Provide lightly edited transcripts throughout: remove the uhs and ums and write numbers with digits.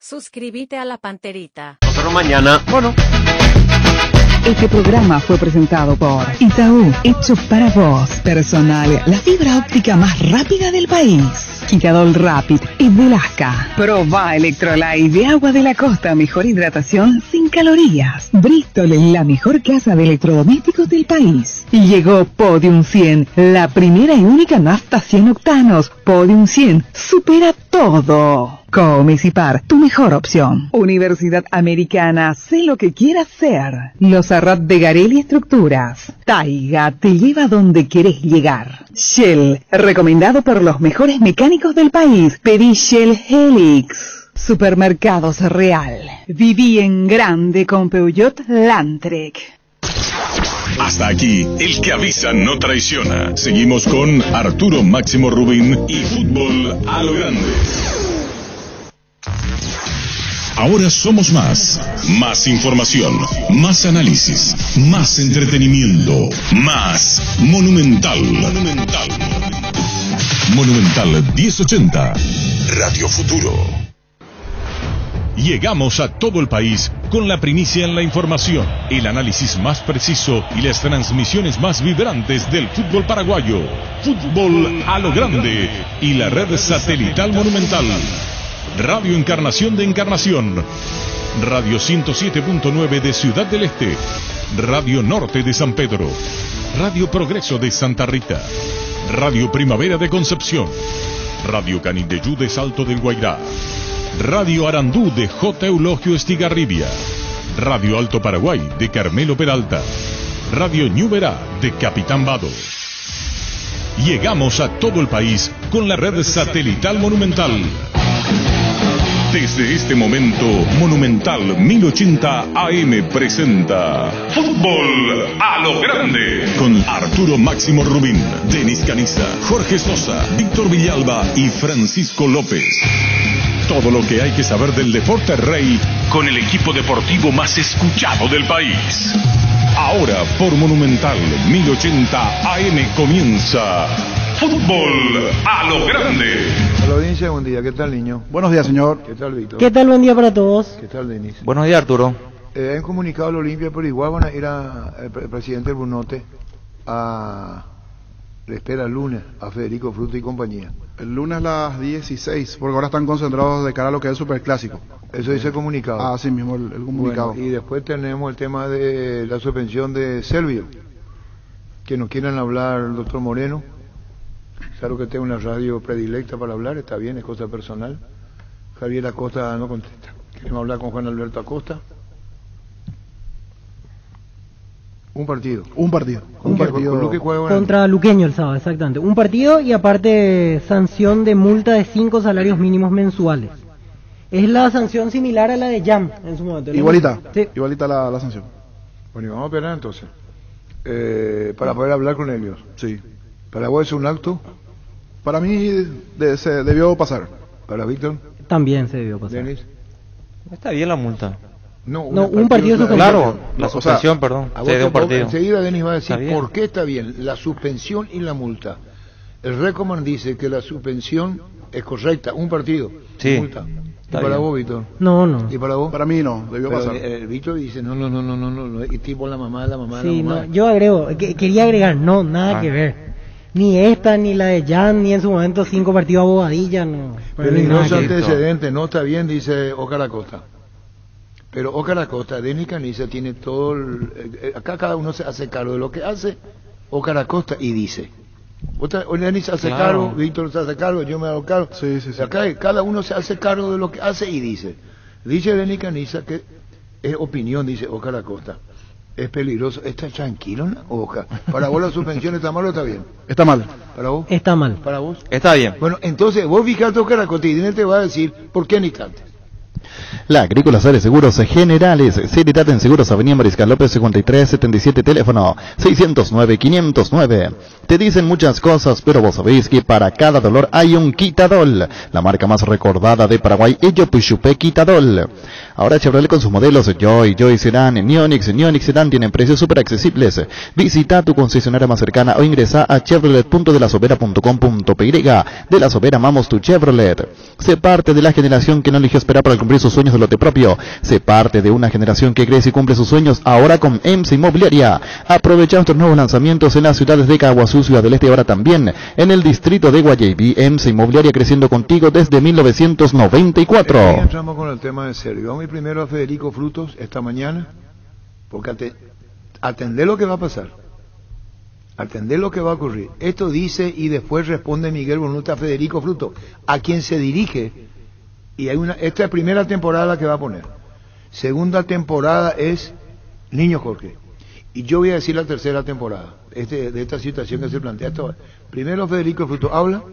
Suscríbete a La Panterita. Nosotros mañana, bueno. Este programa fue presentado por Itaú, hecho para vos. Personal, la fibra óptica más rápida del país. Quitadol Rapid y Velasca. Proba Electrolyte de agua de la costa, mejor hidratación sin calorías. Bristol, la mejor casa de electrodomésticos del país. Y llegó Podium 100, la primera y única nafta 100 octanos. Podium 100 supera todo. Comecipar, tu mejor opción. Universidad Americana, sé lo que quieras ser. Los Arrat de Garelli Estructuras. Taiga te lleva donde querés llegar. Shell, recomendado por los mejores mecánicos del país. Pedí Shell Helix. Supermercados Real. Viví en grande con Peugeot Landtrek. Hasta aquí, el que avisa no traiciona. Seguimos con Arturo Máximo Rubín y Fútbol a lo Grande. Ahora somos más información, más análisis, más entretenimiento, más Monumental 1080, Radio Futuro. Llegamos a todo el país con la primicia en la información, el análisis más preciso y las transmisiones más vibrantes del fútbol paraguayo. Fútbol a lo Grande y la red satelital Monumental. Radio Encarnación de Encarnación, Radio 107.9 de Ciudad del Este, Radio Norte de San Pedro, Radio Progreso de Santa Rita, Radio Primavera de Concepción, Radio Canindeyú de Salto del Guairá, Radio Arandú de J. Eulogio Estigarribia, Radio Alto Paraguay de Carmelo Peralta, Radio Ñuberá de Capitán Vado. Llegamos a todo el país con la red satelital Monumental. Desde este momento, Monumental 1080 AM presenta Fútbol a lo Grande con Arturo Máximo Rubín, Denis Caniza, Jorge Sosa, Víctor Villalba y Francisco López. Todo lo que hay que saber del deporte rey con el equipo deportivo más escuchado del país. Ahora por Monumental 1080 AM comienza Fútbol a lo Grande. A la audiencia, buen día. ¿Qué tal, niño? Buenos días, señor. ¿Qué tal, Víctor? ¿Qué tal? Buen día para todos. ¿Qué tal, Denis? Buenos días, Arturo. Han comunicado a la Olimpia, pero igual van a ir el presidente del Bunote le espera el lunes a Federico Fruto y compañía. El lunes a las 16, porque ahora están concentrados de cara a lo que es el Superclásico. Eso dice el comunicado. Ah, sí mismo, el comunicado. Bueno, y después tenemos el tema de la suspensión de Servio, que nos quieran hablar el doctor Moreno. Claro que tengo una radio predilecta para hablar, está bien, es cosa personal. Javier Acosta no contesta. Queremos hablar con Juan Alberto Acosta. Un partido. Contra Luqueño el sábado, exactamente. Un partido y aparte sanción de multa de 5 salarios mínimos mensuales. Es la sanción similar a la de Jam en su momento. Igualita, sí. Igualita la sanción. Bueno, y vamos a esperar entonces. Para poder hablar con ellos. Sí. ¿Para vos es un acto? Para mí se debió pasar. ¿Para Víctor? También se debió pasar. ¿Denis? Está bien la multa. No, un partido suspendido. Claro, la suspensión, perdón. De un partido. Enseguida Denis va a decir por qué está bien la suspensión y la multa. El Recoman dice que la suspensión es correcta, un partido, sí, multa. ¿Y para vos, Víctor? No. ¿Y para vos? Para mí no, debió pasar. Víctor dice no, y tipo la mamá. Sí, no, yo agrego, quería agregar, nada que ver. Ni esta, ni la de Jan, ni en su momento 5 partidos a Bobadilla, no. Peligroso antecedente, no está bien, dice Óscar Acosta. Pero Óscar Acosta, Denis Caniza tiene todo acá cada uno se hace cargo de lo que hace Óscar Acosta y dice. Denis hace cargo, Víctor se hace cargo, yo me hago cargo. Sí. Acá cada uno se hace cargo de lo que hace y dice. Dice Denis Caniza que es opinión, dice Óscar Acosta. Es peligroso. ¿Está tranquilo, Óscar? ¿Para vos la suspensión está mal o está bien? Está mal. ¿Para vos? Está mal. ¿Para vos? Está bien. Bueno, entonces vos fijate Óscar Acosta y Denis te va a decir por qué en instante. La Agrícola Sales Seguros Generales, Seritat en Seguros, Avenida Mariscal López 5377, teléfono 609-509. Te dicen muchas cosas, pero vos sabéis que para cada dolor hay un Quitadol, la marca más recordada de Paraguay, Ello Puchupé Quitadol. Ahora Chevrolet con sus modelos Joy Sedan, Neonix Sedan tienen precios súper accesibles. Visita tu concesionaria más cercana o ingresa a chevrolet.delasovera.com.py. De La Sobera amamos tu Chevrolet. Sé parte de la generación que no eligió esperar para el cumpleaños cumplir sus sueños de lote propio. Se parte de una generación que crece y cumple sus sueños ahora con EMSA Inmobiliaria. Aprovecha nuestros nuevos lanzamientos en las ciudades de Caguazú, Ciudad del Este y ahora también en el distrito de Guayaquil. EMSA Inmobiliaria, creciendo contigo desde 1994. Entramos con el tema de serio. Vamos a ir primero a Federico Frutos esta mañana, porque atender lo que va a pasar, atender lo que va a ocurrir. Esto dice y después responde Miguel Brunote a Federico Frutos, a quien se dirige. Y esta es primera temporada que va a poner. Segunda temporada es Niño Jorge. Y yo voy a decir la tercera temporada de esta situación que se plantea. Primero Federico Frutos habla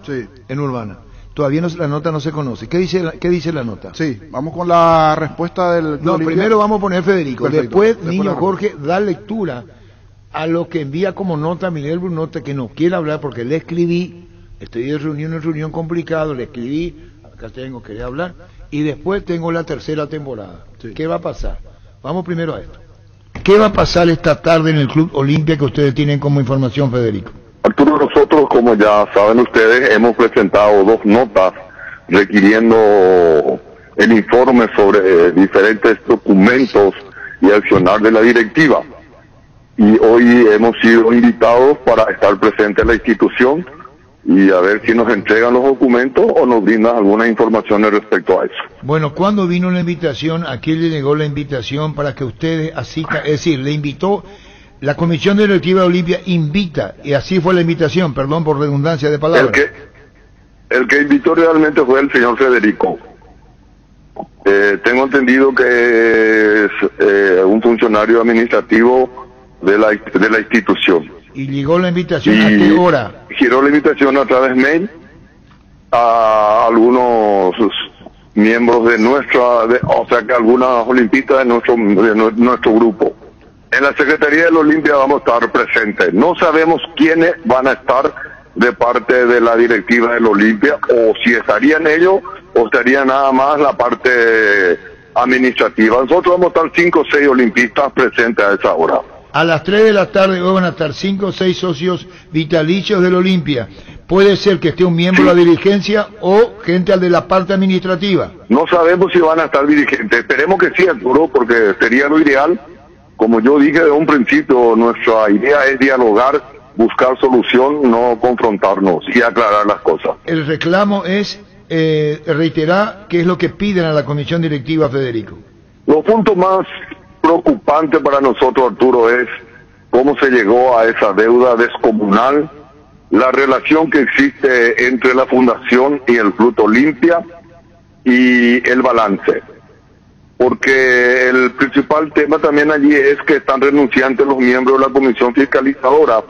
en Urbana. Todavía la nota no se conoce. ¿Qué dice la nota? Sí, vamos con la respuesta del... No, primero vamos a poner Federico. Perfecto. Después Niño Jorge da lectura a lo que envía como nota Miguel Brunote, que no quiere hablar porque le escribí, estoy de reunión en reunión complicado, le escribí, acá quería hablar, y después tengo la tercera temporada. Sí. ¿Qué va a pasar? Vamos primero a esto. ¿Qué va a pasar esta tarde en el Club Olimpia que ustedes tienen como información, Federico? Arturo, nosotros, como ya saben ustedes, hemos presentado 2 notas requiriendo el informe sobre diferentes documentos y accionar de la directiva. Y hoy hemos sido invitados para estar presentes en la institución y a ver si nos entregan los documentos o nos brindan algunas informaciones respecto a eso. Bueno, ¿cuándo vino la invitación? ¿A quién le llegó la invitación para que ustedes asistan? Es decir, le invitó, la Comisión Directiva de Olimpia invita, y así fue la invitación, perdón por redundancia de palabras. El que invitó realmente fue el señor Federico. Tengo entendido que es un funcionario administrativo de la institución. ¿Y llegó la invitación a qué hora? Giró la invitación a través mail a algunos miembros de o sea que algunas olimpistas de nuestro grupo. En la Secretaría de la Olimpia vamos a estar presentes. No sabemos quiénes van a estar de parte de la directiva de la Olimpia, o si estarían ellos o estaría nada más la parte administrativa. Nosotros vamos a estar 5 o 6 olimpistas presentes a esa hora. A las 3 de la tarde hoy van a estar 5 o 6 socios vitalicios de la Olimpia. Puede ser que esté un miembro de la dirigencia o gente de la parte administrativa. No sabemos si van a estar dirigentes. Esperemos que sí, Arturo, porque sería lo ideal. Como yo dije de un principio, nuestra idea es dialogar, buscar solución, no confrontarnos y aclarar las cosas. El reclamo es reiterar qué es lo que piden a la comisión directiva, Federico. Los puntos más preocupantes para nosotros, Arturo, es cómo se llegó a esa deuda descomunal, la relación que existe entre la Fundación y el Club Olimpia y el balance. Porque el principal tema también allí es que están renunciantes los miembros de la comisión fiscalizadora,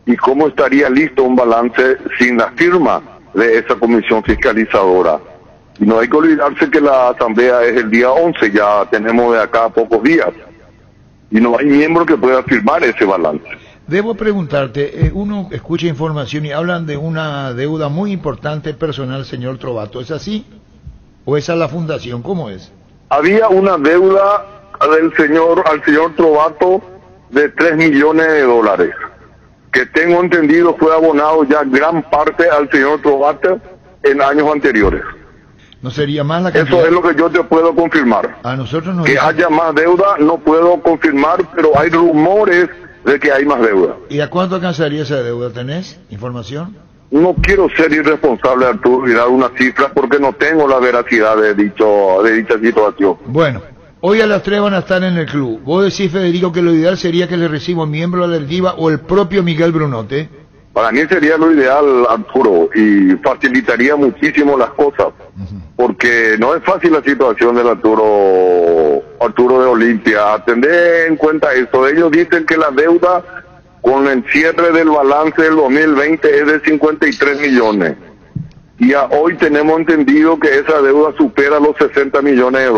y cómo estaría listo un balance sin la firma de esa comisión fiscalizadora. Y no hay que olvidarse que la asamblea es el día 11, ya tenemos de acá a pocos días, y no hay miembro que pueda firmar ese balance. Debo preguntarte, uno escucha información y hablan de una deuda muy importante personal, señor Trovato, ¿es así? ¿O es a la fundación? ¿Cómo es? Había una deuda al señor Trovato de $3 millones, que tengo entendido fue abonado ya gran parte al señor Trovato en años anteriores. ¿No sería más la cantidad? Eso es lo que yo te puedo confirmar. A nosotros no. Que haya más deuda no puedo confirmar, pero hay rumores de que hay más deuda. ¿Y a cuánto alcanzaría esa deuda? ¿Tenés información? No quiero ser irresponsable, Arturo, y dar una cifra porque no tengo la veracidad de dicha situación. Bueno, hoy a las 3 van a estar en el club. Vos decís, Federico, que lo ideal sería que le reciba un miembro de la directiva o el propio Miguel Brunote. Para mí sería lo ideal, Arturo, y facilitaría muchísimo las cosas, porque no es fácil la situación del Arturo de Olimpia. Atender en cuenta esto. Ellos dicen que la deuda con el cierre del balance del 2020 es de 53 millones. Y hoy tenemos entendido que esa deuda supera los $60 millones.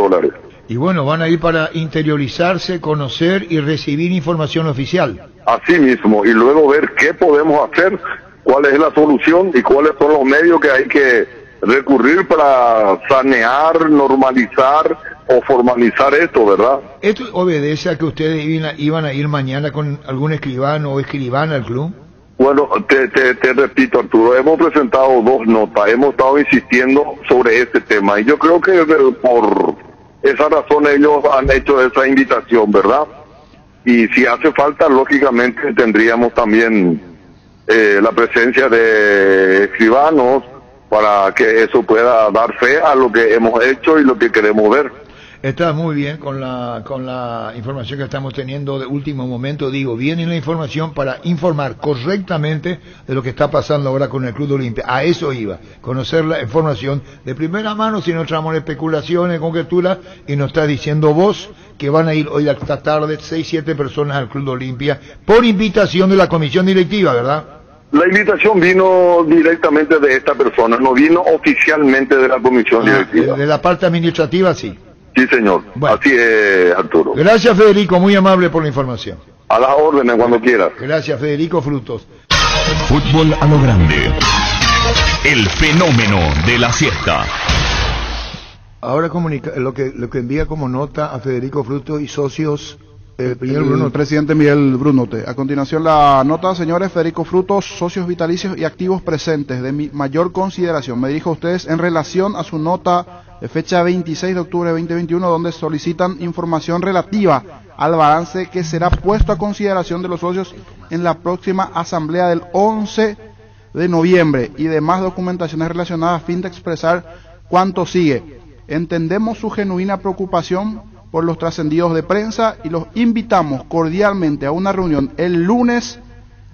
Y bueno, van a ir para interiorizarse, conocer y recibir información oficial. Así mismo, y luego ver qué podemos hacer, cuál es la solución y cuáles son los medios que hay que recurrir para sanear, normalizar o formalizar esto, ¿verdad? ¿Esto obedece a que ustedes iban a ir mañana con algún escribano o escribana al club? Bueno, te repito, Arturo, hemos presentado 2 notas, hemos estado insistiendo sobre este tema, y yo creo que esa razón ellos han hecho esa invitación, ¿verdad? Y si hace falta, lógicamente tendríamos también la presencia de escribanos para que eso pueda dar fe a lo que hemos hecho y lo que queremos ver. Está muy bien con la información que estamos teniendo de último momento. Digo, viene la información para informar correctamente de lo que está pasando ahora con el Club de Olimpia. A eso iba, conocer la información de primera mano, si no entramos en especulaciones, conjeturas, y nos está diciendo vos que van a ir hoy esta tarde 6-7 personas al Club de Olimpia por invitación de la comisión directiva, ¿verdad? La invitación vino directamente de esta persona, no vino oficialmente de la comisión directiva. De la parte administrativa, sí. Sí, señor. Bueno. Así es, Arturo. Gracias, Federico, muy amable por la información. A las órdenes, cuando quieras. Gracias, Federico Frutos. Fútbol a lo grande. El fenómeno de la siesta. Ahora lo que envía como nota a Federico Frutos y socios el presidente Miguel Brunote. A continuación la nota, señores, Federico Frutos, socios vitalicios y activos presentes, de mi mayor consideración. Me dirijo a ustedes en relación a su nota de fecha 26 de octubre de 2021, donde solicitan información relativa al balance que será puesto a consideración de los socios en la próxima asamblea del 11 de noviembre y demás documentaciones relacionadas a fin de expresar cuánto sigue. Entendemos su genuina preocupación por los trascendidos de prensa y los invitamos cordialmente a una reunión el lunes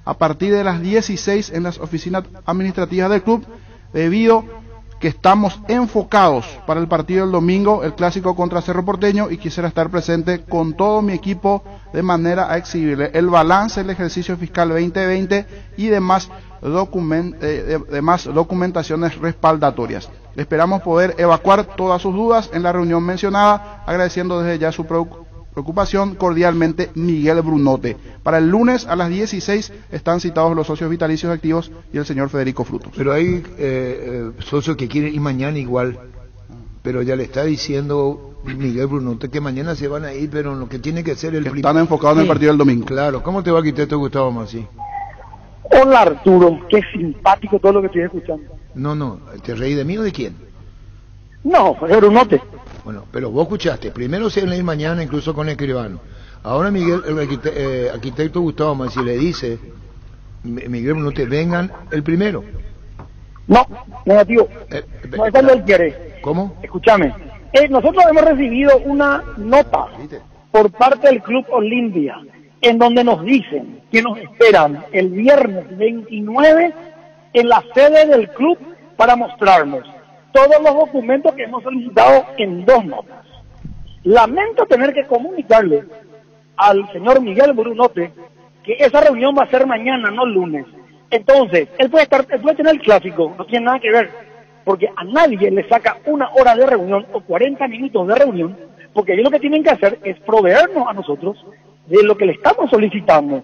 a partir de las 16 en las oficinas administrativas del club, debido que estamos enfocados para el partido del domingo, el clásico contra Cerro Porteño, y quisiera estar presente con todo mi equipo de manera a exhibirle el balance del ejercicio fiscal 2020 y demás documentaciones respaldatorias. Esperamos poder evacuar todas sus dudas en la reunión mencionada, agradeciendo desde ya su preocupación. Cordialmente, Miguel Brunote. Para el lunes a las 16 están citados los socios vitalicios activos y el señor Federico Frutos. Pero hay socios que quieren ir mañana igual, pero ya le está diciendo Miguel Brunote que mañana se van a ir, pero lo que tiene que ser el primer... Están enfocados en el partido del domingo. Claro. ¿Cómo te va, arquitecto Gustavo Masí? Hola, Arturo, qué simpático todo lo que estoy escuchando. No, ¿te reí de mí o de quién? No, es Brunote. Bueno, pero vos escuchaste, primero se van a ir mañana incluso con el escribano. Ahora Miguel, el arquitecto Gustavo Masí le dice, Miguel Brunote, vengan el primero. No, negativo. No es cuando él quiere. ¿Cómo? Escúchame, nosotros hemos recibido una nota por parte del Club Olimpia, en donde nos dicen que nos esperan el viernes 29 en la sede del club para mostrarnos todos los documentos que hemos solicitado en 2 notas. Lamento tener que comunicarle al señor Miguel Brunote que esa reunión va a ser mañana, no el lunes. Entonces, él puede tener el clásico, no tiene nada que ver, porque a nadie le saca 1 hora de reunión o 40 minutos de reunión, porque ellos lo que tienen que hacer es proveernos a nosotros de lo que le estamos solicitando,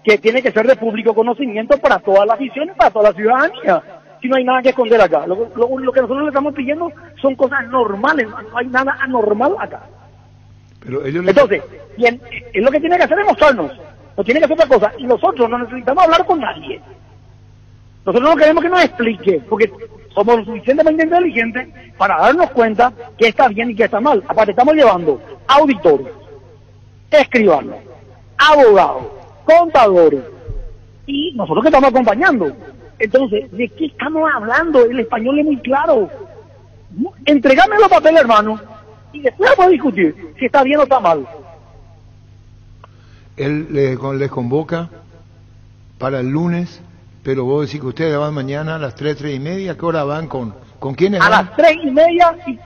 que tiene que ser de público conocimiento para toda la afición y para toda la ciudadanía. Si no hay nada que esconder acá, lo que nosotros le estamos pidiendo son cosas normales, no hay nada anormal acá. Pero ellos Entonces, bien, es lo que tiene que hacer es mostrarnos, no tiene que hacer otra cosa, y nosotros no necesitamos hablar con nadie. Nosotros no queremos que nos explique, porque somos lo suficientemente inteligentes para darnos cuenta que está bien y que está mal. Aparte, estamos llevando auditores, escribanos, abogados, contadores, y nosotros que estamos acompañando. Entonces, ¿de qué estamos hablando? El español es muy claro. Entregame los papeles, hermano, y después vamos a discutir si está bien o está mal. Él les convoca para el lunes, pero vos decís que ustedes van mañana a las 3:30. ¿A qué hora van? ¿Con quiénes van? A las 3:30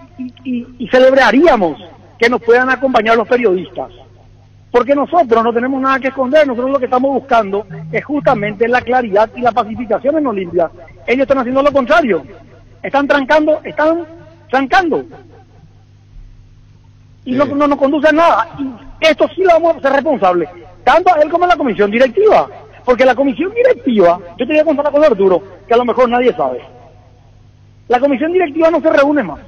y celebraríamos que nos puedan acompañar los periodistas. Porque nosotros no tenemos nada que esconder, nosotros lo que estamos buscando es justamente la claridad y la pacificación en Olimpia. Ellos están haciendo lo contrario, están trancando, y no nos conduce a nada. Y esto sí lo vamos a hacer responsable, tanto a él como a la comisión directiva, porque la comisión directiva, yo te voy a contar con Arturo, que a lo mejor nadie sabe, la comisión directiva no se reúne más.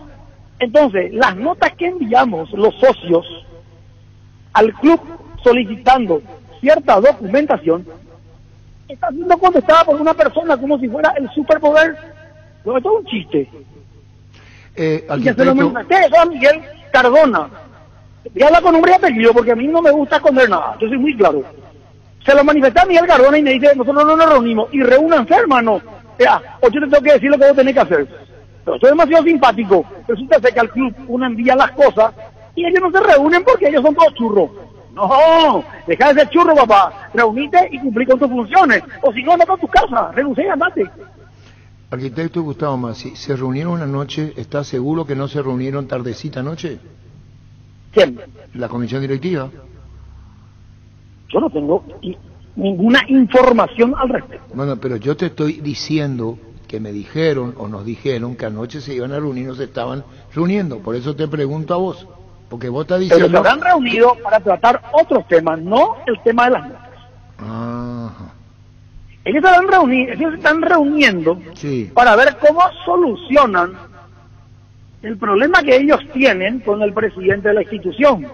Entonces, las notas que enviamos los socios al club solicitando cierta documentación, está siendo contestada por una persona como si fuera el superpoder. No, es todo un chiste. Y que se lo manifesté eso a Miguel Cardona, voy a hablar con nombre y apellido porque a mí no me gusta esconder nada, yo soy muy claro. Se lo manifesté a Miguel Cardona y me dice, nosotros no nos reunimos, y reúnanse, hermano, o yo te tengo que decir lo que vos tenés que hacer. Pero soy demasiado simpático, resulta ser que al club uno envía las cosas y ellos no se reúnen porque ellos son todos churros. No, deja de ser churro, papá, reunite y cumplí con tus funciones, o si no, anda con tu casa, renuncia y andate. Arquitecto Gustavo Massi, ¿se reunieron una noche? ¿Estás seguro que no se reunieron tardecita anoche? ¿Quién? La comisión directiva. Yo no tengo ninguna información al respecto. Bueno, pero yo te estoy diciendo que me dijeron o nos dijeron que anoche se iban a reunir, no se estaban reuniendo. Por eso te pregunto a vos, porque vos estás diciendo... Pero se habrán reunido para tratar otros temas, no el tema de las notas. Ajá. Ellos se están reuniendo sí. para ver cómo solucionan el problema que ellos tienen con el presidente de la institución.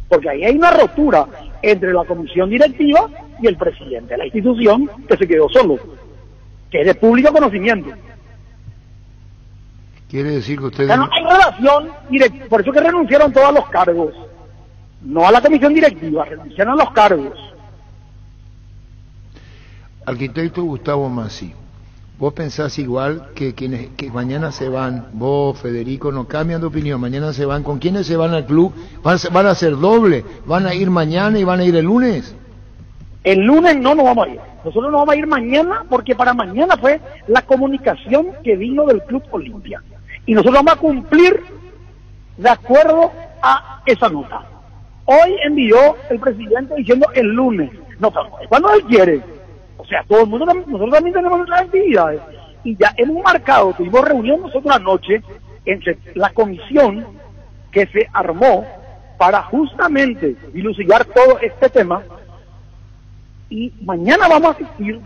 Porque ahí hay una rotura entre la comisión directiva y el presidente de la institución, que se quedó solo, que es de público conocimiento. Quiere decir que ustedes... O sea, no hay relación directa, por eso que renunciaron todos a los cargos, no a la comisión directiva, renunciaron a los cargos. Arquitecto Gustavo Massi, vos pensás igual que quienes que mañana se van, vos, Federico, no cambian de opinión, mañana se van, ¿con quiénes se van al club? ¿Van a hacer doble? ¿Van a ir mañana y van a ir el lunes? El lunes no nos vamos a ir, nosotros no vamos a ir mañana porque para mañana fue la comunicación que vino del Club Olimpia y nosotros vamos a cumplir de acuerdo a esa nota. Hoy envió el presidente diciendo el lunes, no, cuando él quiere. O sea, todo el mundo, nosotros también tenemos nuestras actividades. Y ya hemos marcado, tuvimos reunión nosotros anoche entre la comisión que se armó para justamente dilucidar todo este tema. Y mañana vamos a asistir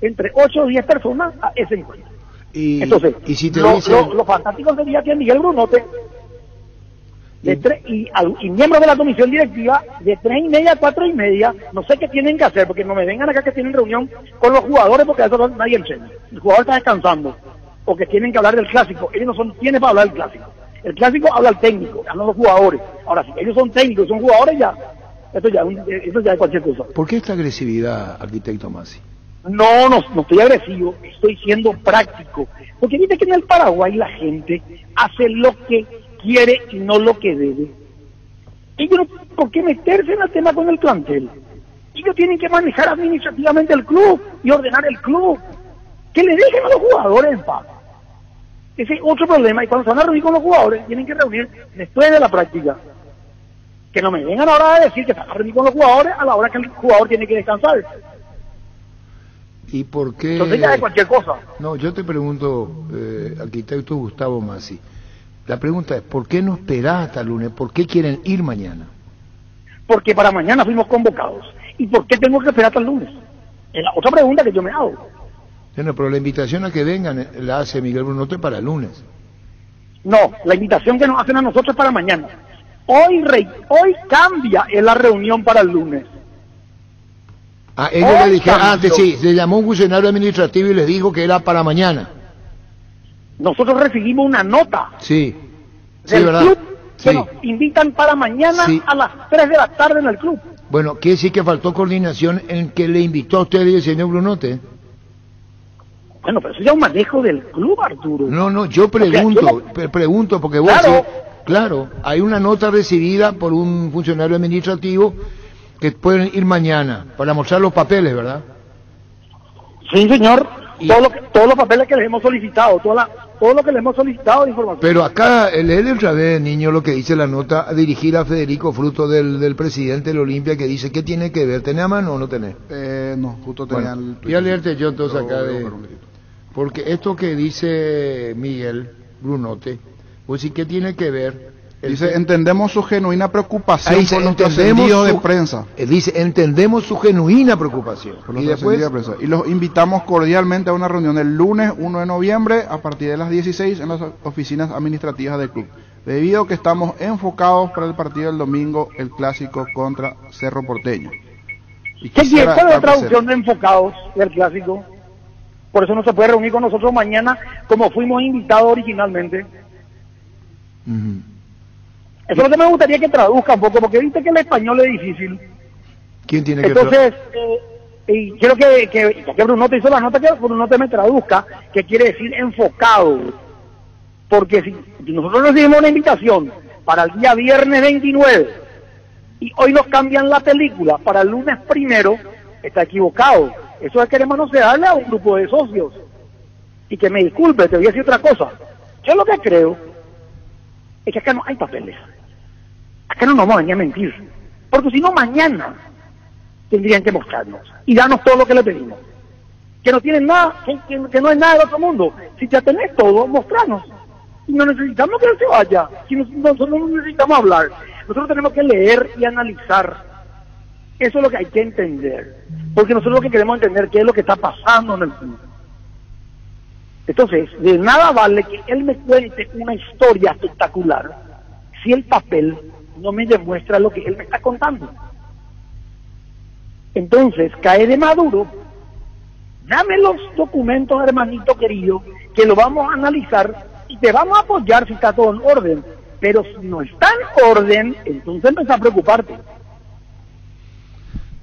entre 8 o 10 personas a ese encuentro. Entonces, y si te lo fantástico sería que Miguel Brunote y miembros de la comisión directiva de 3:30 a 4:30, no sé qué tienen que hacer, porque no me vengan acá que tienen reunión con los jugadores, porque a eso nadie enseña. El jugador está descansando, porque tienen que hablar del clásico. Ellos no tienen para hablar del clásico. El clásico habla el técnico, hablan los jugadores. Ahora, si ellos son técnicos, son jugadores, eso ya es cualquier cosa. ¿Por qué esta agresividad, arquitecto Massi? No estoy agresivo, estoy siendo práctico. Porque viste que en el Paraguay la gente hace lo que quiere y no lo que debe. Ellos no tienen por qué meterse en el tema con el plantel. Ellos tienen que manejar administrativamente el club y ordenar el club. Que le dejen a los jugadores en paz. Ese es otro problema. Y cuando se van a reunir con los jugadores, tienen que reunir después de la práctica. Que no me vengan ahora a decir que se van a reunir con los jugadores a la hora que el jugador tiene que descansar. ¿Y por qué? Entonces ya es cualquier cosa. No, yo te pregunto, arquitecto Gustavo Massi. La pregunta es, ¿por qué no esperás hasta el lunes? ¿Por qué quieren ir mañana? Porque para mañana fuimos convocados. ¿Y por qué tengo que esperar hasta el lunes? Es la otra pregunta que yo me hago. Bueno, pero la invitación a que vengan la hace Miguel Brunote para el lunes. No, la invitación que nos hacen a nosotros es para mañana. Hoy cambia la reunión para el lunes. Ah, ellos le dijeron, antes sí, le llamó un funcionario administrativo y les dijo que era para mañana. Nosotros recibimos una nota del ¿verdad? club que nos invitan para mañana a las 3 de la tarde en el club. Bueno, quiere decir que faltó coordinación en que le invitó a usted y el señor Brunote. Bueno, pero eso ya es un manejo del club, Arturo. No, yo pregunto, pregunto porque vos claro, hay una nota recibida por un funcionario administrativo que pueden ir mañana para mostrar los papeles, ¿verdad? Sí, señor. Todos los papeles que les hemos solicitado, todo lo que les hemos solicitado de información. Pero acá, léele otra vez, niño, lo que dice la nota dirigida a Federico Fruto del presidente del Olimpia, que dice, ¿qué tiene que ver? ¿Tenés a mano o no tenés? No, justo tenía el... Voy a leerte yo entonces acá porque esto que dice Miguel Brunote, pues sí, ¿qué tiene que ver? Dice, entendemos su genuina preocupación por los trascendidos de prensa. Dice, entendemos su genuina preocupación. Y después, y los invitamos cordialmente a una reunión el lunes 1 de noviembre a partir de las 16 en las oficinas administrativas del club. Debido a que estamos enfocados para el partido del domingo, el clásico contra Cerro Porteño. ¿Qué es la traducción de enfocados del clásico? Por eso no se puede reunir con nosotros mañana como fuimos invitados originalmente. Eso es lo que me gustaría que traduzca un poco, porque viste que el español es difícil. ¿Quién tiene que Entonces, y quiero que Brunote hizo la nota, que Brunote me traduzca, que quiere decir enfocado. Porque si nosotros recibimos una invitación para el día viernes 29 y hoy nos cambian la película para el lunes 1, está equivocado. Eso es querer manosearle a un grupo de socios. Y que me disculpe, te voy a decir otra cosa. Yo lo que creo es que acá no hay papeles. Acá no nos vamos a venir a mentir. Porque si no, mañana tendrían que mostrarnos y darnos todo lo que le pedimos. Que no tienen nada, que no es nada del otro mundo. Si ya tenés todo, mostrarnos. Y no necesitamos que él se vaya. Si nosotros no necesitamos hablar. Nosotros tenemos que leer y analizar. Eso es lo que hay que entender. Porque nosotros lo que queremos entender qué es lo que está pasando en el mundo. Entonces, de nada vale que él me cuente una historia espectacular si el papel no me demuestra lo que él me está contando. Entonces, cae de Maduro, dame los documentos, hermanito querido, que lo vamos a analizar y te vamos a apoyar si está todo en orden. Pero si no está en orden, entonces empieza a preocuparte.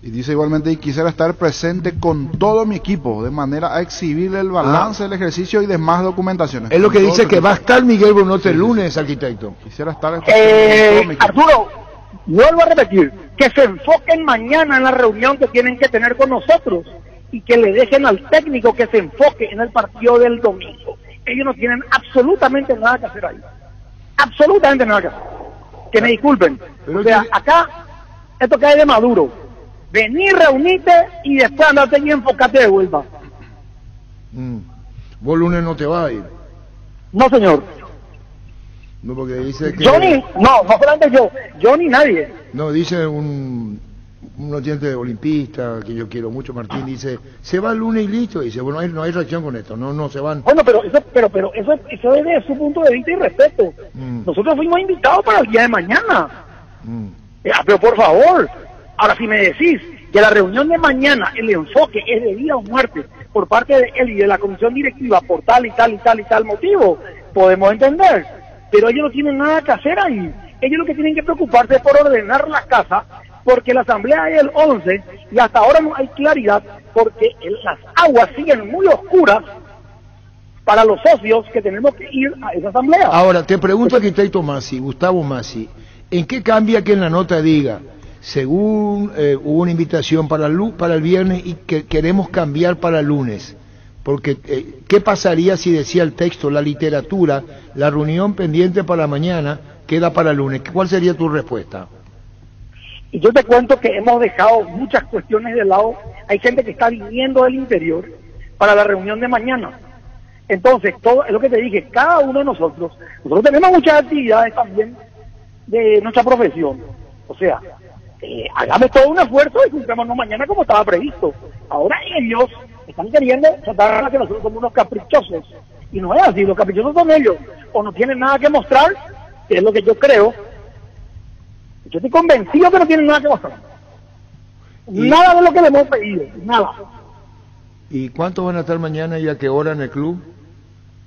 Y dice igualmente, y quisiera estar presente con todo mi equipo, de manera a exhibir el balance del ejercicio y demás documentaciones. Es lo que dice que va a estar Miguel Brunote el lunes, arquitecto. Quisiera estar Arturo, vuelvo a repetir, que se enfoquen mañana en la reunión que tienen que tener con nosotros y que le dejen al técnico que se enfoque en el partido del domingo. Ellos no tienen absolutamente nada que hacer ahí. Absolutamente nada que hacer. Que me disculpen. Pero o sea, acá, esto cae de Maduro. Vení, reunite y después andate y enfocate de vuelta. Vos lunes no te vas a ir. No, señor. No, porque dice que... Johnny, no solamente yo ni nadie. No, dice un oyente olimpista que yo quiero mucho, Martín, dice, se va el lunes y listo. Dice, bueno, no hay reacción con esto, no se van. Bueno, pero eso es desde su punto de vista y respeto. Nosotros fuimos invitados para el día de mañana. Pero por favor, ahora si me decís que la reunión de mañana, el enfoque es de vida o muerte por parte de él y de la comisión directiva por tal y tal y tal y tal motivo, podemos entender. Pero ellos no tienen nada que hacer ahí. Ellos lo que tienen que preocuparse es por ordenar la casa, porque la asamblea es el 11 y hasta ahora no hay claridad porque las aguas siguen muy oscuras para los socios que tenemos que ir a esa asamblea. Ahora, te pregunto, arquitecto Massi, Gustavo Massi, ¿en qué cambia que en la nota diga, según hubo una invitación para el viernes y que queremos cambiar para el lunes? Porque, ¿qué pasaría si decía el texto, la literatura, la reunión pendiente para mañana queda para el lunes? ¿Cuál sería tu respuesta? Y yo te cuento que hemos dejado muchas cuestiones de lado. Hay gente que está viniendo del interior para la reunión de mañana. Entonces, todo es lo que te dije, cada uno de nosotros tenemos muchas actividades también de nuestra profesión. O sea, hagamos todo un esfuerzo y cumplámonos mañana como estaba previsto. Ahora ellos están queriendo tratar a que nosotros somos unos caprichosos. Y no es así, los caprichosos son ellos. O no tienen nada que mostrar, que es lo que yo creo. Yo estoy convencido que no tienen nada que mostrar. Nada de lo que le hemos pedido, nada. ¿Y cuántos van a estar mañana y a qué hora en el club?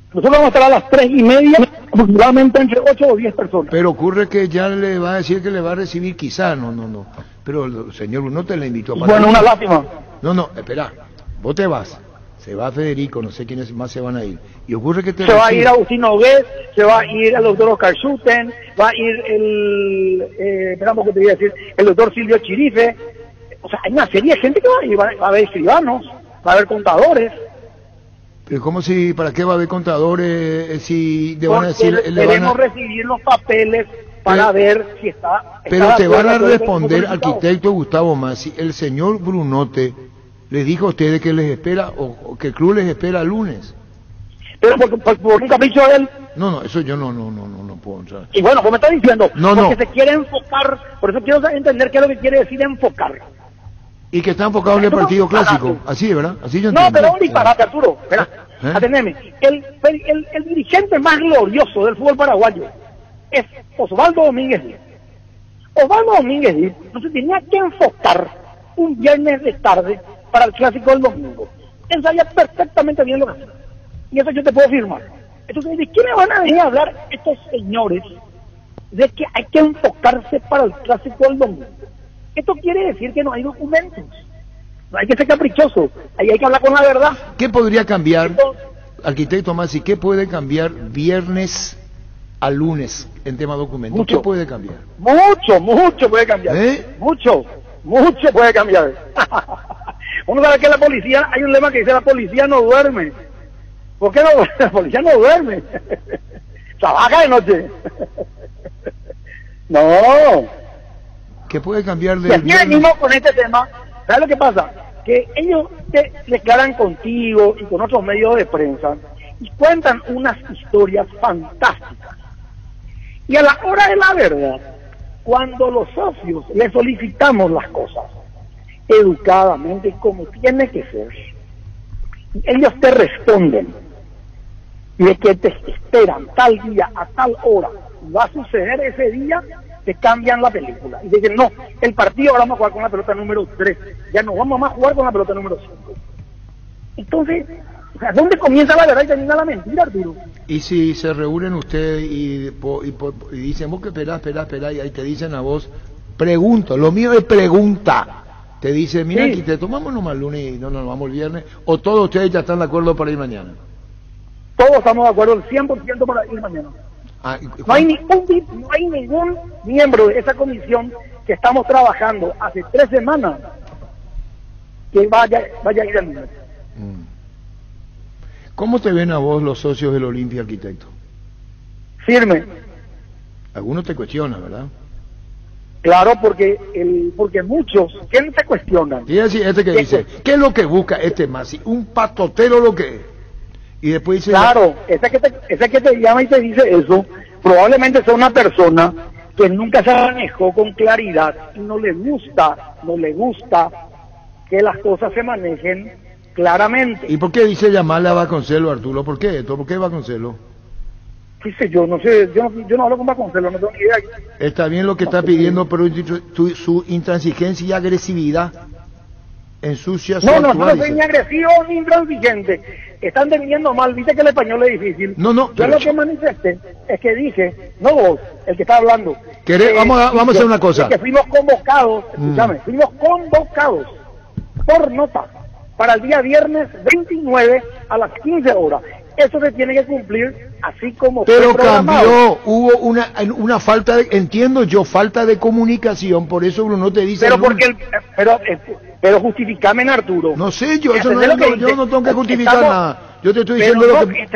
Nosotros vamos a estar a las 3:30, aproximadamente entre 8 o 10 personas. Pero ocurre que ya le va a decir que le va a recibir, quizá, no. Pero el señor no te la invitó para... Bueno, una lástima. No, espera, vos te vas. Se va Federico, no sé quiénes más se van a ir. Y ocurre que te se va a ir Agustín Nogués, se va a ir el doctor Oscar Schuten, va a ir esperamos que te voy a decir, el doctor Silvio Chirife. O sea, hay una serie de gente que va a ir, va a haber escribanos, va a haber contadores. Pero ¿cómo si, para qué va a haber contadores si le van a decir... Debemos recibir los papeles para ver si está... Pero te van a responder, arquitecto Gustavo Massi, el señor Brunote les dijo a ustedes que les espera, o que el club les espera el lunes. Pero por un capricho de él. No, eso yo no puedo entrar. Y bueno, pues me está diciendo, porque se quiere enfocar, por eso quiero entender qué es lo que quiere decir enfocar. Y que está enfocado en el partido clásico, así, ¿verdad? Así yo entiendo. No, pero un disparate, Arturo, espera, atendeme. El dirigente más glorioso del fútbol paraguayo es Osvaldo Domínguez Díaz. Osvaldo Domínguez Díaz no se tenía que enfocar un viernes de tarde para el clásico del domingo. Él sabía perfectamente bien lo que hacía. Y eso yo te puedo firmar. Entonces, ¿de qué me van a venir a hablar estos señores de que hay que enfocarse para el clásico del domingo. Esto quiere decir que no hay documentos. No hay que ser caprichoso. Ahí hay que hablar con la verdad. ¿Qué podría cambiar, arquitecto Masi, qué puede cambiar viernes a lunes en tema documentos? Mucho. ¿Qué puede cambiar? Mucho puede cambiar. Mucho puede cambiar. Uno sabe que la policía, hay un lema que dice la policía no duerme. ¿Por qué no? La policía no duerme. Trabaja de noche. No. ¿Qué puede cambiar de aquí venimos con este tema? ¿Sabes lo que pasa? Que ellos te declaran contigo y con otros medios de prensa y cuentan unas historias fantásticas. Y a la hora de la verdad, cuando los socios les solicitamos las cosas educadamente, como tiene que ser, ellos te responden de que te esperan tal día a tal hora, va a suceder ese día, te cambian la película y dicen no, el partido ahora vamos a jugar con la pelota número 3, ya no vamos más a jugar con la pelota número 5. Entonces, ¿dónde comienza la verdad y termina la mentira, Arturo? Y si se reúnen ustedes y dicen vos que esperá, y ahí te dicen a vos, pregunto, lo mío es pregunta. Te dice, mira, aquí te tomamos nomás el lunes y no nos vamos el viernes, o todos ustedes ya están de acuerdo para ir mañana. Todos estamos de acuerdo, el 100% para ir mañana. No hay ningún miembro de esa comisión que estamos trabajando hace 3 semanas que vaya a ir al lunes. ¿Cómo te ven a vos los socios del Olimpia, arquitecto? Firme. Algunos te cuestionan, ¿verdad? Claro, porque muchos, ¿quién te cuestionan? Y así, este que dice, ¿qué es lo que busca este Masi? Un patotero lo que es. Y después dice... Claro, ese que te llama y te dice eso, probablemente sea una persona que nunca se manejó con claridad y no le gusta que las cosas se manejen claramente. ¿Y por qué dice llamarle a Vasconcelos, Arturo? ¿Por qué esto? ¿Por qué Vasconcelos? ¿Qué sé yo? No sé, yo no hablo con Vasconcelos, no tengo ni idea. Está bien lo que está pidiendo, pero su intransigencia y agresividad ensucia su No soy ni agresivo ni intransigente. Están definiendo mal, viste que el español es difícil. Yo lo que manifesté es que dije, no vos, el que está hablando. Vamos a hacer una cosa. Que fuimos convocados, escúchame, fuimos convocados por nota para el día viernes 29 a las 15 horas. Eso se tiene que cumplir así como pero cambió, hubo una falta de, entiendo yo, falta de comunicación, por eso uno no te dice pero justificame, Arturo. No sé, yo no tengo que justificar nada. Yo te estoy diciendo lo que...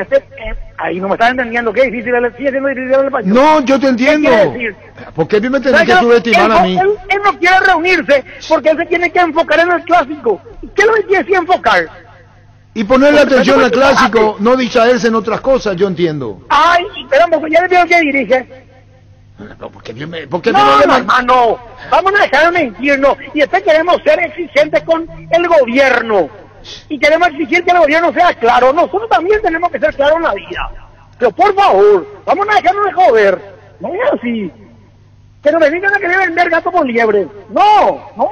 ahí no me estás entendiendo, qué difícil sigue siendo difícil el español. No, yo te entiendo. ¿Por qué me tenés que subestimar a mí? Él no quiere reunirse porque él se tiene que enfocar en el clásico. ¿Qué es lo que quiere decir enfocar? Y ponerle atención al clásico, no distraerse en otras cosas, yo entiendo. Ay, esperamos, ya le digo que dirige. No, porque hermano, vamos a dejar de mentirnos. Y después queremos ser exigentes con el gobierno. Y queremos exigir que el gobierno sea claro. Nosotros también tenemos que ser claros en la vida. Pero por favor, vamos a dejarnos de joder. No es así. Que nos vengan a querer vender gato por liebre. No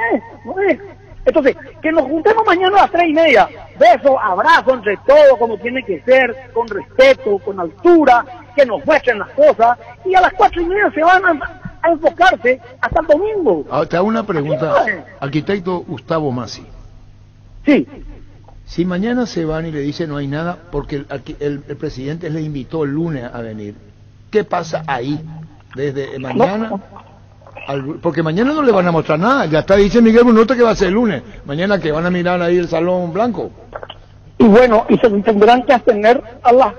es. Entonces, que nos juntemos mañana a las 3:30. Beso, abrazo entre todos, como tiene que ser, con respeto, con altura, que nos muestren las cosas, y a las 4:30 se van a enfocarse hasta el domingo. Te hago una pregunta, arquitecto Gustavo Masi. Sí. Si mañana se van y le dicen no hay nada, porque el presidente le invitó el lunes a venir, ¿qué pasa ahí? Desde mañana... Porque mañana no le van a mostrar nada, ya está, dice Miguel Brunote que va a ser el lunes, mañana que van a mirar ahí el Salón Blanco. Y bueno, y se tendrán que atener a las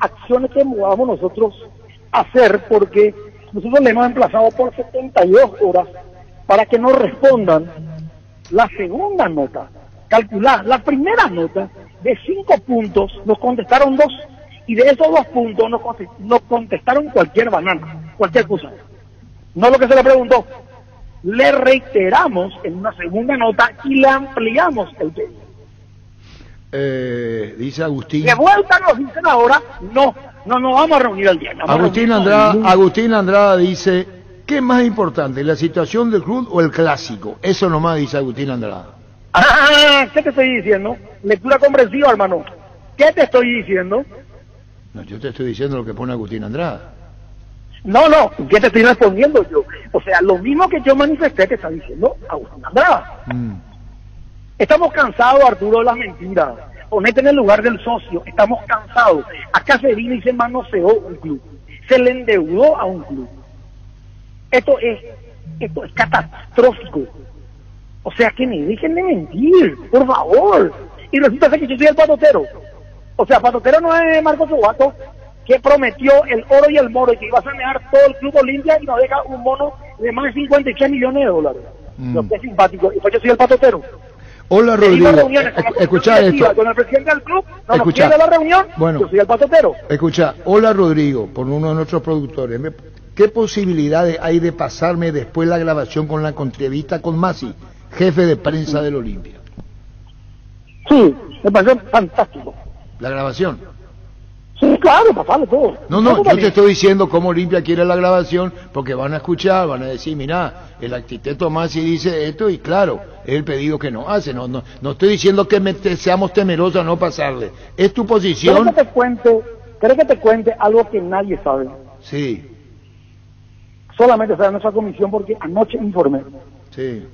acciones que vamos nosotros a hacer, porque nosotros le hemos emplazado por 72 horas para que nos respondan la segunda nota. Calcular, la primera nota de 5 puntos nos contestaron 2, y de esos 2 puntos nos contestaron cualquier banana, cualquier cosa. No lo que se le preguntó. Le reiteramos en una segunda nota y le ampliamos el pedido. Dice Agustín. De vuelta nos dicen ahora, no vamos a reunir el día. Agustín Andrada dice, ¿qué es más importante, la situación del club o el clásico? Eso nomás dice Agustín Andrada. ¿Qué te estoy diciendo? Lectura comprensiva, hermano. ¿Qué te estoy diciendo? No, yo te estoy diciendo lo que pone Agustín Andrada. No, ¿qué te estoy respondiendo yo? O sea, lo mismo que yo manifesté que está diciendo Agustín Andrada. Estamos cansados, Arturo, de las mentiras. Ponete en el lugar del socio, estamos cansados. Acá se vino y se manoseó un club, se le endeudó a un club. Esto es catastrófico. O sea, que me dejen de mentir, por favor. Y resulta ser que yo soy el patotero. O sea, patotero no es Marcos Sobato, que prometió el oro y el moro y que iba a sanear todo el Club Olimpia y nos deja un bono de más de 53 millones de dólares. Lo que es simpático. Y pues yo soy el patotero. Hola, Rodrigo. Escucha esto. Con el presidente del club, no nos quiere la reunión, bueno, yo soy el patotero. Escucha, hola, Rodrigo, por uno de nuestros productores. ¿Qué posibilidades hay de pasarme después la grabación con la entrevista con Masi, jefe de prensa del Olimpia? Sí, me pareció fantástico. ¿La grabación? Sí, claro, pasarle todo. No, yo te estoy diciendo cómo Olimpia quiere la grabación, porque van a escuchar, van a decir, mira, el arquitecto Masi dice esto, y claro, es el pedido que nos hace. No estoy diciendo que seamos temerosos a no pasarle. Es tu posición. ¿Querés que te cuente algo que nadie sabe? Sí. Solamente sabe nuestra comisión, porque anoche informé. Sí.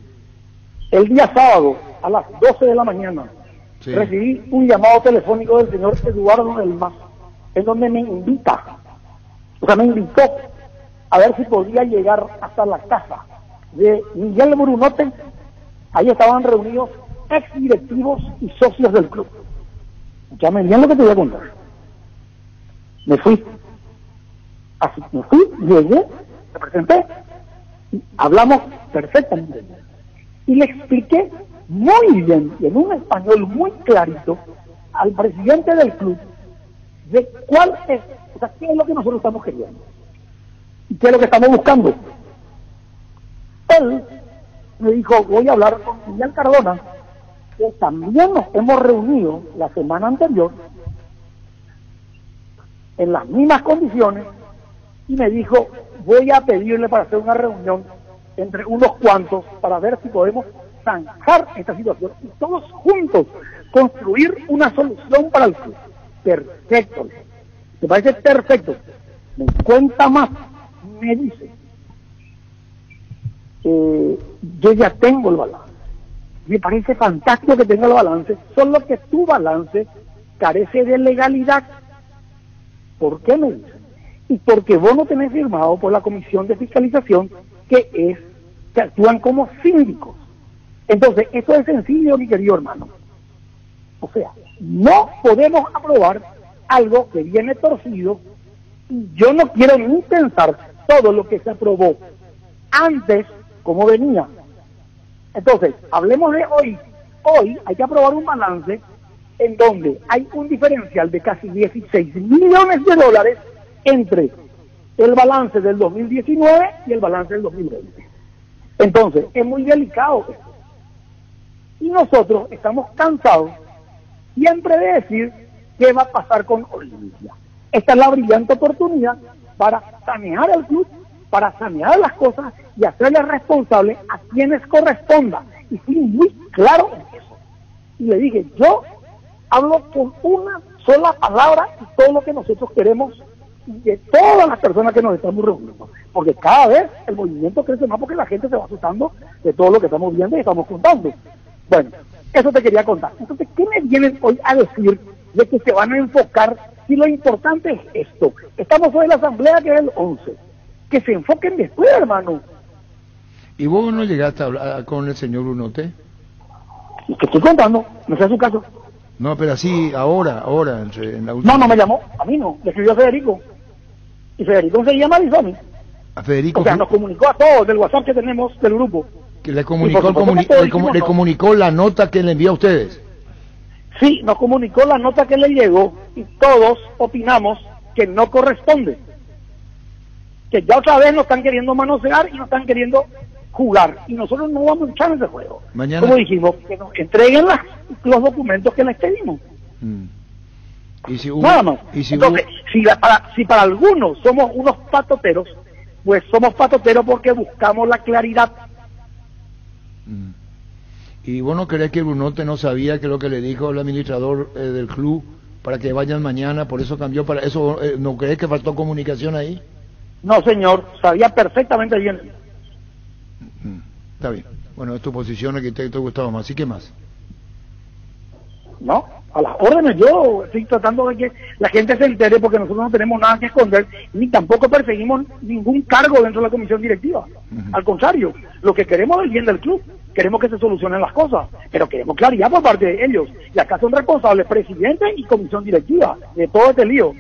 El día sábado, a las 12 de la mañana, recibí un llamado telefónico del señor Eduardo del Mas, en donde me invitó a ver si podía llegar hasta la casa de Miguel Brunote. Ahí estaban reunidos ex directivos y socios del club. Escúchame bien lo que te voy a contar. Me fui, llegué, me presenté, hablamos perfectamente y le expliqué muy bien y en un español muy clarito al presidente del club de cuál es, o sea, qué es lo que nosotros estamos queriendo y qué es lo que estamos buscando. Él me dijo, voy a hablar con Miguel Cardona, que también nos hemos reunido la semana anterior en las mismas condiciones, y me dijo, voy a pedirle para hacer una reunión entre unos cuantos para ver si podemos zanjar esta situación y todos juntos construir una solución para el club. Perfecto. ¿Te parece perfecto? Me cuenta más, me dice, yo ya tengo el balance. Me parece fantástico que tenga el balance, solo que tu balance carece de legalidad. ¿Por qué me dice? Y porque vos no tenés firmado por la comisión de fiscalización, que actúan como síndicos. Entonces, esto es sencillo, mi querido hermano. O sea, no podemos aprobar algo que viene torcido, y yo no quiero ni pensar todo lo que se aprobó antes, como venía. Entonces, hablemos de hoy. Hoy hay que aprobar un balance en donde hay un diferencial de casi 16 millones de dólares entre el balance del 2019 y el balance del 2020. Entonces, es muy delicado esto. Y nosotros estamos cansados siempre de decir qué va a pasar con Olimpia. Esta es la brillante oportunidad para sanear el club, para sanear las cosas y hacerle responsable a quienes corresponda. Y fui muy claro en eso. Y le dije, yo hablo con una sola palabra y todo lo que nosotros queremos de todas las personas que nos estamos reuniendo. Porque cada vez el movimiento crece más porque la gente se va asustando de todo lo que estamos viendo y estamos contando. Bueno, eso te quería contar. Entonces, ¿qué me vienen hoy a decir de que se van a enfocar si lo importante es esto? Estamos hoy en la asamblea que es el 11. Que se enfoquen después, hermano. ¿Y vos no llegaste a hablar con el señor Brunote? ¿Y qué estoy contando? No sé su caso. No, pero así, ahora, en la última... No me llamó, a mí no, le escribió a Federico. Y Federico se llama Marisoni. ¿A Federico? O sea, nos comunicó a todos del WhatsApp que tenemos del grupo. ¿Que le comunicó, le comunicó la nota que le envió a ustedes? Sí, nos comunicó la nota que le llegó y todos opinamos que no corresponde. Que ya otra vez nos están queriendo manosear y nos están queriendo jugar. Y nosotros no vamos a echar ese juego. Mañana... Como dijimos, que nos entreguen los documentos que les pedimos. ¿Y si hubo... Nada más. ¿Y si entonces, hubo... si para algunos somos unos patoteros, pues somos patoteros porque buscamos la claridad. ¿Y vos no crees que Brunote no sabía que lo que le dijo el administrador del club para que vayan mañana, por eso cambió para eso? ¿No crees que faltó comunicación ahí? No, señor, sabía perfectamente bien. Está bien. Bueno, es tu posición, arquitecto Gustavo Massi. ¿Qué más? No, a las órdenes. Yo estoy tratando de que la gente se entere, porque nosotros no tenemos nada que esconder, ni tampoco perseguimos ningún cargo dentro de la comisión directiva. Al contrario, lo que queremos es el bien del club. Queremos que se solucionen las cosas, pero queremos claridad por parte de ellos. Y acá son responsables presidente y comisión directiva de todo este lío.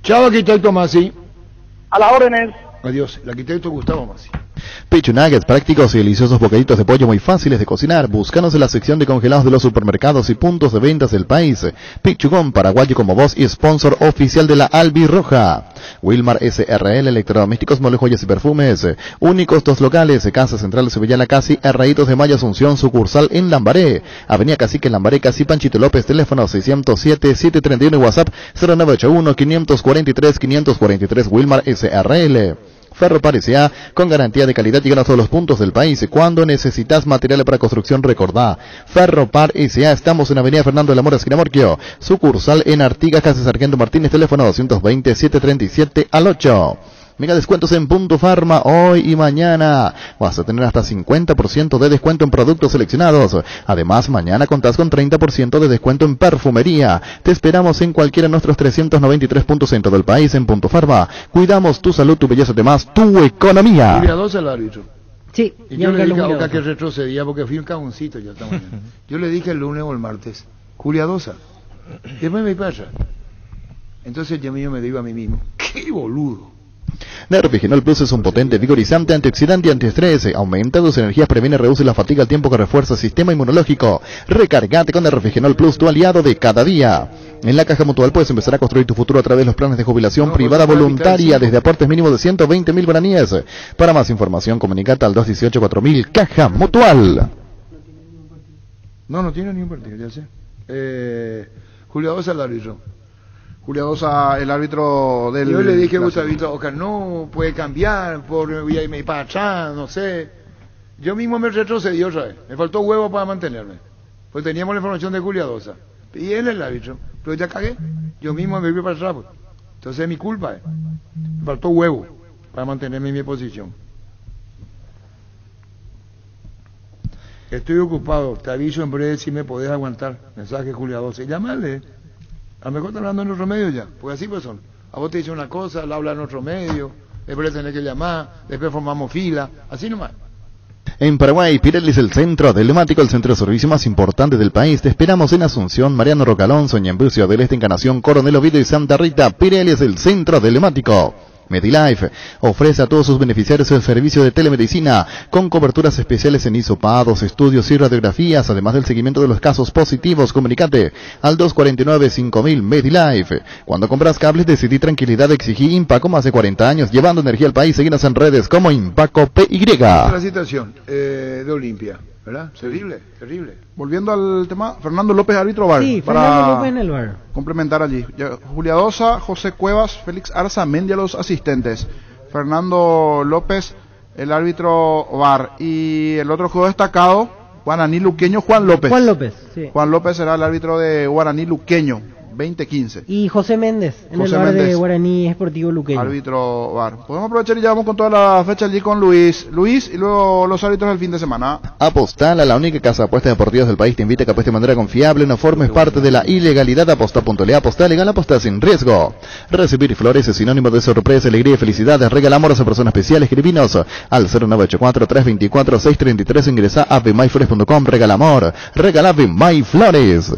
Chao, arquitecto Massi. A las órdenes. Adiós, el arquitecto Gustavo Massi. Pecho Nuggets, prácticos y deliciosos bocaditos de pollo muy fáciles de cocinar. Búscanos en la sección de congelados de los supermercados y puntos de ventas del país. Pichugón, paraguayo como vos y sponsor oficial de la Albirroja. Wilmar SRL, electrodomésticos, muebles, joyas y perfumes. Únicos 2 locales, Casa Central Sevillana Casi, Herraditos de Maya Asunción, sucursal en Lambaré. Avenida Cacique, Lambaré, Casi, Panchito López, teléfono 607-731 y WhatsApp 0981-543-543, Wilmar SRL. Ferropar S.A. con garantía de calidad y a todos los puntos del país. Cuando necesitas material para construcción, recordá. Ferropar S.A. Estamos en Avenida Fernando de la Mora, esquina Morquio. Sucursal en Artigas, Casa Sargento Martínez, teléfono 220-737-8. Mega descuentos en Punto Farma hoy y mañana. Vas a tener hasta 50% de descuento en productos seleccionados. Además, mañana contás con 30% de descuento en perfumería. Te esperamos en cualquiera de nuestros 393 puntos en todo el país en Punto Farma. Cuidamos tu salud, tu belleza, además tu economía. Juliados el árbitro. Sí. Y yo le dije a Oca que retrocedía porque fui un cagoncito ya esta mañana. Yo le dije el lunes o el martes, Juliadosa. Después me pasa. Entonces yo me digo a mí mismo, qué boludo. Nerviginol Plus es un potente vigorizante, antioxidante y antiestrés. Aumenta tus energías, previene y reduce la fatiga al tiempo que refuerza el sistema inmunológico. Recargate con Nerviginol Plus, tu aliado de cada día. En la Caja Mutual puedes empezar a construir tu futuro a través de los planes de jubilación privada voluntaria desde aportes mínimos de 120.000 guaraníes. Para más información, comunicate al 218-4000 Caja Mutual. No tiene ni un partido, ya sé. Juliadosa el árbitro. Juliadosa, el árbitro del... Yo le dije a Gustavito, Oca, no puede cambiar, voy a irme para atrás, no sé. Yo mismo me retrocedí otra vez. Me faltó huevo para mantenerme. Pues teníamos la información de Juliadosa. Y él es el árbitro. Pero ya cagué. Yo mismo me fui para atrás. Pues. Entonces es mi culpa. Me faltó huevo para mantenerme en mi posición. Estoy ocupado. Te aviso en breve si me podés aguantar. Mensaje Juliadosa. Y llámale. A lo mejor están hablando en otro medio ya, porque así pues son. A vos te dice una cosa, la habla en otro medio, después le tenés que llamar, después formamos fila, así nomás. En Paraguay, Pirelli es el centro del neumático, el centro de servicio más importante del país. Te esperamos en Asunción, Mariano Rocalonso, Ñembucio del Este, Encarnación, Coronel Oviedo y Santa Rita. Pirelli es el centro del neumático. MediLife ofrece a todos sus beneficiarios el servicio de telemedicina con coberturas especiales en hisopados, estudios y radiografías, además del seguimiento de los casos positivos. Comunicate al 249-5000 MediLife. Cuando compras cables, decidí tranquilidad, exigí Impaco más de 40 años, llevando energía al país. Seguinos en redes como Impaco PY. La situación de Olimpia, ¿verdad? Terrible. Volviendo al tema, Fernando López, árbitro VAR. Sí, Fernando López en el VAR. Complementar allí. Juliadosa, José Cuevas, Félix Arza, Mendia los asistentes. Fernando López, el árbitro VAR. Y el otro juego destacado, Guaraní Luqueño, Juan López. Sí. Juan López será el árbitro de Guaraní Luqueño, 2015. Y José Méndez, en el VAR de Guaraní Esportivo Luqueño. Árbitro VAR. Podemos aprovechar y ya vamos con toda la fecha allí con Luis y luego los árbitros del fin de semana. Apostala, la única casa de apuestas deportivas del país, te invita a que apuestes de manera confiable, no formes parte de la ilegalidad. Aposta.le, apostar legal, apostar sin riesgo. Recibir flores es sinónimo de sorpresa, alegría y felicidades. Regala amor a personas especiales. Escribinos al 0984-324-633. Ingresa a bemyflores.com. Regala amor, regala Bemyflores.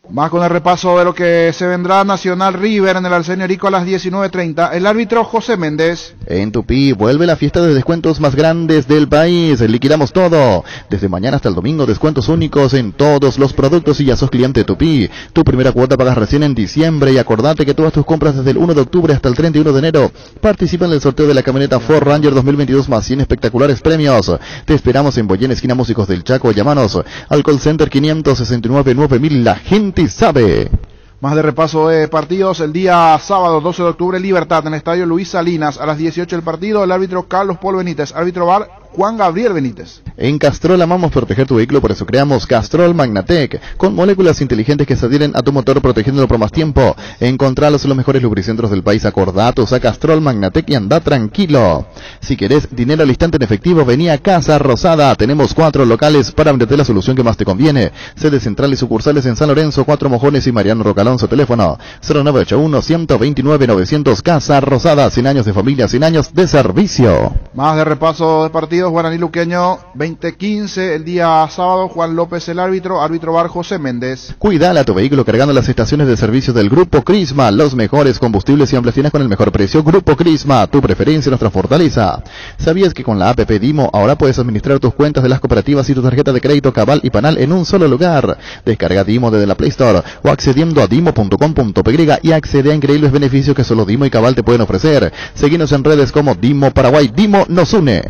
Más con el repaso de lo que se vendrá. Nacional River en el Arsenio Erico a las 19:30. El árbitro José Méndez. En Tupí vuelve la fiesta de descuentos más grandes del país. Liquidamos todo. Desde mañana hasta el domingo, descuentos únicos en todos los productos. Y ya sos cliente de Tupí. Tu primera cuota pagas recién en diciembre. Y acordate que todas tus compras desde el 1 de octubre hasta el 31 de enero participan en el sorteo de la camioneta Ford Ranger 2022 más 100 espectaculares premios. Te esperamos en Boyén, esquina Músicos del Chaco. Llámanos al call center 569-9000. La gente sabe. Más de repaso de partidos. El día sábado 12 de octubre, Libertad en el estadio Luis Salinas a las 18 el partido. El árbitro Carlos Paul Benítez, árbitro VAR Juan Gabriel Benítez. En Castrol amamos proteger tu vehículo, por eso creamos Castrol Magnatec, con moléculas inteligentes que se adhieren a tu motor protegiéndolo por más tiempo. Encontralos en los mejores lubricentros del país. Acordatos a Castrol Magnatec y anda tranquilo. Si querés dinero al instante en efectivo, vení a Casa Rosada. Tenemos 4 locales para venderte la solución que más te conviene. Sedes centrales y sucursales en San Lorenzo, 4 Mojones y Mariano Rocalonso. Teléfono 0981-129-900. Casa Rosada, 100 años de familia, 100 años de servicio. Más de repaso de partidos. Guaraní Luqueño 2015, el día sábado. Juan López el árbitro VAR José Méndez. Cuidala tu vehículo cargando las estaciones de servicio del Grupo Crisma. Los mejores combustibles y ampliaciones con el mejor precio. Grupo Crisma, tu preferencia, nuestra fortaleza. ¿Sabías que con la APP Dimo ahora puedes administrar tus cuentas de las cooperativas y tu tarjeta de crédito Cabal y Panal en un solo lugar? Descarga Dimo desde la Play Store o accediendo a dimo.com.py y accede a increíbles beneficios que solo Dimo y Cabal te pueden ofrecer. Seguinos en redes como Dimo Paraguay. Dimo nos une.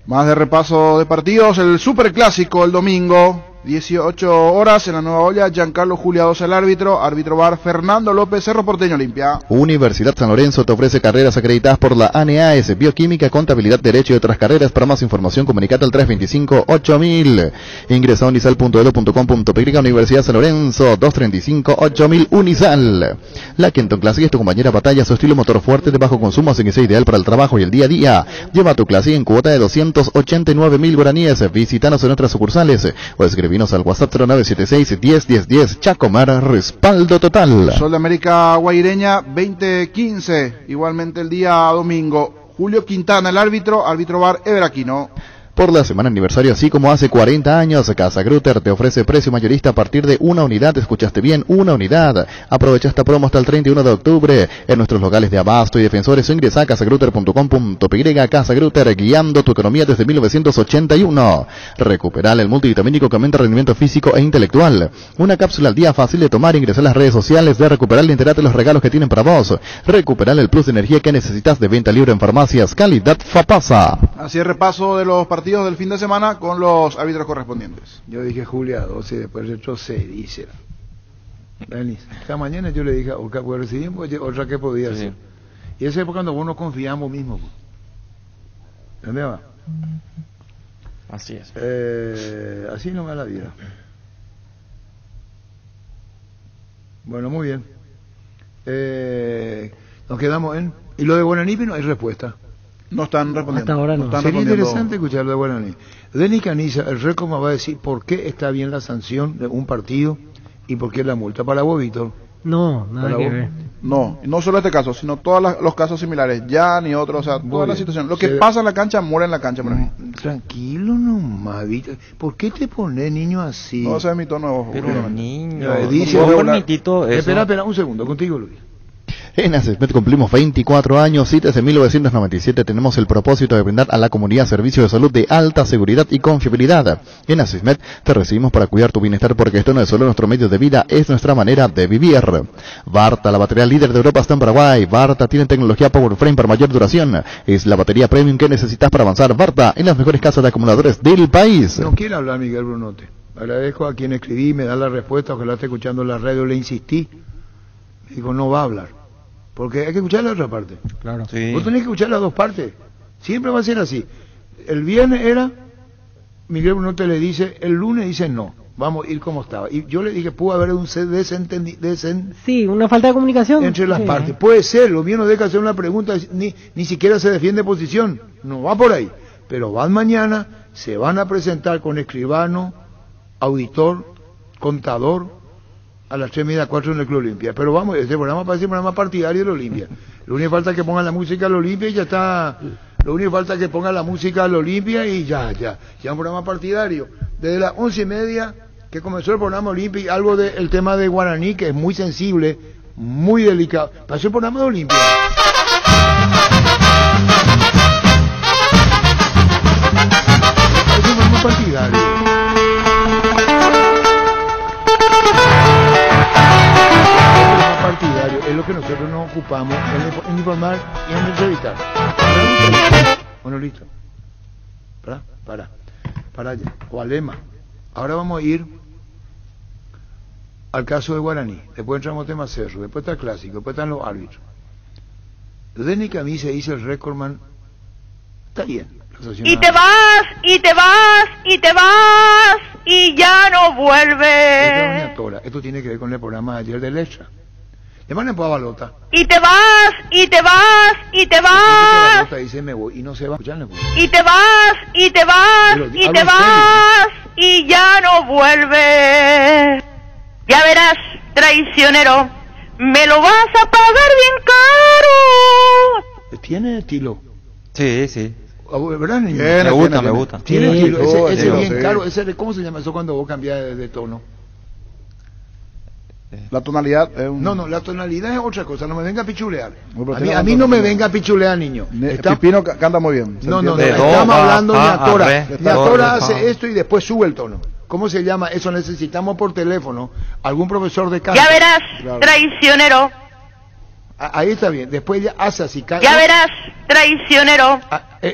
Más de repaso de partidos. El Superclásico el domingo, 18 horas, en la Nueva Olla. Giancarlo Juliados el árbitro VAR Fernando López, Cerro Porteño Olimpia. Universidad San Lorenzo te ofrece carreras acreditadas por la ANEAS, Bioquímica, Contabilidad, Derecho y otras carreras. Para más información comunicate al 325-8000. Ingresa a unisal.edu.com.py. Universidad San Lorenzo, 235-8000 Unisal. La Kenton Classic es tu compañera batalla, su estilo motor fuerte de bajo consumo hace que sea ideal para el trabajo y el día a día. Lleva tu Classic en cuota de 289.000 guaraníes. Visítanos en nuestras sucursales o escribinos al WhatsApp 0976-101010. Chacomar, respaldo total. Sol de América Guaireña 2015, igualmente el día domingo. Julio Quintana el árbitro VAR Everaquino. Por la semana aniversario, así como hace 40 años, Casa Grutter te ofrece precio mayorista a partir de una unidad. Escuchaste bien, una unidad. Aprovecha esta promo hasta el 31 de octubre en nuestros locales de Abasto y Defensores. O ingresa a casagrutter.com.py. Casa Grutter, guiando tu economía desde 1981. Recuperar el multivitamínico que aumenta rendimiento físico e intelectual. Una cápsula al día fácil de tomar. Ingresa a las redes sociales de Recuperar y entérate los regalos que tienen para vos. Recuperar el plus de energía que necesitas, de venta libre en farmacias. Calidad Fapasa. Así es, repaso de los partidos del fin de semana con los árbitros correspondientes. Yo dije Julia 12, después retrocedí. Esta mañana yo le dije, pues recibimos otra que podía hacer. Y esa es cuando vos no confiamos mismo. ¿Dónde va? Así es. Así no va la vida. Bueno, muy bien. Nos quedamos en... Y lo de Guaraní no hay respuesta. No están respondiendo. Hasta ahora no. Sería interesante escuchar lo de Guaraní. Denis Caniza, el Recoma va a decir por qué está bien la sanción de un partido y por qué la multa. ¿Para vos, Víctor? No, nada que ver. No solo este caso, sino todos los casos similares. Ya ni otros, o sea, toda la situación. Lo que pasa en la cancha, muere en la cancha, por ejemplo. Tranquilo nomás, Víctor. ¿Por qué te pones, niño, así? No, ese es mi tono. Pero niño, dice, espera, un segundo, contigo, Luis. En ASISMED cumplimos 24 años y desde 1997 tenemos el propósito de brindar a la comunidad servicios de salud de alta seguridad y confiabilidad. En ASISMED te recibimos para cuidar tu bienestar, porque esto no es solo nuestro medio de vida, es nuestra manera de vivir. Varta, la batería líder de Europa, está en Paraguay. Varta tiene tecnología PowerFrame para mayor duración. Es la batería premium que necesitas para avanzar. Varta, en las mejores casas de acumuladores del país. No quiere hablar Miguel Brunote. Agradezco a quien escribí, me da la respuesta, ojalá esté escuchando en la radio, le insistí. Me dijo, no va a hablar. Porque hay que escuchar la otra parte. Claro. Sí. Vos tenés que escuchar las dos partes. Siempre va a ser así. El viernes era, Miguel Brunote le dice, el lunes dice no, vamos a ir como estaba. Y yo le dije, pudo haber un sí, una falta de comunicación entre las partes. Puede ser, lo mío no deja hacer una pregunta, ni siquiera se defiende posición. No va por ahí. Pero van mañana, se van a presentar con escribano, auditor, contador, a las 3:30, 4 en el Club Olimpia. Pero vamos, este programa parece un programa partidario de la Olimpia. Lo único que falta es que pongan la música a la Olimpia y ya está. Lo único que falta es que pongan la música a la Olimpia y ya un programa partidario. Desde las 11:30 que comenzó el programa Olimpia, y algo del tema de Guaraní, que es muy sensible, muy delicado. Pasó el programa de Olimpia. Es un programa partidario. Partidario, es lo que nosotros nos ocupamos en informar y en entrevistar. Bueno, listo. Para allá. Gualema. Ahora vamos a ir al caso de Guaraní. Después entramos al tema Cerro, después está el clásico, después están los árbitros. Denis Camisa dice el recordman, está bien, Y te vas, y te vas, y te vas, y ya no vuelves. Esto tiene que ver con el programa de ayer de Letra. Le van a poner balota. Y te vas, y te vas, y te vas. Balota dice me voy y no se va. Y te vas, y te vas, y te vas, y ya no vuelves. Ya verás, traicionero, me lo vas a pagar bien caro. ¿Tiene estilo? Sí, sí. ¿Verdad, niño? Me gusta, me gusta. Tiene estilo, ese es bien sí. caro. ¿Cómo se llama eso cuando vos cambias de tono? La tonalidad es un... No, la tonalidad es otra cosa, no me venga a pichulear. No, A mí no me venga a pichulear, niño. Pipino canta muy bien. No, De estamos do, hablando de fa, Ñatora. re, Ñatora do, hace fa. esto y después sube el tono. ¿Cómo se llama eso? Necesitamos por teléfono algún profesor de canto. Ya verás, traicionero. Ahí está bien, después ya hace así. Ya verás, traicionero.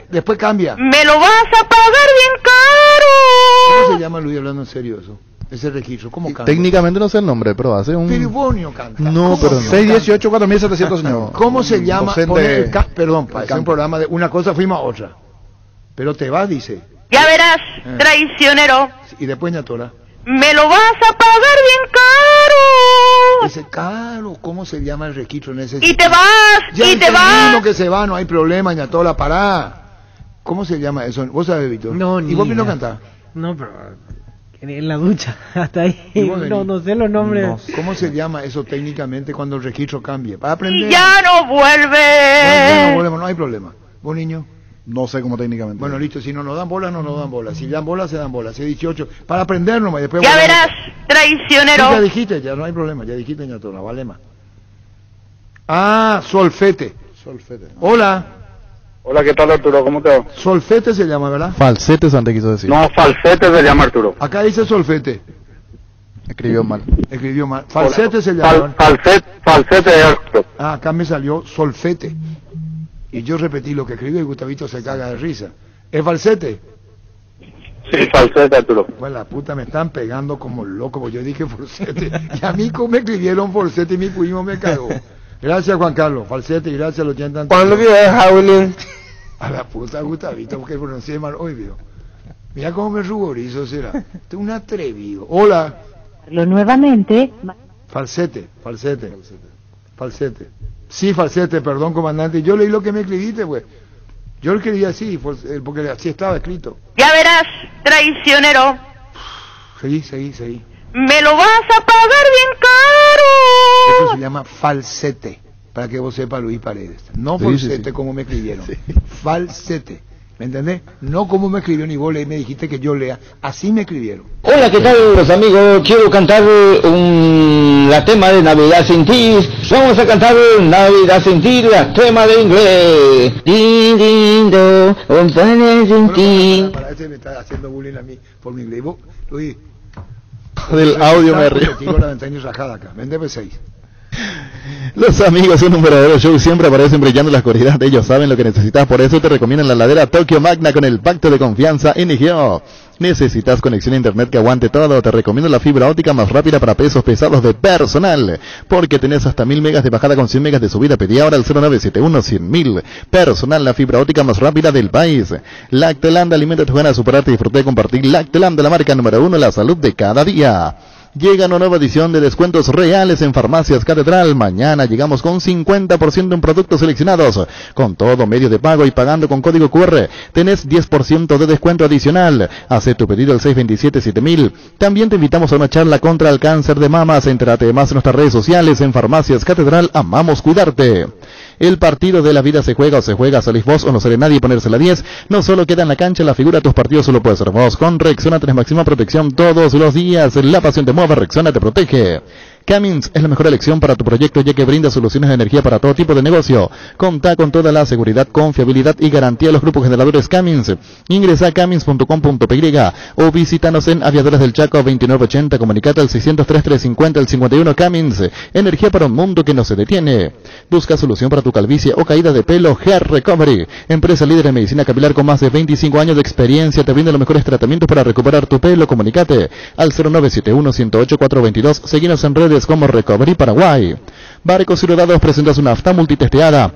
Después cambia. Me lo vas a pagar bien caro. ¿Cómo se llama, Luis, hablando en serio eso? Ese registro, ¿cómo canta? Técnicamente no sé el nombre, pero hace un... Piribonio canta. No, pero no. 618 4700, señor. ¿Cómo se llama? Docente... Perdón, es un programa de una cosa fuimos a otra. Pero te va, dice. Ya verás, traicionero. Y después Ñatora. Me lo vas a pagar bien caro. Dice, caro, ¿cómo se llama el registro? Y te vas, ya y te vas. Que se va, no hay problema, Ñatora, pará. ¿Cómo se llama eso? ¿Vos sabés, Víctor? No, ¿Y vos no cantás? No, pero en la ducha, hasta ahí. ¿Y vos, No sé los nombres. No. ¿Cómo se llama eso técnicamente cuando el registro cambie? Para aprender. Y ya no vuelve. No hay problema. ¿Vos, niño? No sé cómo técnicamente. Bueno, listo, si no nos dan bola, no nos dan bola. Si dan bola, se dan bola. Si 18, para aprender nomás. Después ya verás, traicionero. Sí, ya dijiste, ya no hay problema. Ya dijiste, Ñatora, vale más. Ah, solfete. Hola. Hola, ¿qué tal, Arturo? ¿Cómo te va? Solfete se llama, ¿verdad? Falsete, Sante quiso decir. No, falsete se llama, Arturo. Acá dice solfete. Escribió mal. Falsete se llama. Falsete es Arturo. Ah, acá me salió solfete. Y yo repetí lo que escribí y Gustavito se caga de risa. ¿Es falsete? Sí, falsete, Arturo. Pues la puta, me están pegando como loco, porque yo dije falsete. Y a mí como me escribieron falsete y mi primo me cagó. Gracias, Juan Carlos. Falsete y gracias a los 80. ¿Cuándo viene Jaulín? A la puta, Gustavito, porque pronuncié mal hoy, vio. Mira cómo me ruborizo, será. Este es un atrevido. Hola. Nuevamente. Falsete. Sí, falsete, perdón, comandante. Yo leí lo que me escribiste, pues. Yo lo escribí así, porque así estaba escrito. Ya verás, traicionero. Seguí. Me lo vas a pagar bien caro. Eso se llama falsete, para que vos sepas, Luis Paredes. No falsete como me escribieron. Sí. Falsete. ¿Me entendés? No como me escribió ni vos me dijiste que yo lea. Así me escribieron. Hola, ¿qué tal, los amigos? Quiero cantar la tema de Navidad sin ti. Vamos a cantar Navidad sin ti, la tema de inglés. Lindo, sin ti. Para este me está haciendo bullying a mí por mi inglés. Luis. Del audio me río. Tiro la ventana y rajada acá. Vende B6. Los amigos en un verdadero show siempre aparecen brillando en la oscuridad. Ellos saben lo que necesitas, por eso te recomiendan la heladera Tokyo Magna con el pacto de confianza NGO. ¿Necesitas conexión a internet que aguante todo? Te recomiendo la fibra óptica más rápida para pesos pesados de Personal, porque tenés hasta 1000 megas de bajada con 100 megas de subida. Pedí ahora al 0971-100.000. Personal, la fibra óptica más rápida del país. Lactaland, alimenta tus ganas de superarte y disfrutar de compartir. Lactaland, la marca número 1, la salud de cada día. Llega una nueva edición de descuentos reales en Farmacias Catedral. Mañana llegamos con 50% en productos seleccionados. Con todo medio de pago y pagando con código QR. Tenés 10% de descuento adicional. Haz tu pedido al 627-7000. También te invitamos a una charla contra el cáncer de mamas. Entérate de más en nuestras redes sociales. En Farmacias Catedral, amamos cuidarte. El partido de la vida se juega o se juega, salís vos o no sale nadie ponerse la 10. No solo queda en la cancha la figura, tus partidos solo puedes ser vos. Con Rexona tenés máxima protección todos los días. La pasión te mueve, Rexona te protege. Cummins es la mejor elección para tu proyecto, ya que brinda soluciones de energía para todo tipo de negocio. Contá con toda la seguridad, confiabilidad y garantía de los grupos generadores Cummins. Ingresa a cummins.com.py o visítanos en Aviadores del Chaco 2980. Comunicate al 603-350 al 51. Cummins, energía para un mundo que no se detiene. Busca solución para tu calvicie o caída de pelo. Hair Recovery, empresa líder en medicina capilar con más de 25 años de experiencia, te brinda los mejores tratamientos para recuperar tu pelo. Comunicate al 0971-108-422. Seguinos en redes como Recovery Paraguay. Barcos y Rodados presenta su nafta multitesteada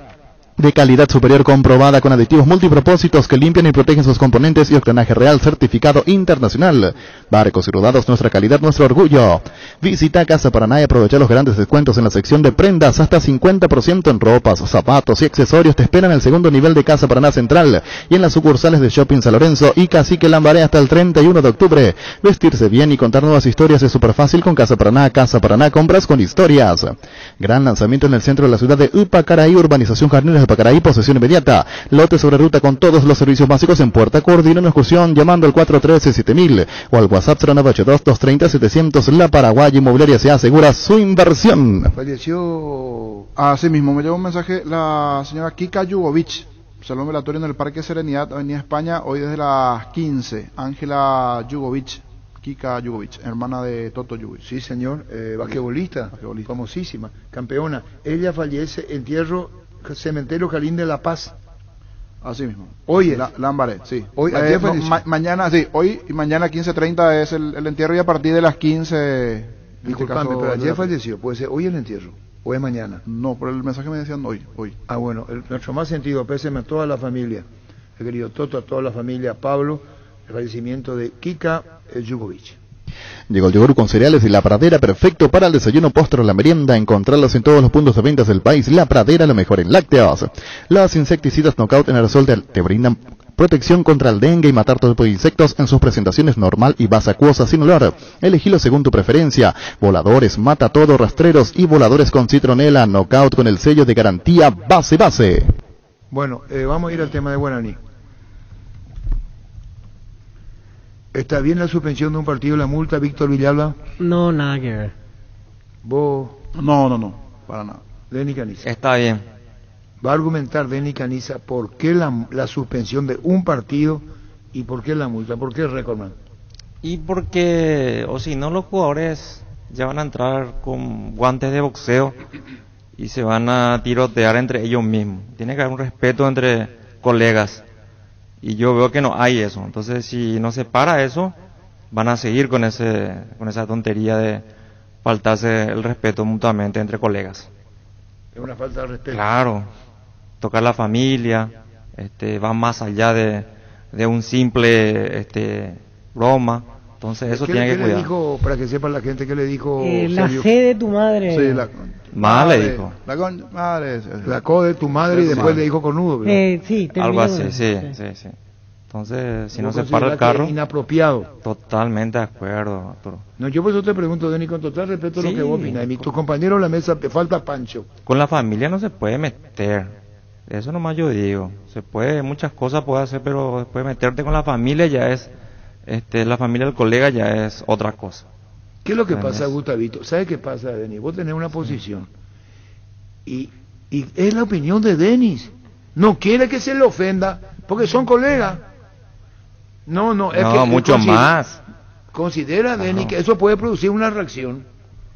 De calidad superior comprobada con aditivos multipropósitos que limpian y protegen sus componentes y octanaje real certificado internacional. Barcos y rodados, nuestra calidad, nuestro orgullo. Visita Casa Paraná y aprovecha los grandes descuentos en la sección de prendas, hasta 50% en ropas, zapatos y accesorios. Te esperan en el segundo nivel de Casa Paraná Central y en las sucursales de Shopping San Lorenzo y Cacique Lambaré hasta el 31 de octubre. Vestirse bien y contar nuevas historias es súper fácil con Casa Paraná. Casa Paraná, compras con historias. Gran lanzamiento en el centro de la ciudad de Upacaraí, urbanización Jardines de Upacaraí, posesión inmediata. Lote sobre ruta con todos los servicios básicos en puerta. Coordina una excursión llamando al 413-7000 o al WhatsApp 0982-230-700. La Paraguay Inmobiliaria se asegura su inversión. Falleció... Así mismo, me llegó un mensaje la señora Kika Yugovic. Salón velatorio en el Parque Serenidad, Avenida España, hoy desde las 15. Ángela Yugovic, Kika Yugovic, hermana de Toto Yugovic. Sí, señor, basquetbolista, famosísima, campeona. Ella fallece, entierro, cementerio Jalín de La Paz. Así mismo. Hoy es. Lambaré, sí. Hoy, mañana, sí, hoy y mañana 15:30 es el entierro y a partir de las 15... Disculpame, pero ayer falleció, puede ser hoy el entierro. ¿O es mañana? No, por el mensaje me decían hoy. Ah, bueno, nuestro más sentido pésame a toda la familia, el querido Toto, a toda la familia, Pablo, el fallecimiento de Kika Yugovic. Llegó el yogur con cereales y La Pradera, perfecto para el desayuno, postre o la merienda. Encontrarlos en todos los puntos de ventas del país. La Pradera, lo mejor en lácteos. Los insecticidas Knockout en aerosol te brindan protección contra el dengue y matar todo tipo de insectos en sus presentaciones normal y base acuosa sin olor. Elegilo según tu preferencia. Voladores, mata todo, rastreros y voladores con citronela. Knockout con el sello de garantía base. Bueno, vamos a ir al tema de Guaraní. ¿Está bien la suspensión de un partido, la multa, Víctor Villalba? No, nada que ver. ¿Vos? No, para nada. Denny Caniza. Está bien. Va a argumentar Denny Caniza por qué la suspensión de un partido y por qué la multa, por qué el récord, man. Y porque, o si no, los jugadores ya van a entrar con guantes de boxeo y se van a tirotear entre ellos mismos. Tiene que haber un respeto entre colegas. Y yo veo que no hay eso. Entonces, si no se para eso, van a seguir con esa tontería de faltarse el respeto mutuamente entre colegas. Es una falta de respeto. Claro. Tocar la familia, va más allá de un simple broma. Entonces, eso tiene que cuidar. ¿Qué le dijo, para que sepa la gente, qué le dijo? La C de tu madre. Sí, le dijo. La co de tu madre y después le dijo cornudo. Sí, algo así, sí. Entonces, si no se para el carro... inapropiado. Totalmente de acuerdo, Arturo. No, yo por eso te pregunto, Denny, con total respeto a lo que vos opinas. Y tus compañeros en la mesa, te falta Pancho. Con la familia no se puede meter. Eso nomás yo digo. Se puede, muchas cosas puede hacer, pero después meterte con la familia ya es... la familia del colega ya es otra cosa. ¿Qué es lo que pasa, Gustavito? ¿Sabes qué pasa, Denis? Vos tenés una posición y es la opinión de Denis. No quiere que se le ofenda porque son colegas. No, es que mucho más. Considera, Denis, que eso puede producir una reacción.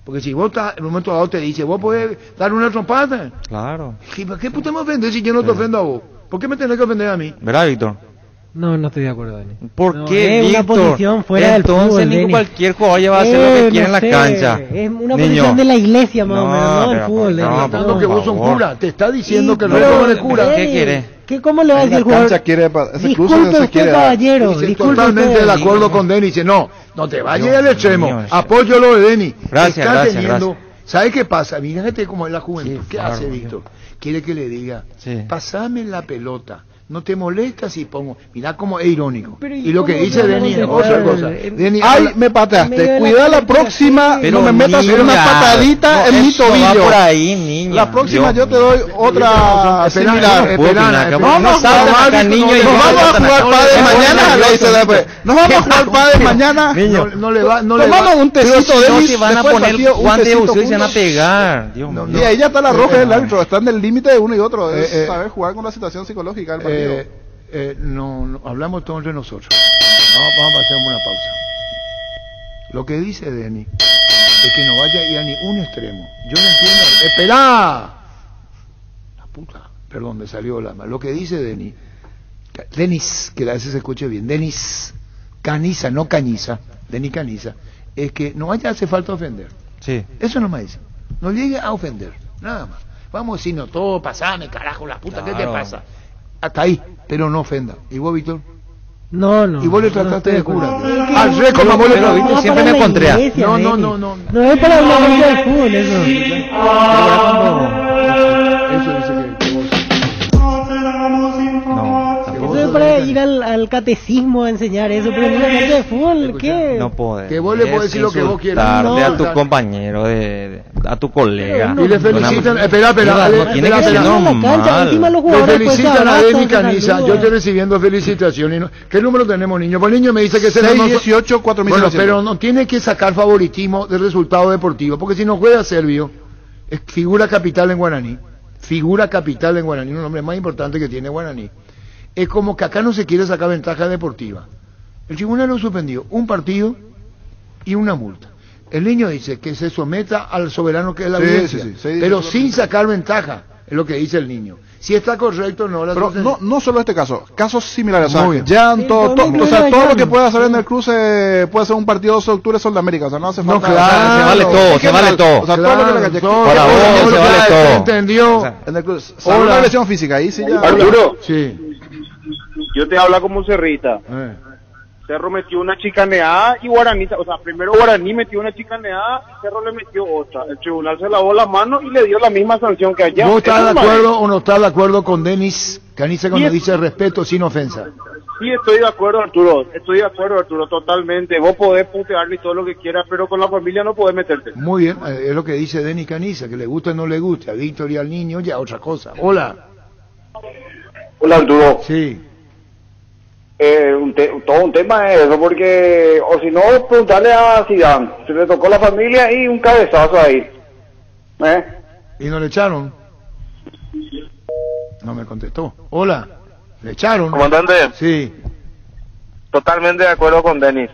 Porque si vos estás, en un momento dado te dice, vos podés dar una trompada. Claro. ¿Por qué puta me ofendes si yo no te ofendo a vos? ¿Por qué me tenés que ofender a mí? ¿Verdad, Víctor? No estoy de acuerdo, Dani. ¿Por qué, Víctor? Es una posición fuera del fútbol, Entonces, cualquier jugador ya va a hacer lo que quiere en la cancha. Es una posición de la iglesia, más o menos, no del fútbol. No, que vos sos cura. Te está diciendo que no eres cura. ¿Qué quiere? ¿Cómo le va a decir el jugador? Disculpe usted, caballero. Totalmente de acuerdo con Denis. Dice, no te vayas al extremo. Apoyo lo de Denis. Gracias. ¿Sabe qué pasa? Fíjate cómo es la juventud. ¿Qué hace, Víctor? Quiere que le diga, pasame la pelota. No te molesta si pongo... Mirá cómo es irónico. Y lo que dice Denis es otra cosa. Ay, me pateaste. Cuida la próxima, no me metas una patadita en mi tobillo. Por ahí, niña. La próxima yo te doy otra similar. Vamos a jugar padre mañana. Nos vamos a jugar padre mañana. No le va... Tomamos un tecito de Denis. Van a poner guantes de boxeo y se van a pegar. Y ahí ya está la roja del árbitro. Está en el límite de uno y otro. Es saber jugar con la situación psicológica del partido. No, hablamos todos entre nosotros. Vamos a hacer una pausa. Lo que dice Denis es que no vaya a ir a ningún extremo. Yo no entiendo. ¡Esperá! La puta. Perdón, me salió la mano. Lo que dice Denis, que a veces se escuche bien, Denis Caniza, no Cañiza, Denis Caniza, es que no vaya a hacer falta ofender. Sí. Eso nomás dice. No llegue a ofender, nada más. Vamos a decirnos todo, pasame, carajo, la puta, Claro. ¿qué te pasa? Hasta ahí, pero no ofenda. ¿Y vos, Víctor? No. Y vos le trataste de cura. Es que- Al rey, como vos le Pero, trataste. ¿viste? Siempre me encontré. No. No es para una cancha de fútbol eso. Eso dice que vos. Eso es para ir al catecismo a enseñar eso, pero en una cancha de fútbol, ¿qué? No podés. Que vos le podés decir lo que vos quieras. Insultarte a tu No. compañero, a tu colega. Y le felicitan, Una- espera, No, tiene que ser normal. Le felicitan a Denis Caniza, yo estoy recibiendo felicitaciones. ¿Qué número tenemos, niño? Pues el niño me dice que es el 618 4000. Bueno, pero no tiene que sacar favoritismo del resultado deportivo, porque si no juega Servio, es figura capital en Guaraní. Figura capital en Guaraní, un nombre más importante que tiene Guaraní. Es como que acá no se quiere sacar ventaja deportiva. El tribunal lo suspendió, un partido y una multa. El niño dice que se someta al soberano que es la Sí, audiencia, sí, sí. pero sin sacar ventaja, es lo que dice el niño. Si está correcto, no la Pero no solo este caso, casos similares, o sea, Muy bien. llanto, Sí, o sea, todo lo que puede hacer en el cruce puede ser un partido 12 de octubre Sol de América, o sea, no hace No, falta. claro. Se vale todo, en se vale general, todo. O sea, Claro, todo lo que le todo. Para vos, Todo se vale ya todo. entendió. en el cruce, salvo Hola. una lesión física, ahí sí ya. Arturo, Sí. yo te hablo como Cerrita. Cerro metió una chicaneada y Guaraní, o sea, primero Guaraní metió una chicaneada y Cerro le metió otra. El tribunal se lavó la mano y le dio la misma sanción que allá. ¿Vos estás Es de normal. acuerdo o no estás de acuerdo con Denis Caniza cuando Sí. dice respeto sin ofensa? Sí, estoy de acuerdo, Arturo. Estoy de acuerdo, Arturo, totalmente. Vos podés putearle y todo lo que quieras, pero con la familia no podés meterte. Muy bien, es lo que dice Denis Caniza, que le guste o no le guste, a Víctor y al niño ya otra cosa. Hola. Hola, Arturo. Sí. Todo un tema es eso, porque, o si no, preguntarle a Zidane. Se le tocó la familia y un cabezazo ahí. ¿Y no le echaron? No me contestó. Hola. ¿Le echaron? Comandante, Sí. totalmente de acuerdo con Denis.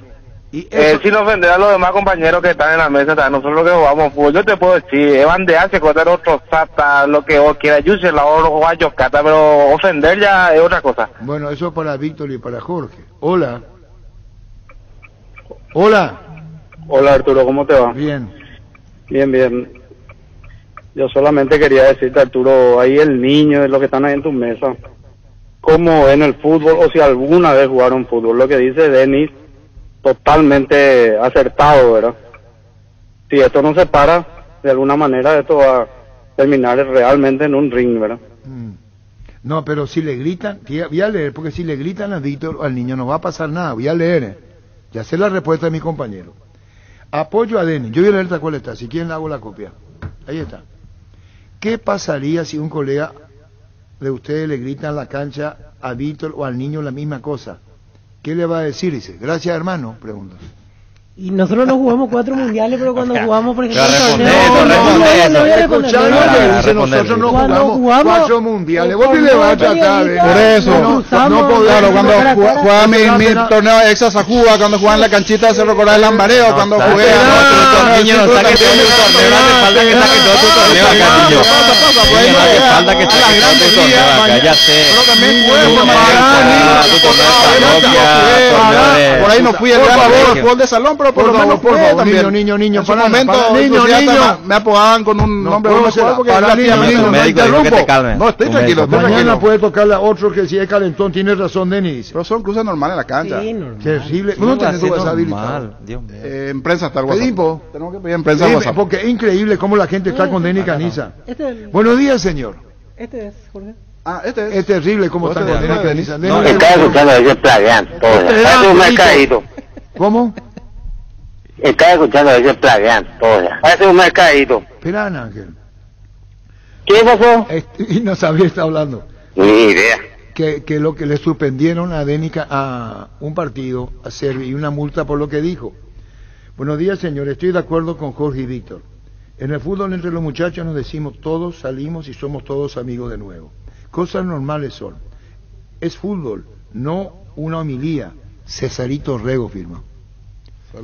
Y eso, Sin ofender a los demás compañeros que están en la mesa, ¿sabes? Nosotros que jugamos fútbol, yo te puedo decir, es bandearse, cortar otro sata, lo que vos quieras, yo se la oro, guayo, cata, pero ofender ya es otra cosa. bueno, eso para Víctor y para Jorge. Hola. Hola. Hola, Arturo, ¿cómo te va? Bien. Bien, bien. Yo solamente quería decirte, Arturo, ahí el niño es lo que están ahí en tu mesa. ¿Cómo ven el fútbol o si alguna vez jugaron fútbol? Lo que dice Denis, totalmente acertado, ¿verdad? Si esto no se para, de alguna manera esto va a terminar realmente en un ring, ¿verdad? No, pero si le gritan, voy a leer, porque si le gritan a Víctor o al niño no va a pasar nada, voy a leer. Ya sé la respuesta de mi compañero. Apoyo a Denis, yo voy a leer tal cual está, si quieren hago la copia. Ahí está. ¿Qué pasaría si un colega de ustedes le grita en la cancha a Víctor o al niño la misma cosa? ¿Qué le va a decir? Dice, gracias hermano, pregunta. Y nosotros no jugamos 4 mundiales, pero cuando jugamos, por ejemplo, Pero el responde torneo, eso, responde eso. no voy a responder, Escuchá no lo voy a que responder. dice, nosotros no Cuando jugamos jugamos 4 mundiales. el Vos le torneo vas a tratar, periodista, Por eso. No podés. Claro, cuando cara a cara. jugaba mi Espera. torneo de Exa Sajúa, cuando jugaba en la canchita de Cerro Coral Lambareo, cuando jugué a Niño, no saques todo tu torneo, no hace falta que saques todo tu torneo acá, niño. Niño, no hace falta que saques todo tu torneo acá, ya sé. Pero también Tu jugué por torneo tu torneo de parroquia, torneo de- por ahí no fui el Por gran favor. jugador de fútbol de salón, pero por lo menos por jugué favor, también. niño, En su para, momento, para, niño, inclusive hasta niño. me apodaban con un No, nombre ¿cómo muy se llama? porque Para, era niño, tío niño, mío. Tu médico dijo que te calmes. No, estoy Tu tranquilo, médico. estoy Mañana tranquilo. puede tocarle a otro que si es calentón, tiene razón Denis. Pero son cruces normales en la cancha. Sí, normal. Terrible. No No va a tenés ser WhatsApp normal, habilitado. Dios mío. En prensa está el WhatsApp. Felipo. Tenemos que pedir en prensa Sí, WhatsApp. porque es increíble cómo la gente está con Denis Caniza. Este Buenos días, señor. es, Jorge. Ah, este es. Es terrible cómo está con Este Denis es Caniza. No, Denis- Estás escuchando ese plagian, todo. Este es Parece un Angelito. mercadito. ¿Cómo? Estás escuchando ese plagian, todo. Parece un mercadito. Espera, Ángel. ¿Qué pasó? Y no sabía estar hablando. Ni idea. Que lo que le suspendieron a Denis a un partido, a Servi, y una multa por lo que dijo. Buenos días, señor. Estoy de acuerdo con Jorge y Víctor. En el fútbol entre los muchachos nos decimos todos salimos y somos todos amigos de nuevo. Cosas normales son. Es fútbol, no una homilía. Cesarito Rego firma.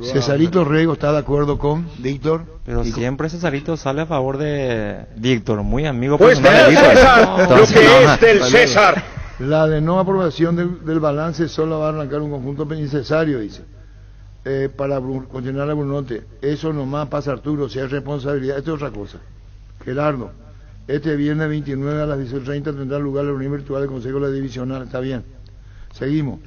Cesarito Rego está de acuerdo con Víctor. Pero siempre Cesarito sale a favor de Víctor, muy amigo Pues personal de del Víctor. César, lo Entonces, que no, es del César. La de no aprobación del balance solo va a arrancar un conjunto innecesario, dice. Para continuar a Brunote, eso nomás pasa Arturo, si hay responsabilidad, esto es otra cosa. Gerardo, Este viernes 29 a las 18:30 tendrá lugar la reunión virtual del Consejo de la Divisional. Está bien. Seguimos.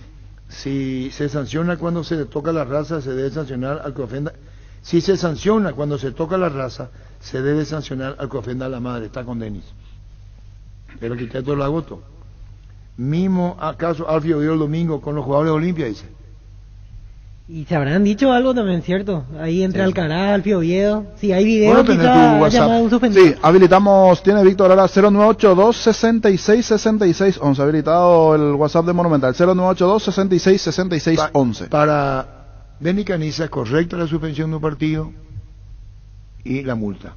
Si se sanciona cuando se toca la raza, se debe sancionar al que ofenda. Si se sanciona cuando se toca la raza, se debe sancionar al que ofenda a la madre. Está con Denis. Pero quité todo el agosto. Mismo acaso Alfio vio el domingo con los jugadores de Olimpia, dice. Y se habrán dicho algo también, ¿cierto? Ahí entre Alcaraz, Alfio Oviedo. Si hay video, Bueno, tenés quizá tu WhatsApp. llamado un suspendido. Sí, habilitamos, tiene Víctor ahora 0982-666611. Habilitado el WhatsApp de Monumental, 0982-666611. Para Denis Caniza es correcta la suspensión de un partido y la multa.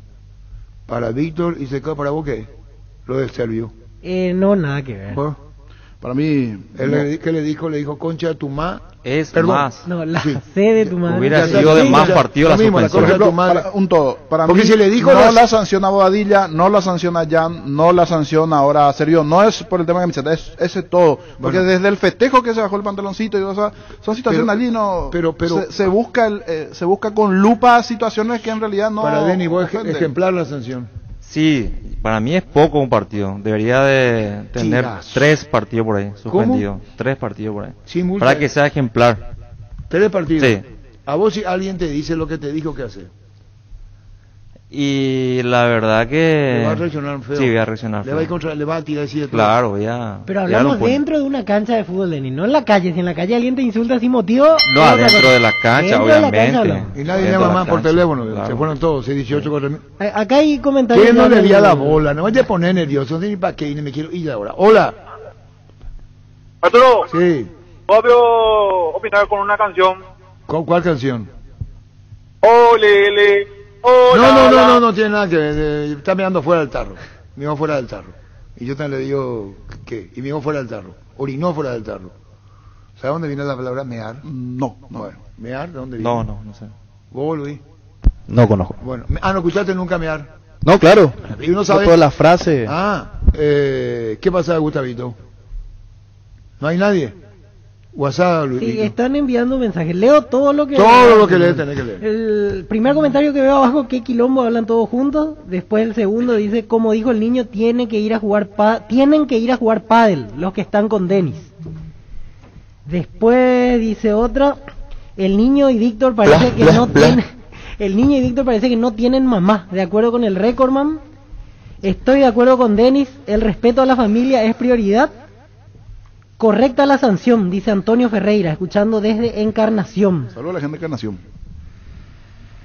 Para Víctor y Seca, ¿para vos qué? Lo del Servio. No, nada que ver. ¿Vos? Para mí... ¿Qué le dijo? Le dijo, concha de tu ma. Es Perdón. más. No, la Sí. C de tu madre. Hubiera Ya, sido de sí, más ya, partido lo la mismo, la suspensión. cosa de tu madre. Para un todo. Para Porque mí, si le dijo no las- la sanciona Bobadilla, no la sanciona Jan, no la sanciona ahora Servio. No es por el tema de camiseta, es ese todo. Porque Bueno. desde el festejo que se bajó el pantaloncito y todo eso, son situaciones Pero- allí, no. pero- se busca se busca con lupa situaciones que en realidad no. Para Denis, vos ofenden. ejemplar la sanción. Sí, para mí es poco un partido. Debería de tener Tiras. 3 partidos por ahí, suspendidos. 3 partidos por ahí. Sin multa. Para que sea ejemplar. 3 partidos. Sí. A vos si alguien te dice lo que te dijo que hacer. Y la verdad que... Le va a reaccionar feo. Sí, voy a reaccionar Le va a, feo. le va a tirar así de todo. Claro, voy a... Pero voy a hablamos dar un puño. dentro de una cancha de fútbol, Denis, no en la calle. Si en la calle alguien te insulta sin motivo... No, es otra adentro cosa. de la cancha, Dentro de la obviamente. cancha hablamos. Y nadie Dentro llama de la más por cancha. teléfono. Claro. Se fueron todos, 18 4.000. Acá hay comentarios... ¿Quién no ya le del- di a la bola? No vaya a poner nervioso. No sé ni para qué. Y me quiero ir ahora. Hola. Arturo, Sí. obvio opinar con una canción. ¿Con cuál canción? Ole, No tiene nada que ver. Está mirando fuera del tarro. Mi hijo fuera del tarro. Y yo también le digo, ¿qué? Y mi hijo fuera del tarro. Orinó fuera del tarro. ¿Sabes dónde viene la palabra mear? No. Bueno, ¿mear? ¿De dónde viene? No sé. ¿Vos, Luis? No conozco. Bueno, no escuchaste nunca mear. No, claro. Y uno sabe... Toda la frase. ¿Qué pasa, Gustavito? ¿No hay nadie? WhatsApp, Luis. Sí, están enviando mensajes. Leo todo lo que... Todo lo que lees tenés que leer. El primer comentario que veo abajo, qué quilombo, hablan todos juntos. Después el segundo dice, como dijo el niño, tienen que ir a jugar pádel, los que están con Denis. Después dice otra, el niño y Víctor parece que no tienen... El niño y Víctor parece que no tienen mamá, de acuerdo con el Recordman. Estoy de acuerdo con Denis, el respeto a la familia es prioridad. Correcta la sanción, dice Antonio Ferreira, escuchando desde Encarnación. Saludos a la gente de Encarnación.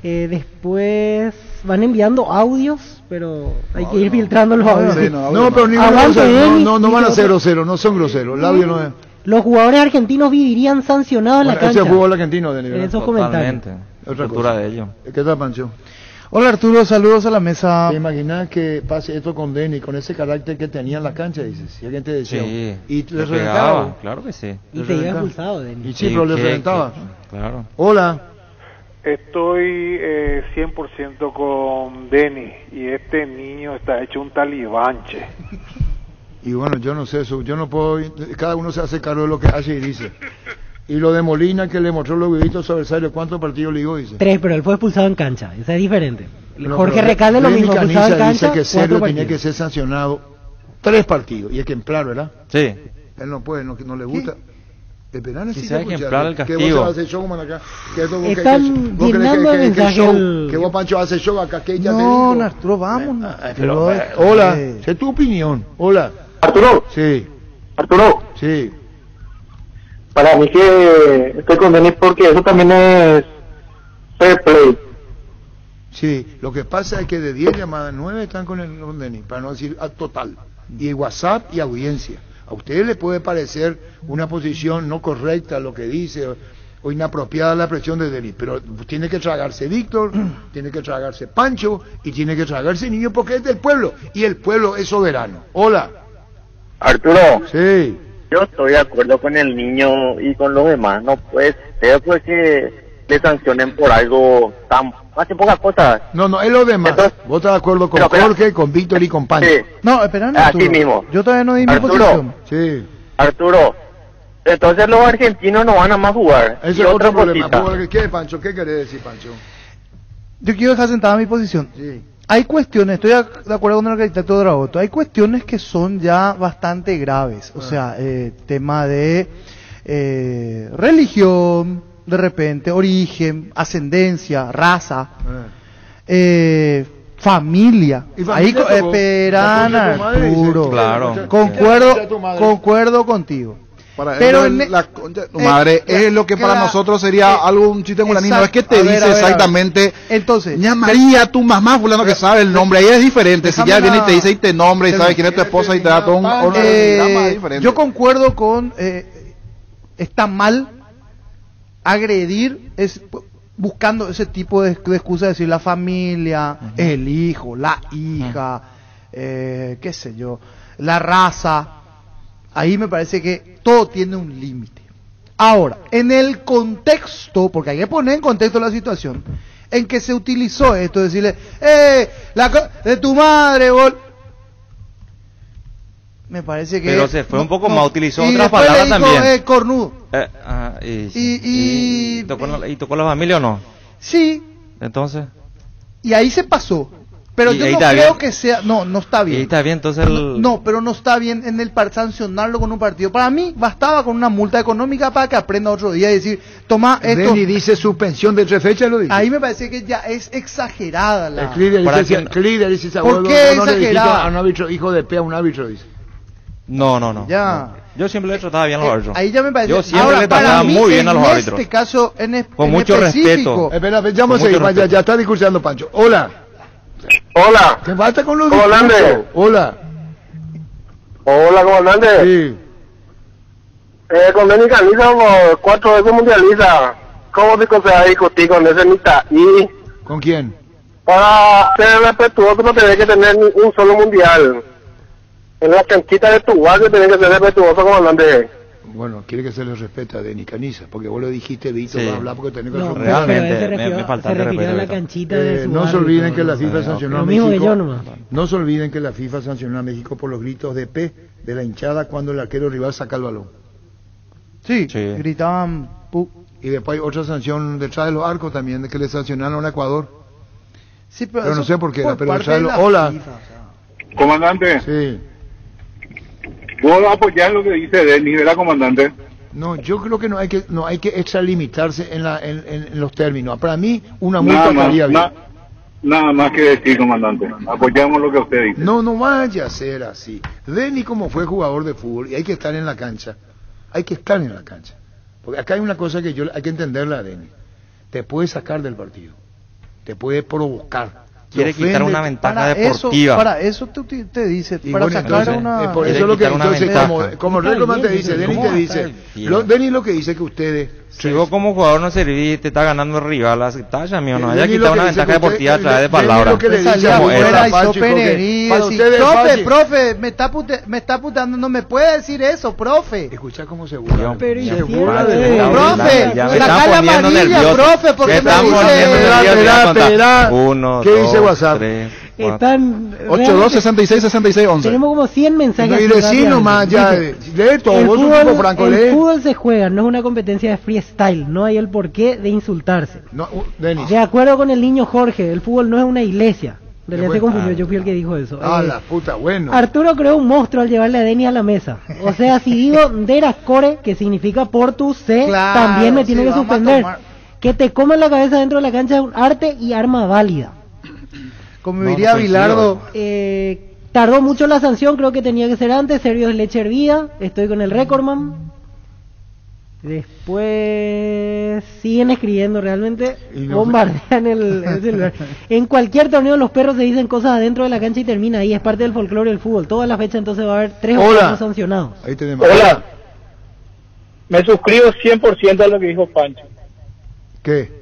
Después van enviando audios, pero hay que ir filtrando los audios. Sí, No, pero ninguno Aguante, Denis, no van a dice ser otro. groseros, no son groseros. El audio no es... Los jugadores argentinos vivirían sancionados en la Bueno, ese cancha. es fútbol argentino, Denis, En ¿verdad? esos comentarios. Totalmente. Otra Cultura cosa. de ellos. ¿Qué tal, Pancho? Hola Arturo, saludos a la mesa. ¿Te imaginas que pase esto con Denis, con ese carácter que tenía en la cancha, dices? Si alguien te decía... Sí. Y le Le reventaba. pegaba, claro que sí. Y te iba expulsado, Denis. Y sí, pero le reventaba. Claro. Hola. Estoy 100% con Denis y este niño está hecho un talibanche. Y bueno, yo no sé eso, yo no puedo... Cada uno se hace cargo de lo que hace y dice. Y lo de Molina, que le mostró los videitos sobre Sario, ¿cuántos partidos ligó? Dice. 3, pero él fue expulsado en cancha. Esa es diferente. Pero- Jorge pero Recalde lo Denis mismo, expulsado en Caniza cancha. dice que 4 Sergio tenía partidos. que ser sancionado 3 partidos. Y ejemplar, ¿verdad? Sí. Él no puede, no le gusta. El penal es Quizá sí, ejemplar el Que castigo. vos haces show, man, acá. Que eso, Están vos llenando de que mensajes show, el- que vos, Pancho, haces show acá, que ella te No, dijo. Arturo, vamos. Pero, hola, sé tu opinión. Hola. Arturo, Sí, Arturo, sí. para mí que estoy con Denis porque eso también es fair play. Sí, lo que pasa es que de 10 llamadas, 9 están con Denis, para no decir al total. Y WhatsApp y audiencia. A ustedes les puede parecer una posición no correcta lo que dice o inapropiada la presión de Denis, pero tiene que tragarse Víctor, tiene que tragarse Pancho y tiene que tragarse Niño porque es del pueblo y el pueblo es soberano. Hola. Arturo, Sí. yo estoy de acuerdo con el niño y con los demás. No puede ser pues que le sancionen por algo tan... hace pocas cosas. No, es lo demás. ¿Vos estás de acuerdo con Pero, Jorge, con Víctor y con Pancho? Sí. No, espera, Así Arturo. mismo. Yo todavía no di mi Arturo. posición. Sí. Arturo, entonces los argentinos no van a más jugar. Ese Y es otra otro problema. cosita. ¿Qué, Pancho? ¿Qué querés decir, Pancho? Yo quiero dejar sentada mi posición. Sí. hay cuestiones, estoy de acuerdo con el arquitecto Dragoto, hay cuestiones que son ya bastante graves, o sea, tema de religión, de repente, origen, ascendencia, raza, familia. Ahí esperan, Arturo. Claro. Concuerdo contigo. Pero la concha, tu madre es lo que para nosotros sería algo, un chiste con la niña, no es que te dice exactamente, entonces, ña María, tu mamá, fulano que sabe el nombre, ahí es diferente, si ya viene y te dice y te nombra y sabe quién es tu esposa y te da todo un programa diferente. Yo concuerdo con, está mal agredir, buscando ese tipo de excusa, decir la familia, el hijo, la hija, qué sé yo, la raza. Ahí me parece que todo tiene un límite. Ahora, en el contexto, porque hay que poner en contexto la situación, en que se utilizó esto, decirle, de tu madre, me parece que... Pero se fue un poco más, utilizó otras palabras también. Cornudo. ¿Y tocó la familia o no? Sí. Entonces... Y ahí se pasó. Pero yo no creo que sea... No está bien. Y está bien, entonces... No, pero no está bien en sancionarlo con un partido. Para mí, bastaba con una multa económica para que aprenda otro día y decir, toma esto... Denny dice suspensión de 3 fechas, lo dice. Ahí me parece que ya es exagerada la... El líder dice... ¿Por qué exagerada? A un árbitro, hijo de P a un árbitro, dice. No. Ya. Yo siempre le trataba bien a los árbitros. Ahí ya me parece. Yo siempre le trataba muy bien a los árbitros. En este caso, con mucho respeto. Espera, ya está discursando Pancho. Hola. ¿Qué falta con los comandante? Hola, comandante. Sí. Con Denis Caniza, 4 veces mundialista. ¿Cómo se va a discutir con ese mitad? ¿Y con quién? Para ser respetuoso no tenés que tener un solo mundial. En la canchita de tu barrio tenés que ser respetuoso, comandante. Bueno, quiere que se le respete a Denis Caniza, porque vos lo dijiste, Víctor, va a hablar porque tenés que no, realmente me falta el respeto. A la canchita de su no se olviden que la FIFA sancionó a México. No se olviden que la FIFA sancionó a México por los gritos de P de la hinchada cuando el arquero rival saca el balón. Sí. Gritaban y después hay otra sanción detrás de los arcos también, de que le sancionaron a Ecuador. Sí, pero no sé por qué, pero detrás de hola. FIFA, o sea. Comandante. Sí. ¿Vos apoyás lo que dice Denis, ¿verdad, comandante? No, yo creo que no hay que extralimitarse en los términos. Para mí, una multa estaría bien. Nada más que decir, comandante. Apoyamos lo que usted dice. No vaya a ser así. Denis, como fue jugador de fútbol, y hay que estar en la cancha. Porque acá hay una cosa que hay que entenderla, Denis. Te puede sacar del partido. Te puede provocar. Quiere quitar una ventaja deportiva. Para eso te dice, para bueno, sacar entonces, una... por eso lo que entonces, como el recomendante dice, Denis te dice, Denis lo que dice que ustedes... Si vos como jugador no servís, te está ganando el rival, aceptás, amigo, no haya quitado una ventaja deportiva a través de palabras. Profe, me está putando, no me puede decir eso, profe. Escucha cómo se burla. Profe, saca la amarilla, profe, porque me dice... ¿Qué dice WhatsApp? Están 82666611. Tenemos como 100 mensajes. Y decir nomás ya, lee todo, el fútbol se juega, no es una competencia de freestyle, no hay el porqué de insultarse. De acuerdo con el niño Jorge, el fútbol no es una iglesia. En realidad se confundió, yo fui el que dijo eso. La puta, bueno. Arturo creó un monstruo al llevarle a Denis a la mesa. O sea, si digo Derascore, que significa por tu C, también me tiene que suspender. Que te coman la cabeza dentro de la cancha es un arte y arma válida. Como diría Bilardo, tardó mucho la sanción, creo que tenía que ser antes. Sergio es leche hervida, estoy con el Recordman. Después siguen escribiendo, realmente bombardean el celular. En cualquier torneo los perros se dicen cosas adentro de la cancha y termina ahí, es parte del folclore del fútbol. Toda la fecha entonces va a haber 3 o 4 sancionados. Ahí tenemos. Hola, me suscribo 100% a lo que dijo Pancho. ¿Qué?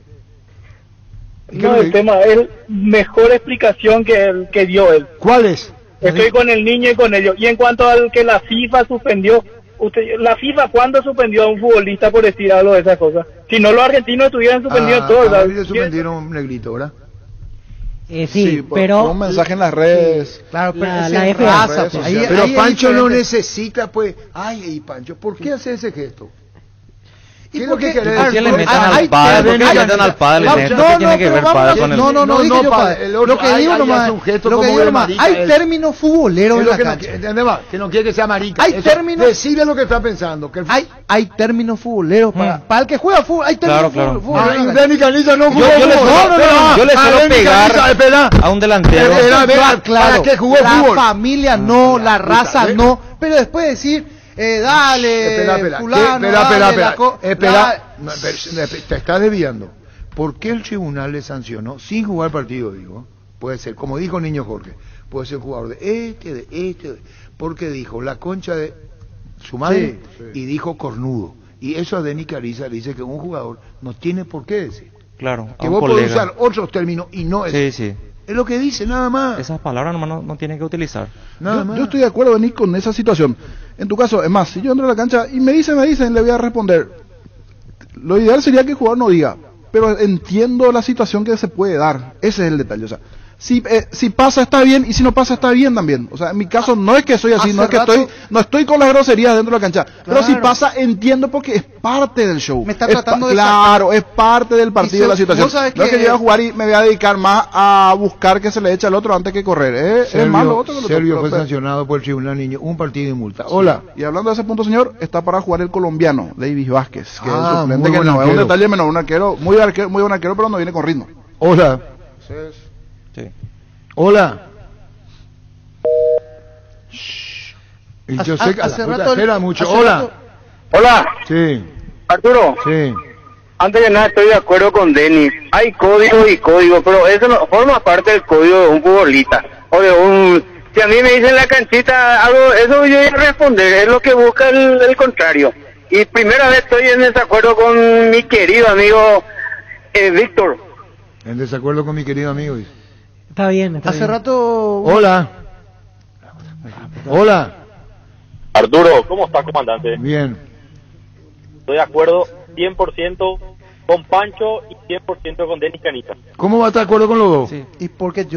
No, el tema es mejor explicación que dio él. ¿Cuál es? Estoy con el niño y con ellos. Y en cuanto al que la FIFA suspendió, la FIFA ¿cuándo suspendió a un futbolista por decir algo de esas cosas? Si no, los argentinos estuvieran suspendidos todos. Le suspendieron un negrito, ¿verdad? Sí, pero un mensaje en las redes. Claro, pero la FA. Pero Pancho no necesita, pues. Ay, Pancho, ¿por qué hace ese gesto? ¿Qué es lo que querés? ¿Por qué le meten al padre? ¿Por qué le meten al padre? ¿Qué tiene que ver padre con el...? No, dije yo padre. Lo que digo nomás, hay términos futboleros en la cancha. Que no quiere que sea marica. Hay términos... Decide lo que está pensando. Hay términos futboleros para el que juega fútbol. Hay términos futboleros. Dani Canilla no jugó. Yo le suelo pegar a un delantero. Claro, la familia no, la raza no, pero después decir... dale, fulano, espera, te está desviando. ¿Por qué el tribunal le sancionó sin jugar partido, digo? Puede ser, como dijo el niño Jorge, puede ser jugador de porque dijo la concha de su madre y dijo cornudo. Y eso a Denis Cariza le dice que un jugador no tiene por qué decir. Claro, que vos podés usar otros términos y no es. Sí. Es lo que dice, nada más. Esas palabras nomás no tienen que utilizar. Yo estoy de acuerdo, Denis, con esa situación. En tu caso, es más, si yo entro a la cancha y me dicen, le voy a responder. Lo ideal sería que el jugador no diga, pero entiendo la situación que se puede dar. Ese es el detalle. O sea, si pasa está bien y si no pasa está bien también. O sea, en mi caso no es que soy así, no estoy con las groserías dentro de la cancha. Claro. Pero si pasa entiendo porque es parte del show. Me está tratando de claro, es parte del partido de la situación. No es que yo voy a jugar y me voy a dedicar más a buscar que se le eche al otro antes que correr. Es más lo otro que lo Servio fue sancionado por el tribunal niño, un partido y multa. Hola. Y hablando de ese punto, señor, está para jugar el colombiano, Davis Vázquez, que es el suplente, que no es un detalle menor, un arquero, muy buen arquero, pero no viene con ritmo. Hola. Sí. Hola. Y yo sé que hace rato espera mucho. Hola. Hola. Sí. Arturo. Sí. Antes de nada estoy de acuerdo con Denis. Hay código y código, pero eso no forma parte del código de un futbolista. O de un... Si a mí me dicen en la canchita algo, eso yo voy a responder. Es lo que busca el contrario. Y primera vez estoy en desacuerdo con mi querido amigo Víctor. En desacuerdo con mi querido amigo. Está bien. Hace rato... Hola. Hola. Arturo, ¿cómo está, comandante? Bien. Estoy de acuerdo 100% con Pancho y 100% con Denis Canita. ¿Cómo va a estar de acuerdo con los dos? Sí. Y porque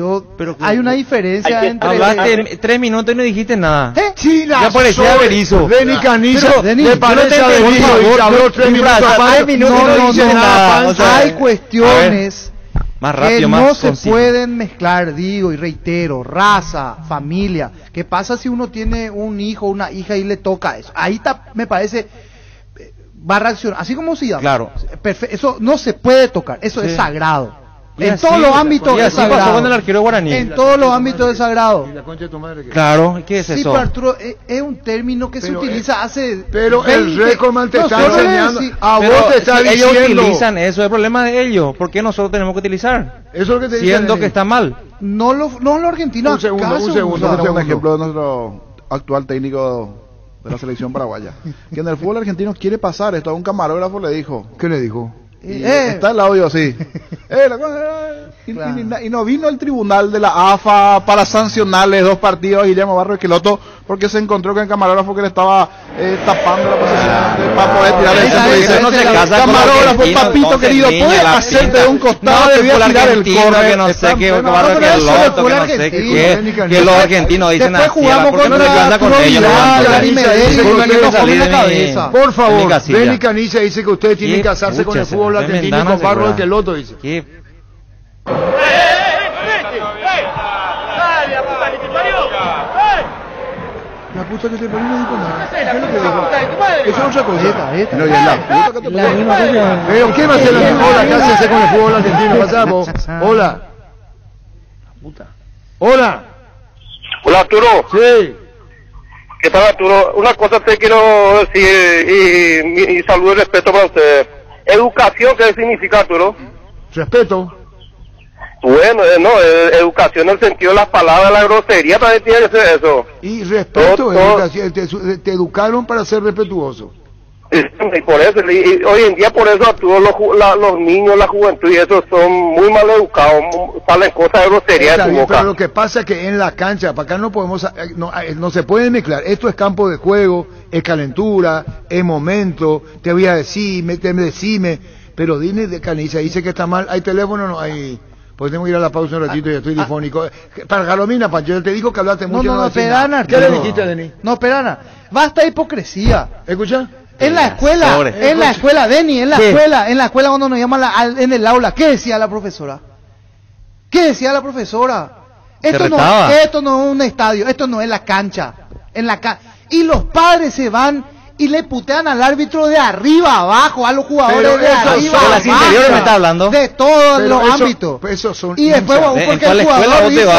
hay una diferencia entre... Hablaste 3 minutos y no dijiste nada. Sí, ya parecía Berizzo. Denis Canilla, le parece a Berizzo y habló 3 minutos y no dijiste nada. Hay cuestiones... Más rápido, que más no se conciso. pueden mezclar, digo y reitero, raza, familia. ¿Qué pasa si uno tiene un hijo o una hija y le toca eso? Ahí está, me parece, va a reaccionar, así como si claro. Eso no se puede tocar, eso es sagrado. Y en así, todos los ámbitos es sagrado. Pasó con el arquero guaraní. En todos los ámbitos es sagrado. ¿Y la concha de tu madre qué? Claro, ¿qué es eso? Sí, pero Arturo, es un término que se utiliza hace... Pero 20, el Recordman te está enseñando... A vos te está diciendo... Ellos utilizan eso, es el problema de ellos. ¿Por qué nosotros tenemos que utilizar? Eso es lo que te dicen. Siendo que está mal. No los argentinos. Un segundo. Un ejemplo de nuestro actual técnico de la selección paraguaya. Que en el fútbol argentino quiere pasar esto. A un camarógrafo le dijo... ¿Qué le dijo? Está el audio así. Y no vino el tribunal de la AFA para sancionarle 2 partidos a Guillermo Barrio Esqueloto porque se encontró con el camarógrafo que le estaba tapando la posición para poder tirar el centro. Dice, no se casa camarógrafo, papito querido, puede hacerte de un costado, le voy a tirar el córner. Que no sé qué, Barrio Esqueloto, que no sé qué, que los argentinos dicen así. ¿Por qué no se casa con ellos? Por favor, Denis Canilla dice que ustedes tienen que casarse con el fútbol argentino y con Barrio Esqueloto, dice. La puta que te parió no dijo nada. ¿Qué es lo que dijo? Eso es otra cosa. No, ya la puta que te parió. Pero ¿qué va a hacer la hola? ¿Qué hace con el fútbol argentino? Pasamos. Hola. Puta. Hola. Hola, Arturo. Sí. ¿Qué tal, Arturo? Una cosa te quiero decir y saludo y respeto para ustedes. Educación, ¿qué significa, Arturo? Respeto. Bueno, no, educación en el sentido de las palabras, la grosería también tiene que ser eso. Y respeto, educación, te educaron para ser respetuoso. Y por eso, y hoy en día por eso Arturo, los niños, la juventud y eso son muy mal educados, salen cosas de grosería de tu boca. Pero lo que pasa es que en la cancha, para acá no podemos, no se puede mezclar. Esto es campo de juego, es calentura, es momento, te voy a decir, decime, pero dime de Canilla, dice que está mal, hay teléfono, no hay... Pues tengo que ir a la pausa un ratito y estoy difónico. Para Galomina, Pancho, te dijo que hablaste mucho. No, Perana. ¿Qué le dijiste, Denis? No, Perana. Basta hipocresía. ¿Escucha? En la escuela, Denny, en la escuela cuando nos llaman en el aula, ¿qué decía la profesora? Esto no es un estadio, esto no es la cancha. Y los padres se van y le putean al árbitro de arriba abajo, a los jugadores de arriba de las interiores me está hablando. De todos los ámbitos. Y después, porque el jugador dice, yo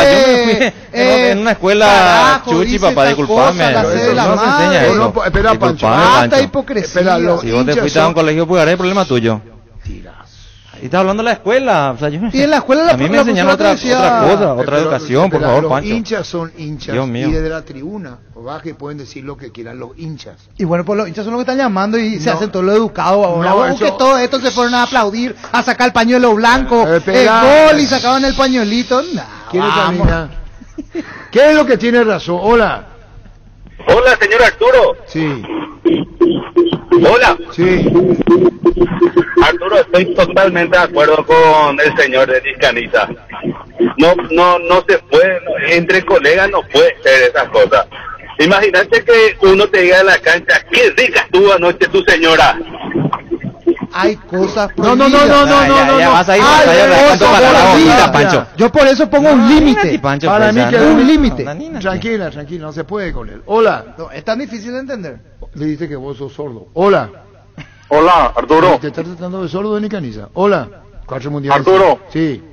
me fui en una escuela chuchi, papá, disculpame. No se enseña eso. Espera, Pancho. Hasta hipocresía. Si vos te fuiste a un colegio popular, es problema tuyo. Y estás hablando de la escuela, o sea, y en la escuela a mí me enseñaron otra cosa, otra educación, por favor, Pancho. Los hinchas son hinchas y desde la tribuna o baja pueden decir lo que quieran los hinchas. Y bueno, pues los hinchas son los que están llamando y se hacen todo lo educado ahora. Aunque todo esto se fueron a aplaudir, a sacar el pañuelo blanco, el gol y sacaban el pañuelito. ¿Qué es lo que tiene razón? Hola. Hola, señor Arturo. Sí. Hola. Sí. Arturo, estoy totalmente de acuerdo con el señor Denis Caniza. No se puede, entre colegas no puede ser esas cosas. Imagínate que uno te diga en la cancha, qué rica estuvo anoche tu señora. Hay cosas No. Ya vas a ir para Pancho. Yo por eso pongo un límite. Para mí que un límite. Tranquila, no se puede con él. Hola. No, es tan difícil de entender. Le dice que vos sos sordo. Hola. Hola, Arturo. ¿Te estás tratando de sordo, Denis Caniza? Hola. 4 mundiales. Arturo. Sí.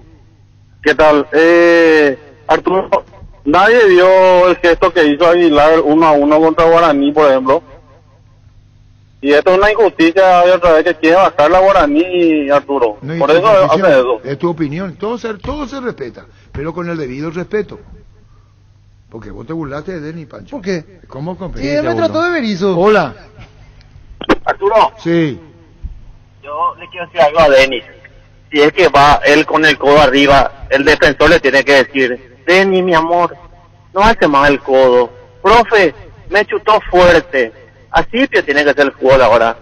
¿Qué tal? Arturo, nadie vio el gesto que hizo Aguilar 1-1 contra Guaraní, por ejemplo. Y esto es una injusticia de otra vez que quiere bajar la Guaraní, Arturo. No, por eso hace eso. Es tu opinión. Todo se respeta, pero con el debido respeto. Porque vos te burlaste de Denis, Pancho. ¿Por qué? ¿Cómo Sí, él me trató de Berizzo. Hola. Arturo. Sí. Yo le quiero decir algo a Denis. Si es que va él con el codo arriba, el defensor le tiene que decir, Denis, mi amor, no hace más el codo. Profe, me chutó fuerte. Así que tiene que ser el fútbol ahora.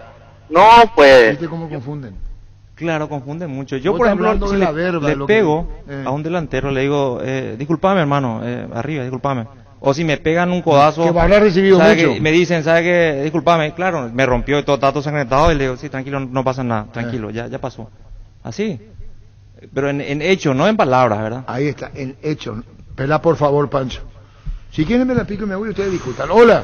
No puede. ¿Viste cómo confunden? Claro, confunden mucho. Yo, por ejemplo, si le pego a un delantero, le digo, disculpame, hermano, arriba, disculpame. O si me pegan un codazo, que va a haber recibido mucho. Me dicen, ¿sabe qué? Disculpame, claro, me rompió y todo tato sangrentado, y le digo, sí, tranquilo, no pasa nada, tranquilo, ya pasó. Así. Pero en hecho, no en palabras, ¿verdad? Ahí está, en hecho. Pela, por favor, Pancho. Si quieren me la pico y me voy, ustedes discutan. Hola.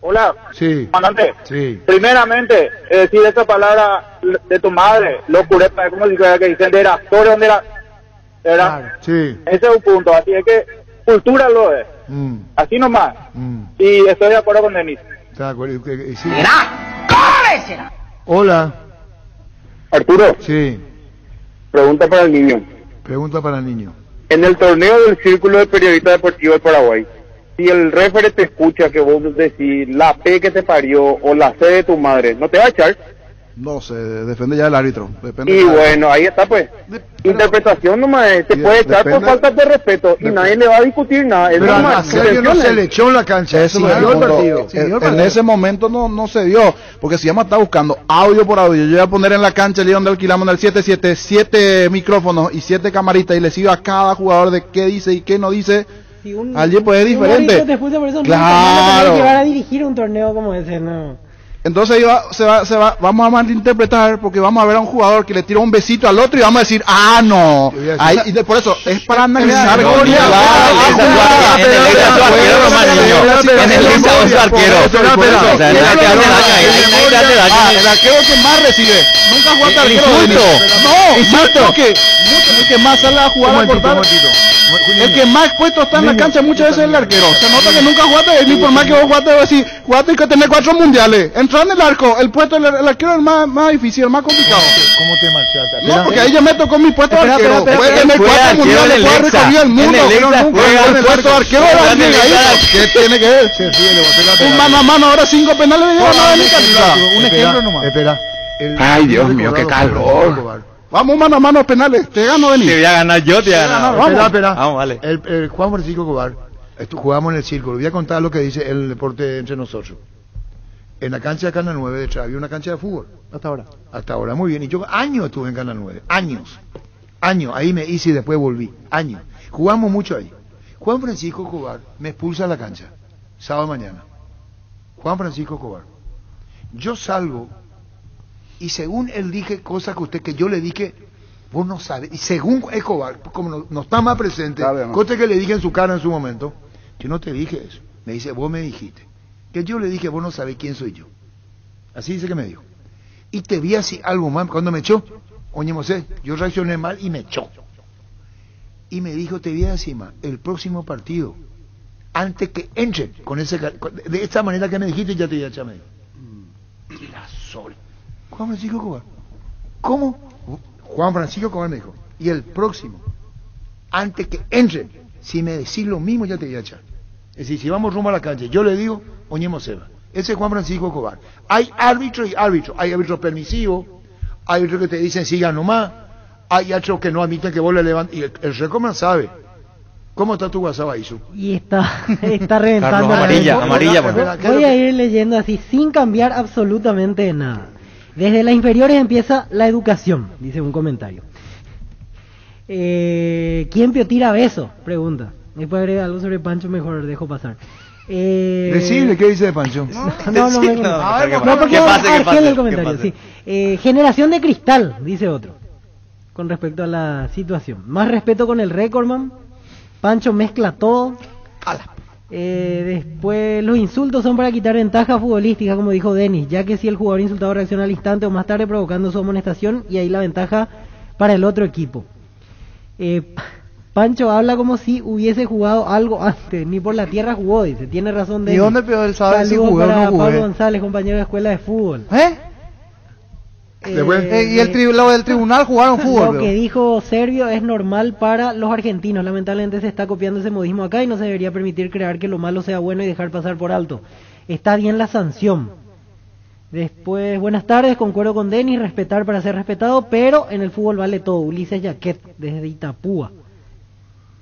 Hola. Sí. Comandante. Sí. Primeramente, decir esa palabra de tu madre, locureta, como si fuera que dicen de la historia donde era. ¿Verdad? Claro. Sí. Ese es un punto, así es que cultura lo es. Así nomás. Y estoy de acuerdo con Denis. ¿Está de acuerdo? Sí. Hola. Arturo. Sí. Pregunta para el niño. Pregunta para el niño. En el torneo del Círculo de Periodistas Deportivos del Paraguay, si el referee te escucha que vos decís la P que te parió o la C de tu madre, ¿no te va a echar? No, se defiende ya el árbitro. Y bueno, ahí está pues. Interpretación nomás, te puede echar por falta de respeto y nadie le va a discutir nada. Pero a Sergio no se le echó en la cancha, eso no dio el partido. En ese momento no se dio, porque si Llama está buscando audio por audio, yo voy a poner en la cancha el día donde alquilamos en el 7-7, 7 micrófonos y 7 camaritas y le sigo a cada jugador de qué dice y qué no dice. Allí pues es diferente. Claro. No llevar a dirigir un torneo como ese, no. Entonces vamos a malinterpretar porque vamos a ver a un jugador que le tira un besito al otro y vamos a decir, no. Ahí, por eso, es para analizar. En el arquero que más recibe. Nunca jugaste arquero. No, insulto. El que más sale a jugar a cortar. El que más expuesto está en la cancha muchas veces es el arquero. Se nota que nunca jugaste, ni por más que vos jugaste, decir, jugaste y que tenés 4 mundiales. Entrar en el arco, el puesto del arquero es más difícil, el más complicado. ¿Cómo te marchaste? No, porque ahí yo me tocó mi puesto de arquero. Puede tener 4 mundiales, puede recorrer el mundo, pero nunca el puesto de arquero era el ahí. ¿Qué tiene que ver? Un mano a mano, ahora 5 penales de nada de mi calidad. Un ejemplo nomás. Espera. Ay, Dios mío, qué calor. Vamos mano a mano penales, te gano Denis. Te voy a ganar yo, te voy a ganar. Espera. Vamos, vale. El Juan Francisco Cobar, jugamos en el círculo. Voy a contar lo que dice el deporte entre nosotros. En la cancha de Canal 9 detrás había una cancha de fútbol. Hasta ahora, muy bien. Y yo años estuve en Canal 9. Años. Ahí me hice y después volví. Años. Jugamos mucho ahí. Juan Francisco Cobar me expulsa a la cancha. Sábado mañana. Juan Francisco Cobar. Yo salgo y según él dije cosas que yo le dije, vos no sabes, y según Escobar, como no está más presente, cosas que le dije en su cara en su momento, yo no te dije eso. Me dice, vos me dijiste. Que yo le dije, vos no sabés quién soy yo. Así dice que me dijo. Y te vi así algo más, cuando me echó, oye Mosé, yo reaccioné mal y me echó. Y me dijo, te vi así más, el próximo partido, antes que entre con ese, de esta manera que me dijiste, ya te voy a echar. Y la sol. Juan Francisco Escobar. ¿Cómo? Juan Francisco Escobar me dijo, y el próximo, antes que entre, si me decís lo mismo, ya te voy a echar. Es decir, si vamos rumbo a la cancha, yo le digo, oñemos Seba. Ese es Juan Francisco Escobar. Hay árbitro y árbitro. Hay árbitros permisivos, hay árbitros que te dicen sigan nomás, hay árbitros que no admiten que vos le levantes. Y el Recoman sabe. ¿Cómo está tu WhatsApp ahí, Su? Y está reventando. Carlos, amarilla. Voy a ir leyendo así, sin cambiar absolutamente nada. Desde las inferiores empieza la educación, dice un comentario. ¿Quién tira beso? Pregunta. Después agrega algo sobre Pancho, mejor dejo pasar. Decirle, ¿qué dice de Pancho? No, porque Argel el comentario, sí. Generación de cristal, dice otro, con respecto a la situación. Más respeto con el Recordman. Pancho mezcla todo. Después, los insultos son para quitar ventaja futbolística, como dijo Denis, ya que si el jugador insultado reacciona al instante o más tarde provocando su amonestación, y ahí la ventaja para el otro equipo. Pancho habla como si hubiese jugado algo antes, ni por la tierra jugó, dice, tiene razón Denis. ¿Y dónde él sabe si jugué o para no jugué? Pablo González, compañero de escuela de fútbol. ¿Y lo del tribunal jugaron fútbol? Lo que dijo Servio es normal para los argentinos. Lamentablemente se está copiando ese modismo acá y no se debería permitir creer que lo malo sea bueno y dejar pasar por alto. Está bien la sanción. Después, buenas tardes, concuerdo con Denis, respetar para ser respetado, pero en el fútbol vale todo. Ulises Jaquet, desde Itapúa.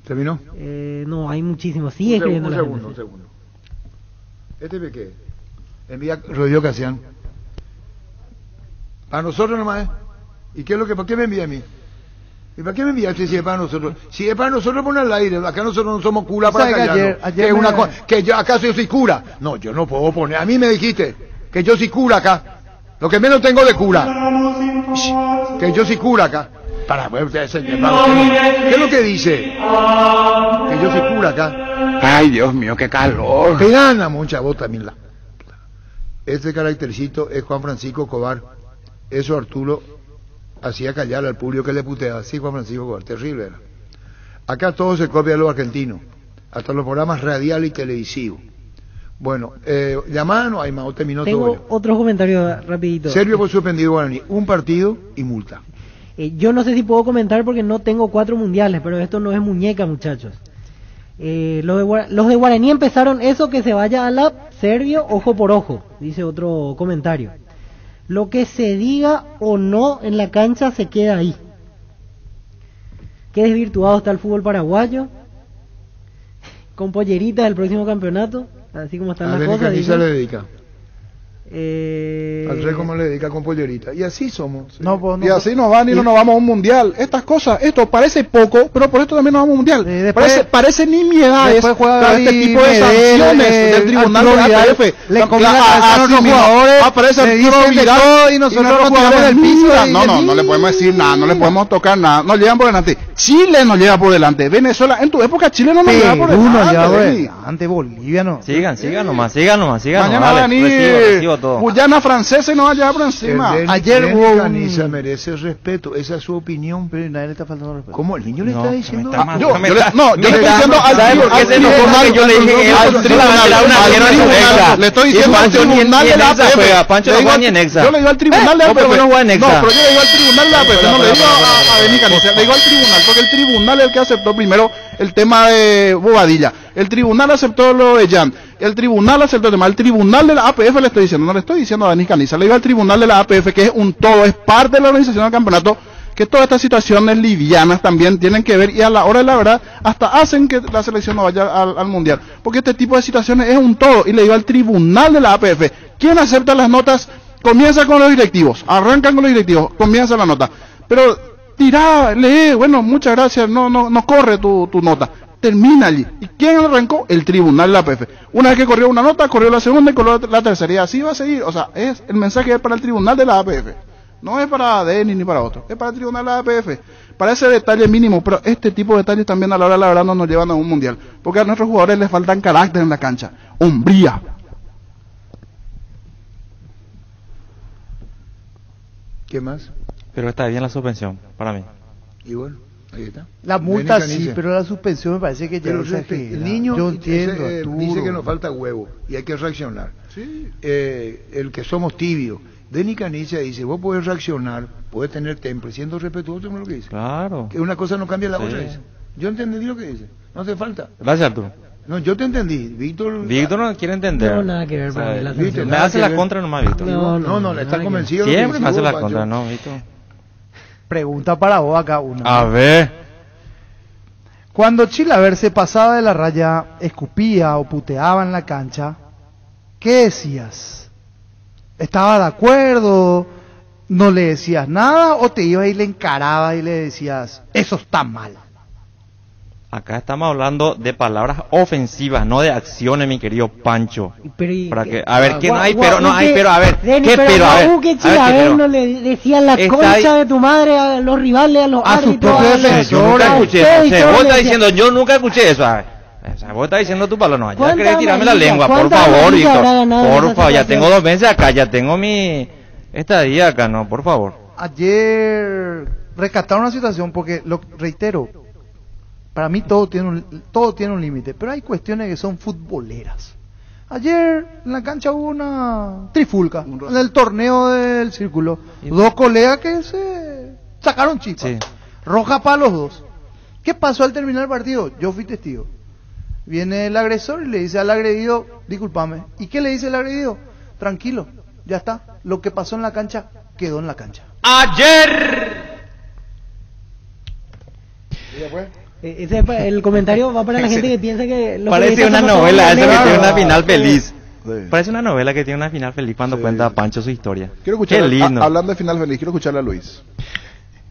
¿Terminó? No, hay muchísimos. Sigue escribiendo la gente. Un segundo. ¿Este qué? Envía Rodrigo Casián. Para nosotros nomás, ¿Y qué es lo que, para qué me envía a mí? ¿Y para qué me enviaste si es para nosotros? Si es para nosotros, pon al aire. Acá nosotros no somos cura para callarnos. Que yo, ¿acaso yo soy cura? No, yo no puedo poner. A mí me dijiste que yo soy cura acá. Lo que menos tengo de cura. Que yo soy cura acá. ¿Qué es lo que dice? Que yo soy cura acá. Ay, Dios mío, qué calor. Te gana mucha voz también. Este caractercito es Juan Francisco Escobar. Eso Arturo hacía callar al público que le puteaba. Sí, Juan Francisco Escobar, terrible era. Acá todo se copia de los argentinos, hasta los programas radiales y televisivos. Bueno, llamada no hay más, o terminó todo. Tengo otros comentarios rapidito. Serbia por suspendido Guaraní, un partido y multa. Yo no sé si puedo comentar porque no tengo 4 mundiales, pero esto no es muñeca, muchachos. Los de Guaraní empezaron eso, que se vaya a la Serbio ojo por ojo, dice otro comentario. Lo que se diga o no en la cancha se queda ahí. Qué desvirtuado está el fútbol paraguayo. Con polleritas del próximo campeonato, así como están las cosas. ¿A qué se le dedica? Al rey como le dedica con pollerita. Y así somos. Sí. Y así nos van y no nos vamos a un mundial. Estas cosas, esto parece poco, pero por esto también nos vamos a un mundial. Parece nimiedades este tipo de sanciones del tribunal de la APF. Le conviene a los jugadores, aparece y nosotros nos tiramos del piso. No le podemos decir nada, no le podemos tocar nada. Nos llevan por delante. Chile nos lleva por delante. Venezuela, en tu época Chile no nos lleva por delante. Ante Bolivia no. Sigan nomás. Mañana va a venir Guyana francesa y nos va a llevar por encima. Ayer hubo Canisa merece respeto, esa es su opinión. Pero nadie le está faltando respeto. ¿Cómo? ¿El niño le está diciendo? Yo le estoy diciendo al tribunal. Le estoy diciendo al tribunal de la APF. Pancho no juega ni en Exa. Yo le digo al tribunal de la APF. No, pero no juega en Exa. No, pero yo le digo al tribunal de la APF. No le digo a Denis Canisa, le digo al tribunal, porque el tribunal es el que aceptó primero el tema de Bobadilla. El tribunal aceptó lo de Jan. El tribunal aceptó el tema. El tribunal de la APF le estoy diciendo, no le estoy diciendo a Denis Canisa, le digo al tribunal de la APF, que es un todo, es parte de la organización del campeonato, que todas estas situaciones livianas también tienen que ver, y a la hora de la verdad hasta hacen que la selección no vaya al mundial, porque este tipo de situaciones es un todo. Y le digo al tribunal de la APF, ¿quién acepta las notas? Comienza con los directivos, arrancan con los directivos, comienza la nota, pero tirá, lee, bueno, muchas gracias, no corre tu nota. termina allí. ¿Y quién arrancó? El tribunal de la APF. Una vez que corrió una nota, corrió la segunda y corrió la tercera. Y así va a seguir. O sea, el mensaje es para el tribunal de la APF. No es para Denis ni para otro. Es para el tribunal de la APF. Para ese detalle mínimo. Pero este tipo de detalles también a la hora de la verdad no nos llevan a un mundial. Porque a nuestros jugadores les faltan carácter en la cancha. Hombría. ¿Qué más? Pero está bien la suspensión, para mí. Y bueno, ahí está. La multa sí, pero la suspensión me parece que ya no se el niño yo entiendo, dice que nos falta huevo y hay que reaccionar. Sí. El que somos tibios. Denis Canilla dice, vos podés reaccionar, podés tener temple, siendo respetuoso con lo que dice. Claro. Que una cosa no cambia la Sí. otra. Dice. Yo entendí lo que dice, no hace falta. Gracias, Arturo. No, yo te entendí, Víctor no quiere entender. No, nada que ver para mí, la Víctor, sanción. me hace la contra nomás, Víctor. No, está nada que convencido. ver. Siempre me hace la Pancho. contra, ¿no, Víctor? Pregunta para vos acá una. A ver. Cuando Chilaver se pasaba de la raya, escupía o puteaba en la cancha, ¿qué decías? ¿Estaba de acuerdo? ¿No le decías nada? ¿O te ibas y le encarabas y le decías, eso está mal? Acá estamos hablando de palabras ofensivas, no de acciones, mi querido Pancho. Para que, a ver, que no hay, pero no hay, pero a ver, ¿qué pero? A ver, que Chilaver no le decía la concha de tu madre a los rivales, a los árbitros. Yo nunca escuché eso. Vos estás diciendo, yo nunca escuché eso. O sea, vos estás diciendo tu palo, no. Ya querés tirarme la lengua, por favor, Víctor. Por favor, ya tengo 2 meses acá, ya tengo mi estadía acá, no, por favor. Ayer rescataron una situación porque, lo reitero, para mí todo tiene un límite, pero hay cuestiones que son futboleras. Ayer en la cancha hubo una trifulca en el torneo del círculo. 2 colegas que se sacaron chispas. Sí. Roja para los 2. ¿Qué pasó al terminar el partido? Yo fui testigo. Viene el agresor y le dice al agredido, discúlpame. ¿Y qué le dice el agredido? Tranquilo, ya está. Lo que pasó en la cancha, quedó en la cancha. ¡Ayer! El comentario va para la gente que piensa que... Parece una novela, eso que tiene una final feliz. Parece una novela que tiene una final feliz cuando cuenta Pancho su historia. Quiero escuchar, Qué lindo. hablando de final feliz, quiero escucharle a Luis.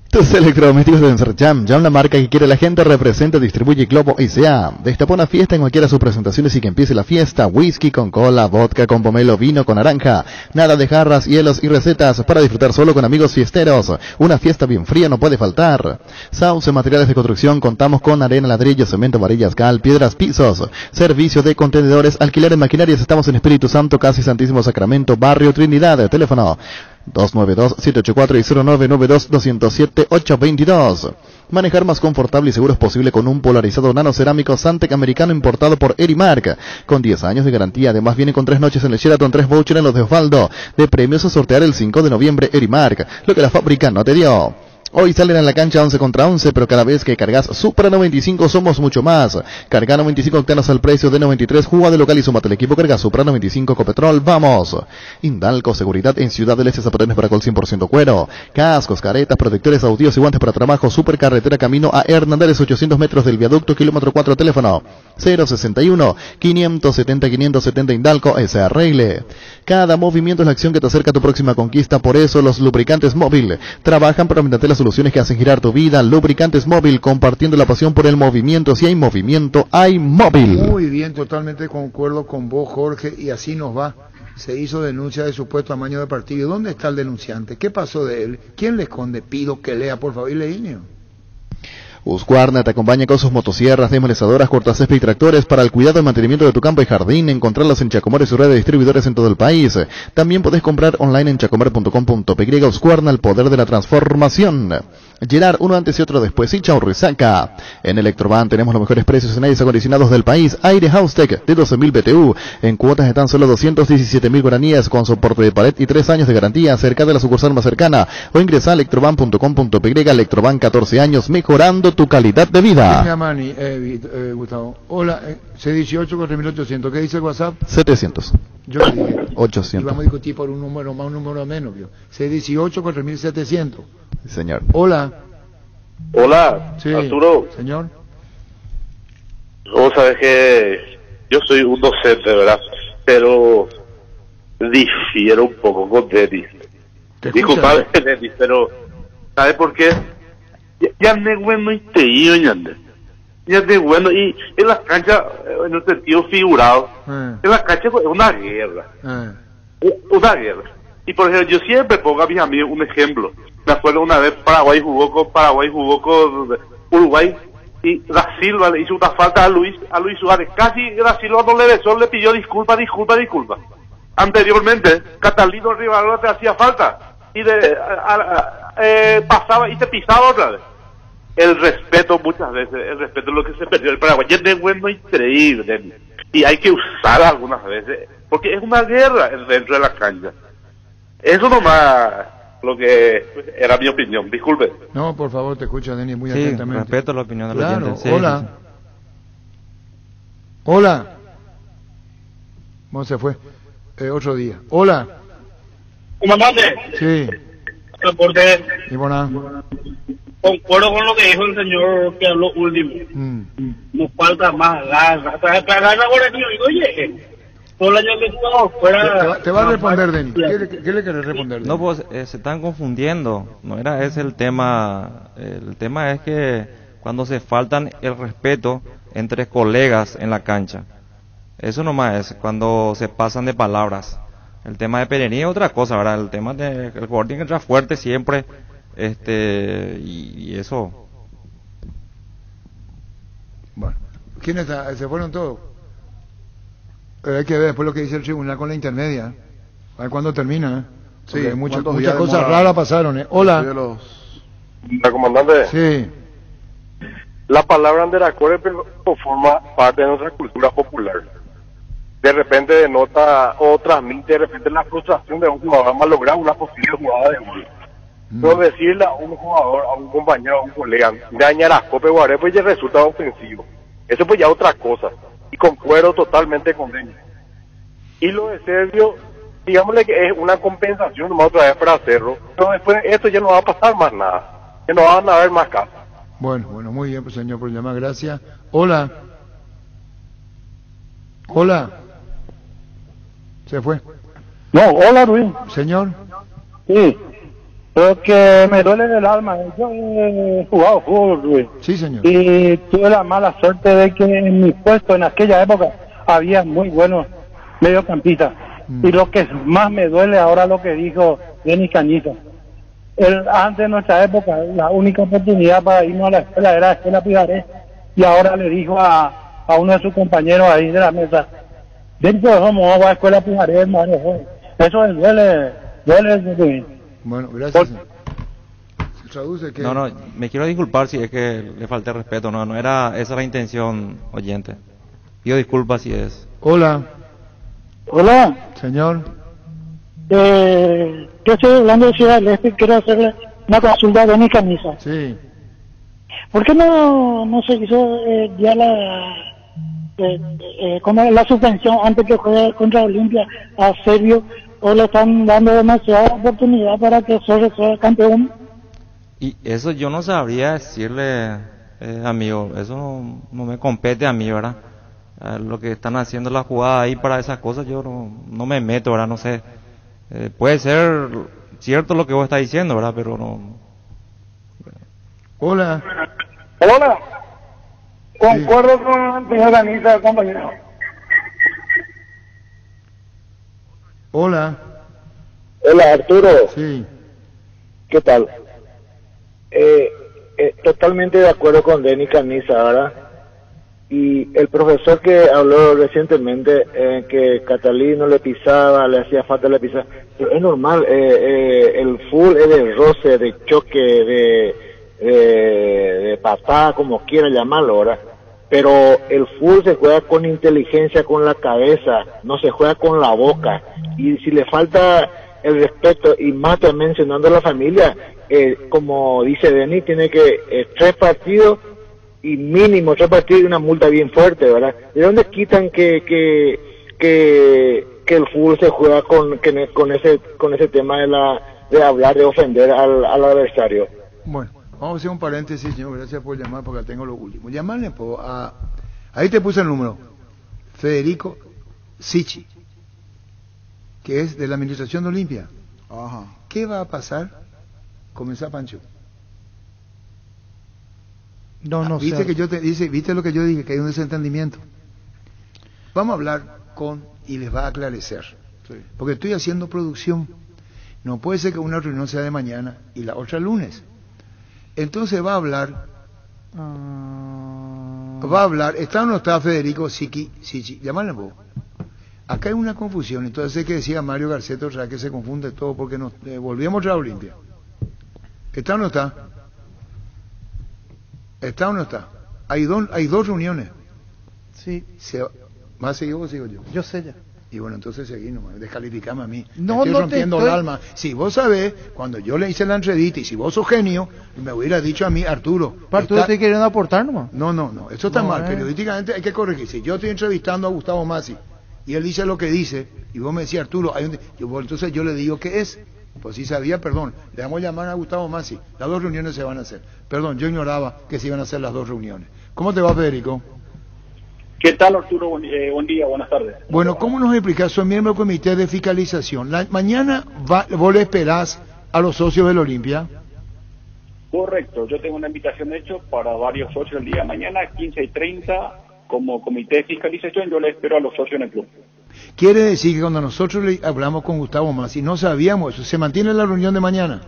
Tus electrodomésticos de Serjam, ya una marca que quiere la gente, representa, distribuye Globo S.A. Destapa una fiesta en cualquiera de sus presentaciones y que empiece la fiesta. Whisky con cola, vodka con pomelo, vino con naranja. Nada de jarras, hielos y recetas para disfrutar solo con amigos fiesteros. Una fiesta bien fría no puede faltar. Sauce, materiales de construcción, contamos con arena, ladrillo, cemento, varillas, cal, piedras, pisos. Servicio de contenedores, alquiler de maquinarias. Estamos en Espíritu Santo, casi Santísimo Sacramento, Barrio Trinidad. Teléfono 292-784 y 0992-207-822. Manejar más confortable y seguro es posible con un polarizado nanocerámico Santec americano importado por Erimark, con 10 años de garantía. Además viene con 3 noches en el Sheraton, 3 vouchers en los de Osvaldo, de premios a sortear el 5 de noviembre. Erimark, lo que la fábrica no te dio. Hoy salen a la cancha 11 contra 11, pero cada vez que cargas Supra 95 somos mucho más. Carga 95 octanos al precio de 93, juega de local y súmate al equipo. Carga Supra 95 Copetrol, vamos. Indalco, seguridad en Ciudad del Este, zapatones para col 100% cuero. Cascos, caretas, protectores, audios y guantes para trabajo. Supercarretera camino a Hernandez, 800 metros del viaducto, kilómetro 4, teléfono 061-570-570 Indalco, se arregle. Cada movimiento es la acción que te acerca a tu próxima conquista, por eso los lubricantes móvil trabajan para brindarte las soluciones que hacen girar tu vida. Lubricantes móvil, compartiendo la pasión por el movimiento. Si hay movimiento, hay móvil. Muy bien, totalmente concuerdo con vos, Jorge, y así nos va. Se hizo denuncia de supuesto amaño de partido. ¿Dónde está el denunciante? ¿Qué pasó de él? ¿Quién le esconde? Pido que lea, por favor, y leíño. Husqvarna te acompaña con sus motosierras, desmolezadoras, cortacésped y tractores para el cuidado y mantenimiento de tu campo y jardín. Encontrarlos en Chacomer y su red de distribuidores en todo el país. También podés comprar online en chacomer.com.py. Husqvarna, el poder de la transformación. Gerard, uno antes y otro después. Y chau, Ruisaca. En Electroban tenemos los mejores precios en aires acondicionados del país. Aire House-Tech de 12.000 BTU. En cuotas de tan solo 217.000 guaraníes con soporte de pared y 3 años de garantía. Cerca de la sucursal más cercana. O ingresa a electroban.com.py. Electroban, 14 años mejorando tu calidad de vida. Gustavo. Hola, C18-4800. ¿Qué dice el WhatsApp? 700. Yo le dije. 800. Y vamos a discutir por un número más, un número menos. C18-4700. Señor. Hola. Hola, sí, Arturo. Señor. Vos sabés que yo soy un docente, ¿verdad? Pero difiero un poco con Denis. Disculpame, Denis, pero ¿sabes por qué? Ya no te iba, Y es de bueno, y en las canchas, en el sentido figurado, en las canchas es una guerra. Una guerra. Y por ejemplo, yo siempre pongo a mis amigos un ejemplo. Me acuerdo una vez Paraguay jugó con Uruguay, y Da Silva le hizo una falta a Luis Suárez. Casi Da Silva no le besó, le pidió disculpa. Anteriormente, Catalino Rivarola te hacía falta y pasaba y te pisaba otra vez. El respeto muchas veces, el respeto es lo que se perdió en el Paraguay. Es de bueno increíble y hay que usar algunas veces porque es una guerra dentro de la cancha. Eso nomás lo que era mi opinión. Disculpe. No, por favor, te escucho, Denis, muy Sí, atentamente. respeto la opinión del Claro, oyente. Sí, hola. sí, sí. Hola. ¿Cómo se fue? Otro día. Hola. Comandante, Sí. reporte, Y buena. concuerdo con lo que dijo el señor que habló último. Nos falta más garra. Para garra ahora que yo digo, oye, todo el año que jugamos fuera... Te va a responder, Denis. ¿Qué le querés responder, Denis? No, pues se están confundiendo. No era ese el tema. El tema es que cuando se faltan el respeto entre colegas en la cancha. Eso nomás es cuando se pasan de palabras. El tema de Pereira es otra cosa, ¿verdad? El tema de el jugador tiene que entrar fuerte siempre, y eso. Bueno, ¿quién está? ¿Se fueron todos? Hay que ver después lo que dice el tribunal con la intermedia. A ver cuándo termina, ¿eh? Sí, Porque muchas ¿cuántos cosas días raras pasaron, ¿eh? Hola. La comandante. Sí. La palabra anderacore forma parte de nuestra cultura popular. De repente denota o transmite de repente la frustración de un jugador malograr una posible jugada de gol. Pero decirle a un jugador, a un compañero, a un colega, dañar a Cope Guaré, pues ya resulta ofensivo. Eso pues ya otra cosa. Y concuerdo totalmente con Denis. Y lo de Sergio, digámosle que es una compensación nomás otra vez para hacerlo. Pero después de esto ya no va a pasar más nada. Ya no van a haber más casos. Bueno, muy bien, pues, señor, por llamar, gracias. Hola. Hola. Se fue. No, hola, Luis. Señor. Sí, pero que me duele en el alma. Yo he jugado fútbol, Luis. Sí, señor. Y tuve la mala suerte de que en mi puesto en aquella época había muy buenos mediocampistas. Y lo que más me duele ahora lo que dijo Denis Cañiza. Antes de nuestra época, la única oportunidad para irnos a la escuela era la escuela Pijaré. Y ahora le dijo a uno de sus compañeros ahí de la mesa, dentro de vamos a la escuela Pijaré, hermano. Eso duele. Bueno, gracias. Se traduce que... No, me quiero disculpar si es que le falté respeto. No era esa la intención, oyente. Pido disculpas si es. Hola. Hola. Señor. Yo estoy hablando de Ciudad del Este y quiero hacerle una consulta a Denis Camisa. Sí. ¿Por qué no se hizo ya como la suspensión antes que juegue contra Olimpia a Serbio, o le están dando demasiada oportunidad para que Sorre sea campeón? Y eso yo no sabría decirle, amigo, eso no me compete a mí, ¿verdad? Lo que están haciendo la jugada ahí para esas cosas yo no me meto, ¿verdad? No sé. Puede ser cierto lo que vos estás diciendo, ¿verdad? Pero no. Hola. Hola. Concuerdo con el señor Danita, compañero. Hola. Hola, Arturo. Sí. ¿Qué tal? Totalmente de acuerdo con Denis Camisa, ¿verdad? Y el profesor que habló recientemente, que Catalino le pisaba, le hacía falta le pisaba, pero es normal, el full es de roce, de choque, de patada, como quiera llamarlo, ¿verdad? Pero el full se juega con inteligencia, con la cabeza, no se juega con la boca. Y si le falta el respeto, y más también mencionando a la familia, como dice Denis, tiene que 3 partidos y mínimo 3 partidos y una multa bien fuerte, ¿verdad? ¿De dónde quitan que el fútbol se juega con ese tema de hablar, de ofender al adversario? Bueno, vamos a hacer un paréntesis, señor, gracias por llamar porque tengo lo último. Llamarle ahí te puse el número, Federico Sichi, que es de la administración de Olimpia. Ajá. ¿Qué va a pasar? Comenzá, Pancho. No ¿Viste sé. que yo te dice, viste lo que yo dije, que hay un desentendimiento? Vamos a hablar y les va a aclarecer. Sí. Porque estoy haciendo producción. No puede ser que una reunión sea de mañana y la otra el lunes. Entonces va a hablar, ¿está o no está Federico Sichi? Llámale vos. Acá hay una confusión, entonces sé que decía Mario Garceto, o sea que se confunde todo porque nos volvíamos a la Olimpia. ¿Está o no está? ¿Está o no está? Hay dos reuniones. Sí. ¿Más seguido o sigo yo? Yo sé ya. Y bueno, entonces seguí nomás, descalificame a mí. No, estoy no rompiendo el alma. Si vos sabés, cuando yo le hice la entrevista y si vos sos genio, me hubiera dicho a mí, Arturo. Arturo te queriendo aportar nomás. No, eso está mal. Periodísticamente hay que corregir. Si yo estoy entrevistando a Gustavo Massi y él dice lo que dice, y vos me decís, Arturo, entonces yo le digo qué es. Pues si sabía, perdón, le vamos a llamar a Gustavo Massi. Las dos reuniones se van a hacer. Perdón, yo ignoraba que se iban a hacer las dos reuniones. ¿Cómo te va, Federico? ¿Qué tal, Arturo? Buen día, buenas tardes. Bueno, ¿cómo nos explicás? Soy miembro del comité de fiscalización. Mañana vos le esperás a los socios del Olimpia. Correcto, yo tengo una invitación hecha para varios socios el día de mañana, 15:30, como comité de fiscalización. Yo le espero a los socios en el club. Quiere decir que cuando nosotros le hablamos con Gustavo Massi, no sabíamos eso. ¿Se mantiene la reunión de mañana?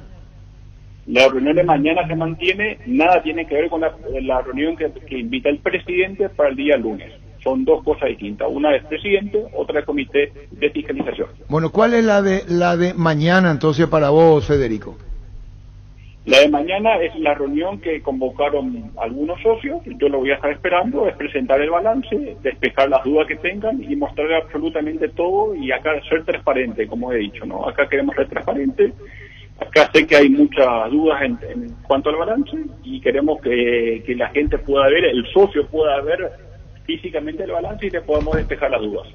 La reunión de mañana se mantiene, nada tiene que ver con la reunión que invita el presidente para el día lunes. Son dos cosas distintas. Una es presidente, otra es comité de fiscalización. Bueno, ¿cuál es la de mañana entonces para vos, Federico? La de mañana es la reunión que convocaron algunos socios. Yo lo voy a estar esperando, es presentar el balance, despejar las dudas que tengan y mostrar absolutamente todo y acá ser transparente, como he dicho, ¿no? Acá queremos ser transparentes. Acá sé que hay muchas dudas en cuanto al balance y queremos que la gente pueda ver, el socio pueda ver físicamente el balance y le podamos despejar las dudas.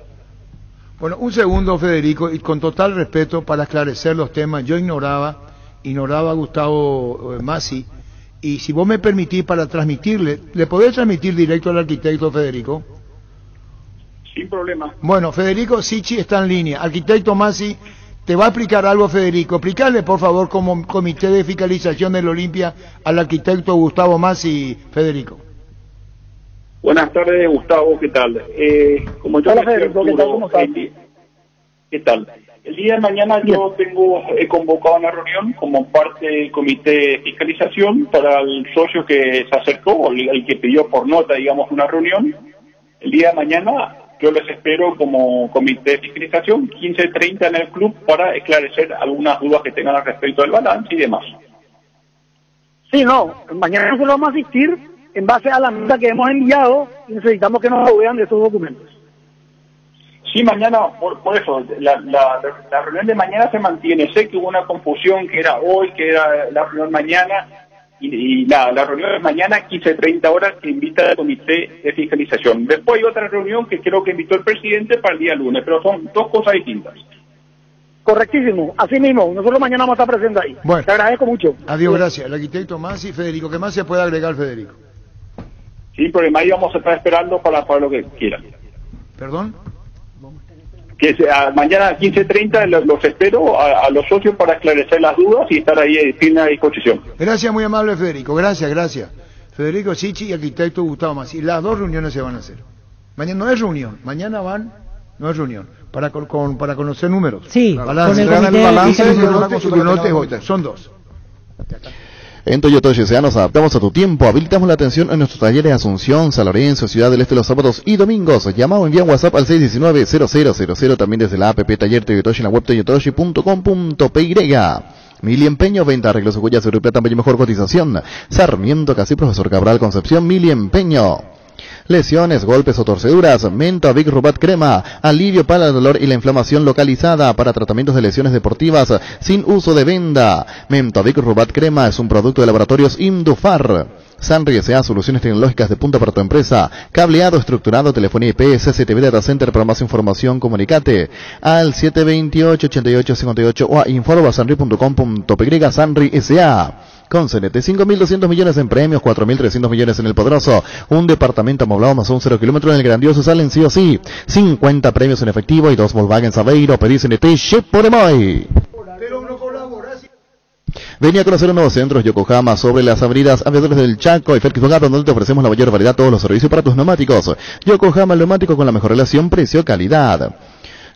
Bueno, un segundo, Federico, y con total respeto para esclarecer los temas, yo ignoraba a Gustavo Massi, y si vos me permitís para transmitirle, ¿le podés transmitir directo al arquitecto, Federico? Sin problema. Bueno, Federico Sichi está en línea. Arquitecto Massi, te va a explicar algo, Federico. Explicarle, por favor, como comité de fiscalización del Olimpia al arquitecto Gustavo Massi, Federico. Buenas tardes, Gustavo, ¿qué tal? Como yo Hola, Federico, ¿qué tal? ¿Cómo estás? ¿Qué tal? El día de mañana yo he convocado una reunión como parte del comité de fiscalización para el socio que se acercó, el que pidió por nota, digamos, una reunión. El día de mañana yo les espero como comité de fiscalización, 15:30 en el club, para esclarecer algunas dudas que tengan al respecto del balance y demás. Sí, no, mañana solo vamos a asistir en base a la nota que hemos enviado y necesitamos que nos vean de esos documentos. Sí, mañana, por eso, la reunión de mañana se mantiene. Sé que hubo una confusión que era hoy, que era la reunión mañana, y la reunión de mañana, 15:30 horas, que invita al comité de fiscalización. Después hay otra reunión que creo que invitó el presidente para el día lunes, pero son dos cosas distintas. Correctísimo, así mismo, nosotros mañana vamos a estar presentes ahí. Bueno, te agradezco mucho. Adiós, gracias. El arquitecto Massi, Federico, ¿qué más se puede agregar, Federico? Sin problema, ahí vamos a estar esperando para lo que quieran. ¿Perdón? Que mañana a 15:30 los espero a los socios para esclarecer las dudas y estar ahí en plena disposición. Gracias, muy amable, Federico. Gracias. Federico Sichi y arquitecto Gustavo Massi. Las dos reuniones se van a hacer. Mañana no es reunión, mañana no es reunión. Para conocer números. Sí, balance, con el el comité balance de y una consulta. Son dos. En Toyota GSA nos adaptamos a tu tiempo, habilitamos la atención en nuestros talleres de Asunción, San Lorenzo, Ciudad del Este los sábados y domingos. Llama o envía un WhatsApp al 619-0000, también desde la app Taller Toyotoshi en la web toyotoshi.com.py. Mili Empeño, venta, arreglos de joyas, Europa, también mejor cotización. Sarmiento, casi Profesor Cabral, Concepción, Mili Empeño. Lesiones, golpes o torceduras, Mentavic Rubat Crema, alivio para el dolor y la inflamación localizada, para tratamientos de lesiones deportivas sin uso de venda. Mentavic Rubat Crema es un producto de laboratorios Indufar. Sanri S.A. Soluciones tecnológicas de punta para tu empresa. Cableado estructurado, telefonía IP, CCTV Data Center. Para más información, comunicate al 728-8858 o a info@sanri.com.py. Sanri S.A. Con CNT, 5.200 millones en premios, 4.300 millones en el Poderoso, un departamento amoblado más un 0 kilómetros en el Grandioso, salen sí o sí, 50 premios en efectivo y 2 Volkswagen Saveiro. Pedí CNT, Chip por Emoy. Venía a conocer los nuevos centros Yokohama sobre las avenidas Aviadores del Chaco y Félix Bogart, donde te ofrecemos la mayor variedad, todos los servicios para tus neumáticos. Yokohama, el neumático con la mejor relación precio-calidad.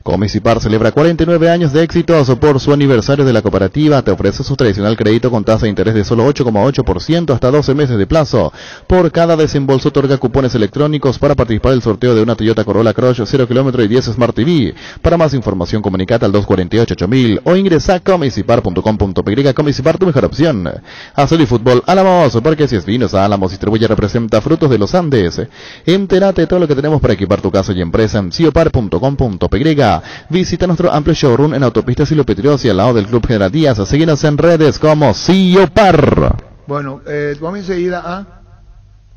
Comisipar celebra 49 años de éxitos. Por su aniversario de la cooperativa te ofrece su tradicional crédito con tasa de interés de solo 8,8% hasta 12 meses de plazo. Por cada desembolso otorga cupones electrónicos para participar del sorteo de una Toyota Corolla Cross 0 km y 10 Smart TV. Para más información comunicate al 248-8000 o ingresa a comisipar.com.py. Comisipar, tu mejor opción. Azul y fútbol Álamos, porque si es vinos Álamos distribuye representa frutos de los Andes. Entérate de todo lo que tenemos para equipar tu casa y empresa en ciopar.com.py. Visita nuestro amplio showroom en Autopista Silvio Petrirossi al lado del Club General Díaz. Síguenos en redes como Ciopar. Bueno, vamos enseguida a...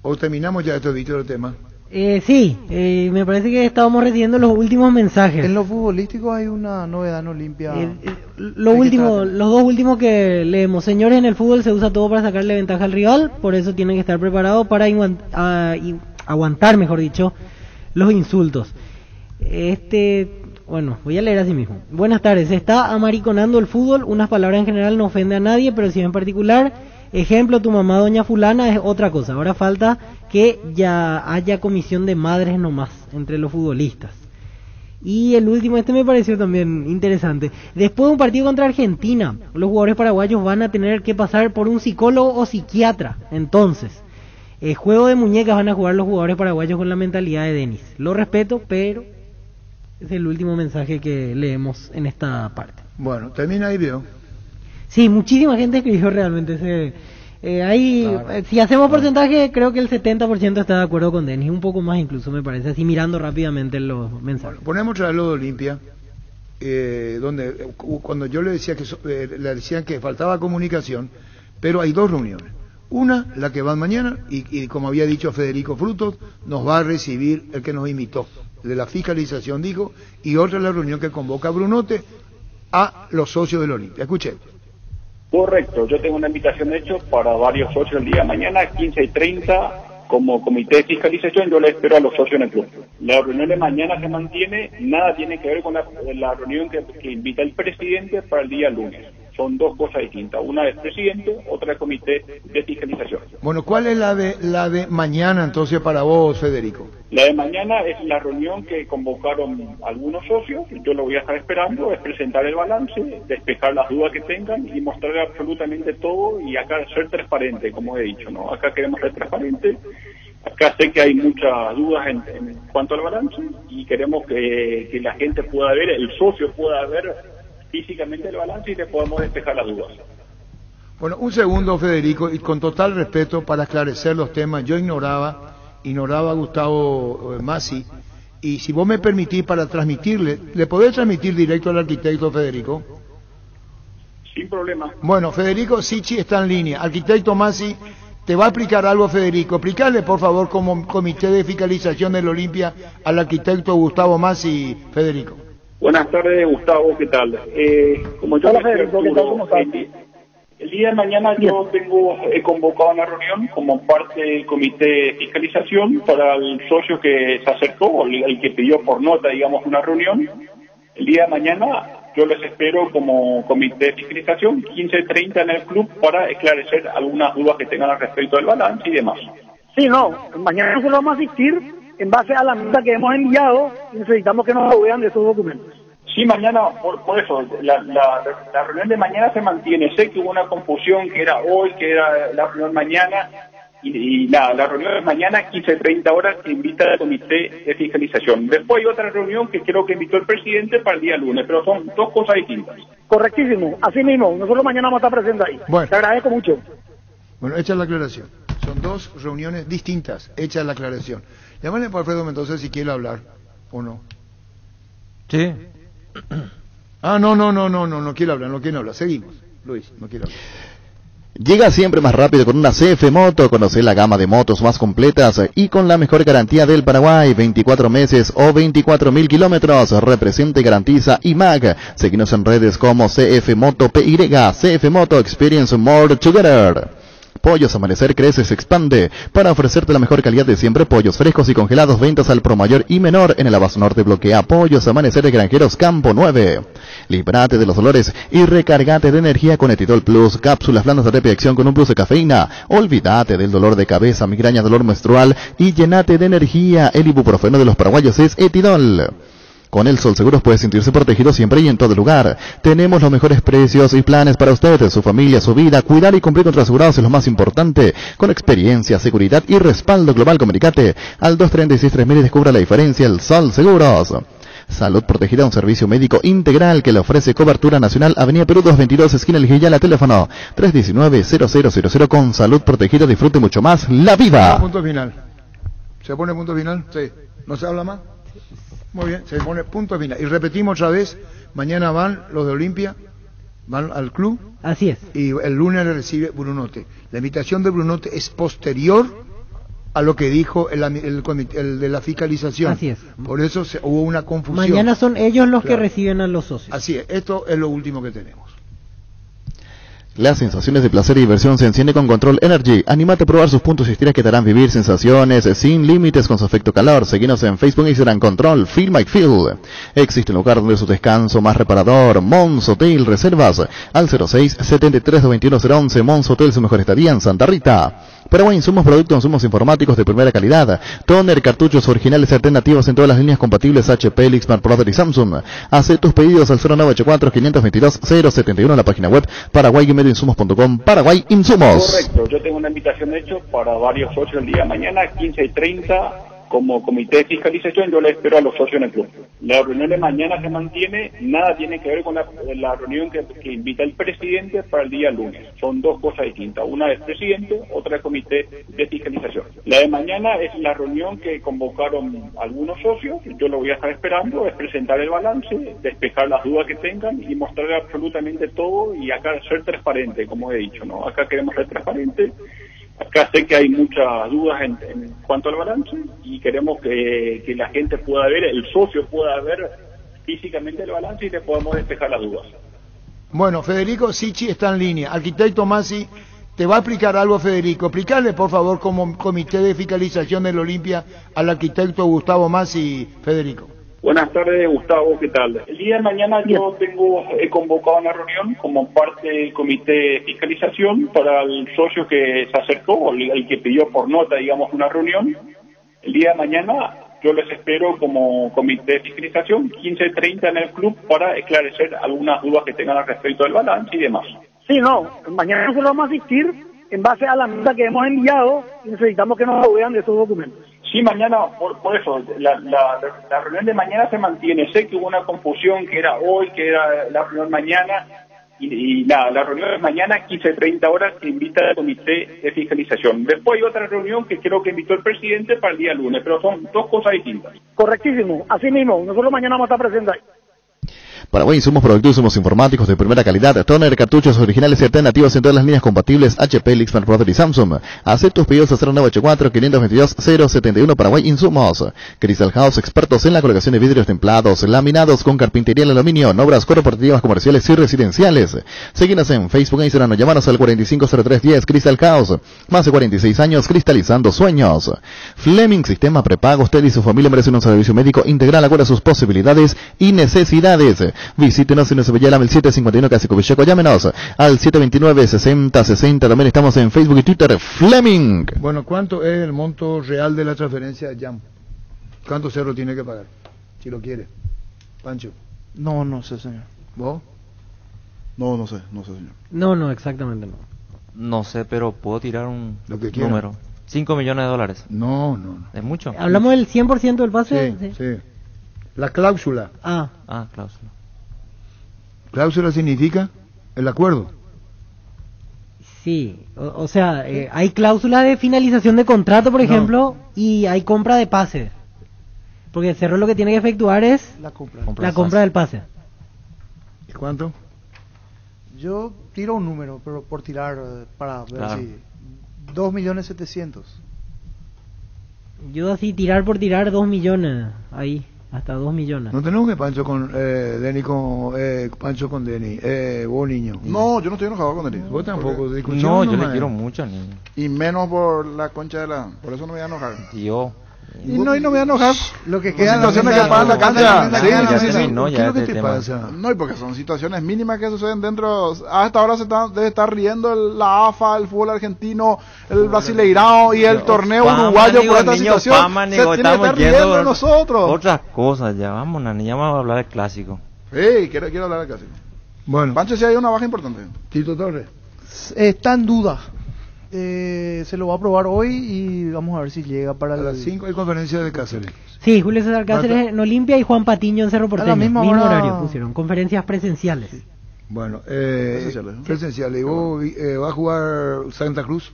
¿O terminamos ya este vídeo del tema? Sí, me parece que estábamos recibiendo los últimos mensajes. En lo futbolístico hay una novedad en Olimpia. Los dos últimos que leemos. Señores, en el fútbol se usa todo para sacarle ventaja al rival, por eso tienen que estar preparados para aguantar, mejor dicho, los insultos. Bueno, voy a leer así mismo. Buenas tardes. Se está amariconando el fútbol. Unas palabras en general no ofende a nadie, pero si en particular, ejemplo, tu mamá doña fulana es otra cosa. Ahora falta que ya haya comisión de madres nomás entre los futbolistas. Y el último, me pareció también interesante. Después de un partido contra Argentina, los jugadores paraguayos van a tener que pasar por un psicólogo o psiquiatra. Entonces, juego de muñecas van a jugar los jugadores paraguayos con la mentalidad de Denis. Lo respeto, pero... es el último mensaje que leemos en esta parte. Bueno, termina ahí, veo. Sí, muchísima gente escribió realmente. Si hacemos porcentaje, creo que el 70% está de acuerdo con Denis, un poco más incluso me parece, así mirando rápidamente los mensajes. Bueno, ponemos otra vez lo de Olimpia, donde cuando yo le decía le decían que faltaba comunicación, pero hay dos reuniones. Una, la que va mañana, y como había dicho Federico Frutos, nos va a recibir el que nos invitó, de la fiscalización dijo, y otra la reunión que convoca Brunote a los socios del Olimpia. Escuche. Correcto, yo tengo una invitación hecha para varios socios el día de mañana, 15:30, como comité de fiscalización. Yo le espero a los socios en el club. La reunión de mañana se mantiene, nada tiene que ver con la reunión que invita el presidente para el día lunes. Son dos cosas distintas, una es presidente, otra es comité de fiscalización. Bueno, ¿cuál es la de mañana entonces para vos, Federico? La de mañana es la reunión que convocaron algunos socios, yo lo voy a estar esperando, es presentar el balance, despejar las dudas que tengan y mostrar absolutamente todo, y acá ser transparente, como he dicho, ¿no? Acá queremos ser transparentes, acá sé que hay muchas dudas en cuanto al balance y queremos que la gente pueda ver, el socio pueda ver físicamente el balance y le podemos despejar las dudas. Bueno, un segundo, Federico, y con total respeto para esclarecer los temas, yo ignoraba a Gustavo Masi, y si vos me permitís para transmitirle, ¿le podés transmitir directo al arquitecto, Federico? Sin problema. Bueno, Federico Sichi está en línea. Arquitecto Masi, te va a explicar algo, Federico. Explicarle, por favor, como comité de fiscalización del Olimpia al arquitecto Gustavo Masi, Federico. Buenas tardes, Gustavo, ¿qué tal? Como yo el día de mañana yo he convocado una reunión como parte del comité de fiscalización para el socio que se acercó, el que pidió por nota, digamos, una reunión. El día de mañana yo les espero como comité de fiscalización, 15:30 en el club, para esclarecer algunas dudas que tengan al respecto del balance y demás. Sí, no, mañana nosotros vamos a asistir en base a la nota que hemos enviado y necesitamos que nos vean de esos documentos. Sí, mañana, por eso, la reunión de mañana se mantiene. Sé que hubo una confusión que era hoy, que era la reunión mañana, y la reunión de mañana, 15:30 horas, que invita al comité de fiscalización. Después hay otra reunión que creo que invitó el presidente para el día lunes, pero son dos cosas distintas. Correctísimo, así mismo, nosotros mañana vamos a estar presentes ahí. Bueno. Te agradezco mucho. Bueno, hecha la aclaración. Son dos reuniones distintas, hecha la aclaración. Llámale por Alfredo Mendoza si quiere hablar, ¿o no? Sí. Ah, no quiere hablar, seguimos. Luis, no quiere hablar. Llega siempre más rápido con una CF Moto. Conoce la gama de motos más completas y con la mejor garantía del Paraguay. 24 meses o 24.000 kilómetros. Representa y garantiza IMAG. Seguinos en redes como CF Moto PY. CF Moto Experience More Together. Pollos Amanecer crece, se expande. Para ofrecerte la mejor calidad de siempre, pollos frescos y congelados, ventas al pro mayor y menor en el Abasto Norte. Bloquea Pollos Amanecer de Granjeros Campo 9. Líbrate de los dolores y recargate de energía con Etidol Plus. Cápsulas blandas de terapia de acción con un plus de cafeína. Olvídate del dolor de cabeza, migraña, dolor menstrual y llenate de energía. El ibuprofeno de los paraguayos es Etidol. Con el Sol Seguros puede sentirse protegido siempre y en todo lugar. Tenemos los mejores precios y planes para usted, su familia, su vida. Cuidar y cumplir contra asegurados es lo más importante. Con experiencia, seguridad y respaldo global, comunicate al 236-3000 y descubra la diferencia. El Sol Seguros. Salud Protegida, un servicio médico integral que le ofrece cobertura nacional. Avenida Perú 222, esquina El Gillala, teléfono 319-0000. Con Salud Protegida disfrute mucho más la vida. Punto final. ¿Se pone punto final? Sí. ¿No se habla más? Muy bien, se pone punto final. Y repetimos otra vez, mañana van los de Olimpia, van al club. Así es. Y el lunes le recibe Brunote. La invitación de Brunote es posterior a lo que dijo el de la fiscalización. Así es. Por eso hubo una confusión. Mañana son ellos los Claro. que reciben a los socios. Así es, esto es lo último que tenemos. Las sensaciones de placer y diversión se enciende con Control Energy. Anímate a probar sus puntos y estiras que te harán vivir sensaciones sin límites con su efecto calor. Seguinos en Facebook e Instagram, Control Feel My Feel. Existe un lugar donde su descanso más reparador. Mons Hotel. Reservas al 06-73-21011. Mons Hotel, su mejor estadía en Santa Rita. Paraguay Insumos, productos insumos informáticos de primera calidad. Toner, cartuchos originales y alternativos en todas las líneas compatibles HP, Lixmark, Brother y Samsung. Haz tus pedidos al 0984-522-071 en la página web paraguay-insumos.com. Paraguay Insumos. Correcto, yo tengo una invitación hecha para varios socios el día de mañana, 15:30, como comité de fiscalización. Yo le espero a los socios en el club. La reunión de mañana se mantiene, nada tiene que ver con la reunión que invita el presidente para el día lunes. Son dos cosas distintas, una es presidente, otra es comité de fiscalización. La de mañana es la reunión que convocaron algunos socios, yo lo voy a estar esperando, es presentar el balance, despejar las dudas que tengan y mostrar absolutamente todo y acá ser transparente, como he dicho, ¿no? Acá queremos ser transparentes. Acá sé que hay muchas dudas en cuanto al balance y queremos que la gente pueda ver, el socio pueda ver físicamente el balance y le podamos despejar las dudas. Bueno, Federico Sichi está en línea. Arquitecto Masi, te va a explicar algo, Federico. Explicarle, por favor, como comité de fiscalización del Olimpia al arquitecto Gustavo Masi, Federico. Buenas tardes, Gustavo, ¿qué tal? El día de mañana yo he convocado una reunión como parte del comité de fiscalización para el socio que se acercó, el que pidió por nota, digamos, una reunión. El día de mañana yo les espero como comité de fiscalización, 15:30 en el club, para esclarecer algunas dudas que tengan al respecto del balance y demás. Sí, no, mañana nosotros vamos a asistir en base a la nota que hemos enviado y necesitamos que nos vean de esos documentos. Sí, mañana, por eso, la reunión de mañana se mantiene. Sé que hubo una confusión, que era hoy, que era la reunión mañana, y nada, la reunión es mañana, 15:30 horas, que invita al comité de fiscalización. Después hay otra reunión que creo que invitó el presidente para el día lunes, pero son dos cosas distintas. Correctísimo, así mismo, nosotros mañana vamos a estar presentes ahí. Paraguay Insumos, productos insumos informáticos de primera calidad. Toner, cartuchos originales y alternativos en todas las líneas compatibles HP, Lixmark, Brother y Samsung. Haz tus pedidos a 0984-522-071. Paraguay Insumos. Crystal House, expertos en la colocación de vidrios templados, laminados con carpintería en aluminio, en obras corporativas, comerciales y residenciales. Síguenos en Facebook e Instagram o llamanos al 450310. Crystal House, más de 46 años cristalizando sueños. Fleming, sistema prepago. Usted y su familia merecen un servicio médico integral acorde a sus posibilidades y necesidades. Visítenos en nuestro Villalame el 751 Casi Covicheco. Llámenos al 729-6060. También estamos en Facebook y Twitter. Fleming. Bueno, ¿cuánto es el monto real de la transferencia de Jam? ¿Cuánto cerro tiene que pagar? Si lo quiere. Pancho. No sé, señor. ¿Vos? No sé, señor. No, exactamente no. No sé, pero puedo tirar un Lo que quiera. número. 5 millones de dólares. No. ¿Es mucho? ¿Hablamos del 100% del pase? Sí. La cláusula. Cláusula. ¿Cláusula significa el acuerdo? Sí, o sea, hay cláusulas de finalización de contrato, por ejemplo, y hay compra de pase. Porque el Cerro lo que tiene que efectuar es la compra del pase. ¿Y cuánto? Yo tiro un número, pero por tirar, para ver si... 2.700.000. Yo así tirar por tirar 2 millones ahí. hasta 2 millones. No tenemos que Pancho con Denny Pancho con Denny, vos niño. No, yo no estoy enojado con Denny. Vos tampoco. No, yo le quiero mucho al niño. Y menos por la concha de la... Por eso no me voy a enojar. Yo. Y no me voy a enojar. Lo que queda situaciones que pasan en la cancha. Sí, ya se ¿Qué terminó ya es lo que este te tema. pasa? No, y porque son situaciones mínimas que suceden dentro. Hasta ahora debe estar riendo la AFA, el fútbol argentino, el Brasileirao y el torneo uruguayo por esta situación. Se tiene que estar riendo de nosotros. Otras cosas ya, vamos a hablar del clásico. Sí, quiero hablar del clásico. Bueno. Pancho, sí hay una baja importante. Tito Torres. Está en duda. Se lo va a probar hoy y vamos a ver si llega para a las 5 hay conferencia de Cáceres. Sí, Julio César Cáceres en Olimpia y Juan Patiño en Cerro Porteño. mismo horario pusieron, conferencias presenciales. Sí. Bueno, presenciales. ¿Y vos va a jugar Santa Cruz?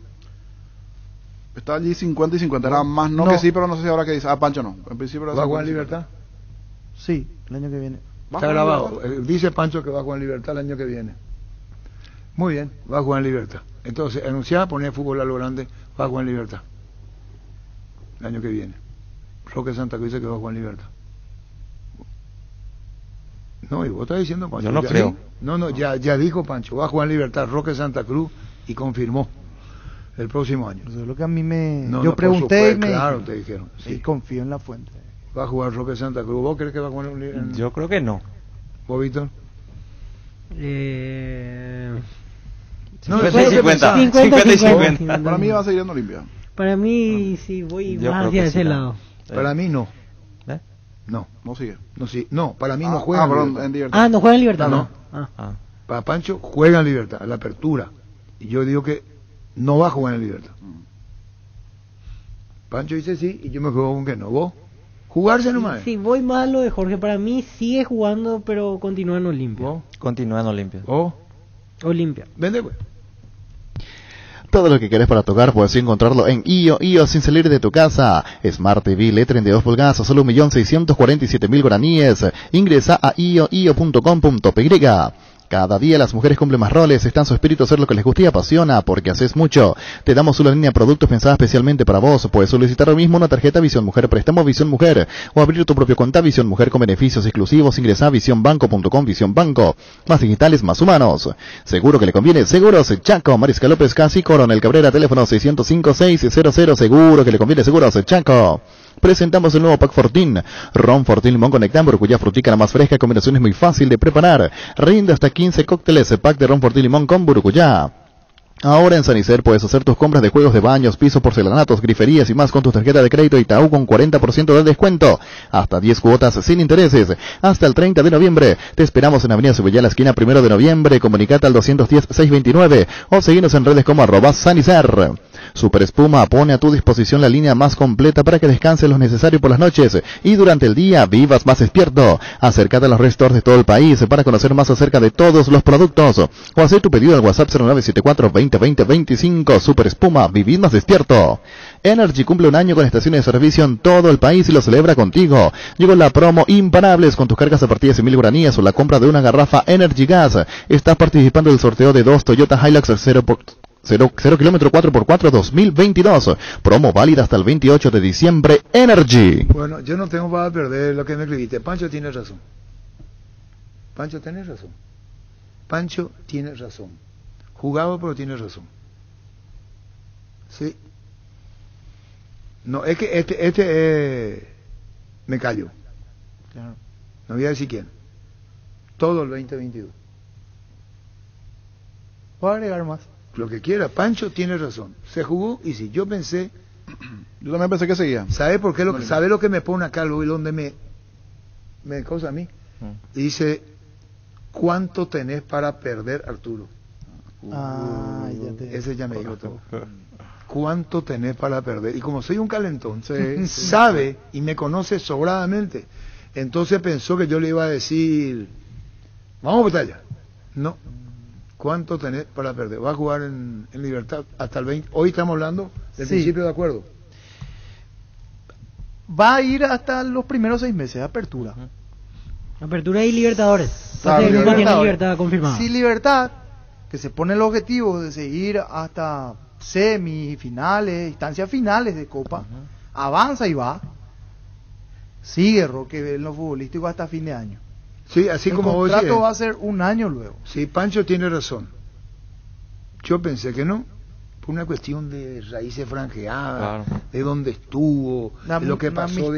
Está allí 50 y 50, era más no que sí, pero no sé si ahora que dice. Pancho no. En principio ¿Va a jugar en Libertad? Sí, el año que viene. Está grabado. Dice Pancho que va a jugar en Libertad el año que viene. Muy bien, va a jugar en Libertad. Entonces, anunciar, poner fútbol a lo grande, va a jugar en Libertad. El año que viene. Roque Santa Cruz dice que va a jugar en Libertad. No, y vos estás diciendo, Pancho. Yo no creo. No, ya dijo Pancho, va a jugar en Libertad Roque Santa Cruz y confirmó el próximo año. Eso es lo que a mí me... yo pregunté y me... Claro, te dijeron. Sí, confío en la fuente. Va a jugar Roque Santa Cruz. ¿Vos crees que va a jugar en... Yo creo que no. ¿Vos, Víctor? 50. Para mí va a seguir en Olimpia. Para mí sí voy más hacia ese lado. Para mí no. No sigue. No, para mí no juega en Libertad. No juega en Libertad. No. Para Pancho juega en Libertad, a la apertura. Y yo digo que no va a jugar en Libertad. Pancho dice sí y yo me juego con que no. ¿Vos? Jugarse nomás. Sí, voy más a lo de Jorge. Para mí sigue jugando, pero continúa en Olimpia. Continúa en Olimpia. Olimpia. Vende, pues. Todo lo que querés para tocar puedes encontrarlo en IO sin salir de tu casa. Smart TV LED 32 pulgadas a solo 1.647.000 guaraníes. Ingresa a io.com.py. Cada día las mujeres cumplen más roles, está en su espíritu hacer lo que les gusta y apasiona, porque haces mucho. Te damos una línea de productos pensada especialmente para vos. Puedes solicitar ahora mismo una tarjeta Visión Mujer, préstamo Visión Mujer, o abrir tu propio cuenta Visión Mujer con beneficios exclusivos. Ingresa a visionbanco.com, Visión Banco. Más digitales, más humanos. Seguro que le conviene. Seguros Chaco, Mariscal López Casi, Coronel Cabrera, teléfono 605-600. Seguro que le conviene. Seguros Chaco. Presentamos el nuevo Pack Fortín, Ron Fortín Limón con Nectán, cuya frutica la más fresca, combinación es muy fácil de preparar. Rinde hasta 15 cócteles, pack de Ron Fortín Limón con Burucuyá. Ahora en San Isidro puedes hacer tus compras de juegos de baños, pisos, porcelanatos, griferías y más con tu tarjeta de crédito Itaú con 40% de descuento. Hasta 10 cuotas sin intereses. Hasta el 30 de noviembre. Te esperamos en Avenida Subellá, la esquina 1 de noviembre. Comunicate al 210-629 o seguinos en redes como @Sanizar. Super Espuma pone a tu disposición la línea más completa para que descanses lo necesario por las noches y durante el día vivas más despierto. Acércate a los restaurantes de todo el país para conocer más acerca de todos los productos o hacer tu pedido al WhatsApp 0974-2020-25. Super Espuma, vivid más despierto. Energy cumple un año con estaciones de servicio en todo el país y lo celebra contigo. Llegó la promo Imparables con tus cargas a partir de 100.000 guaraníes o la compra de una garrafa Energy Gas. Estás participando del sorteo de 2 Toyota Hilux 0 kilómetro 4x4 2022. Promo válida hasta el 28 de diciembre. Energy. Bueno, yo no tengo para perder lo que me escribiste. Pancho tiene razón. Pancho tiene razón. Pancho tiene razón. Jugado, pero tiene razón. Sí. No, es que este me callo. Claro. No voy a decir quién. Todo el 2022. ¿Puedo agregar más? Lo que quiera. Pancho tiene razón. Se jugó y si yo pensé... Yo también pensé que seguía. ¿Sabe por qué? ¿Sabe lo que me pone acá, Luis? Donde me cosa a mí. Dice, ¿cuánto tenés para perder, Arturo? Ese ya me dijo todo. ¿Cuánto tenés para perder? Y como soy un calentón, sabe y me conoce sobradamente. Entonces pensó que yo le iba a decir, vamos a batalla. No. ¿Cuánto tenés para perder? Va a jugar en Libertad hasta el 20. Hoy estamos hablando del principio de acuerdo. Va a ir hasta los primeros 6 meses de apertura. Apertura y Libertadores. Libertad confirmada. Si Libertad, que se pone el objetivo de seguir hasta semifinales, instancias finales de Copa, avanza y va. sigue Roque en lo futbolístico hasta fin de año. Sí, así el como vos contrato decís. va a ser un año luego. Sí, Pancho tiene razón. Yo pensé que no, por una cuestión de raíces franjeadas, claro, de dónde estuvo, de lo que pasó,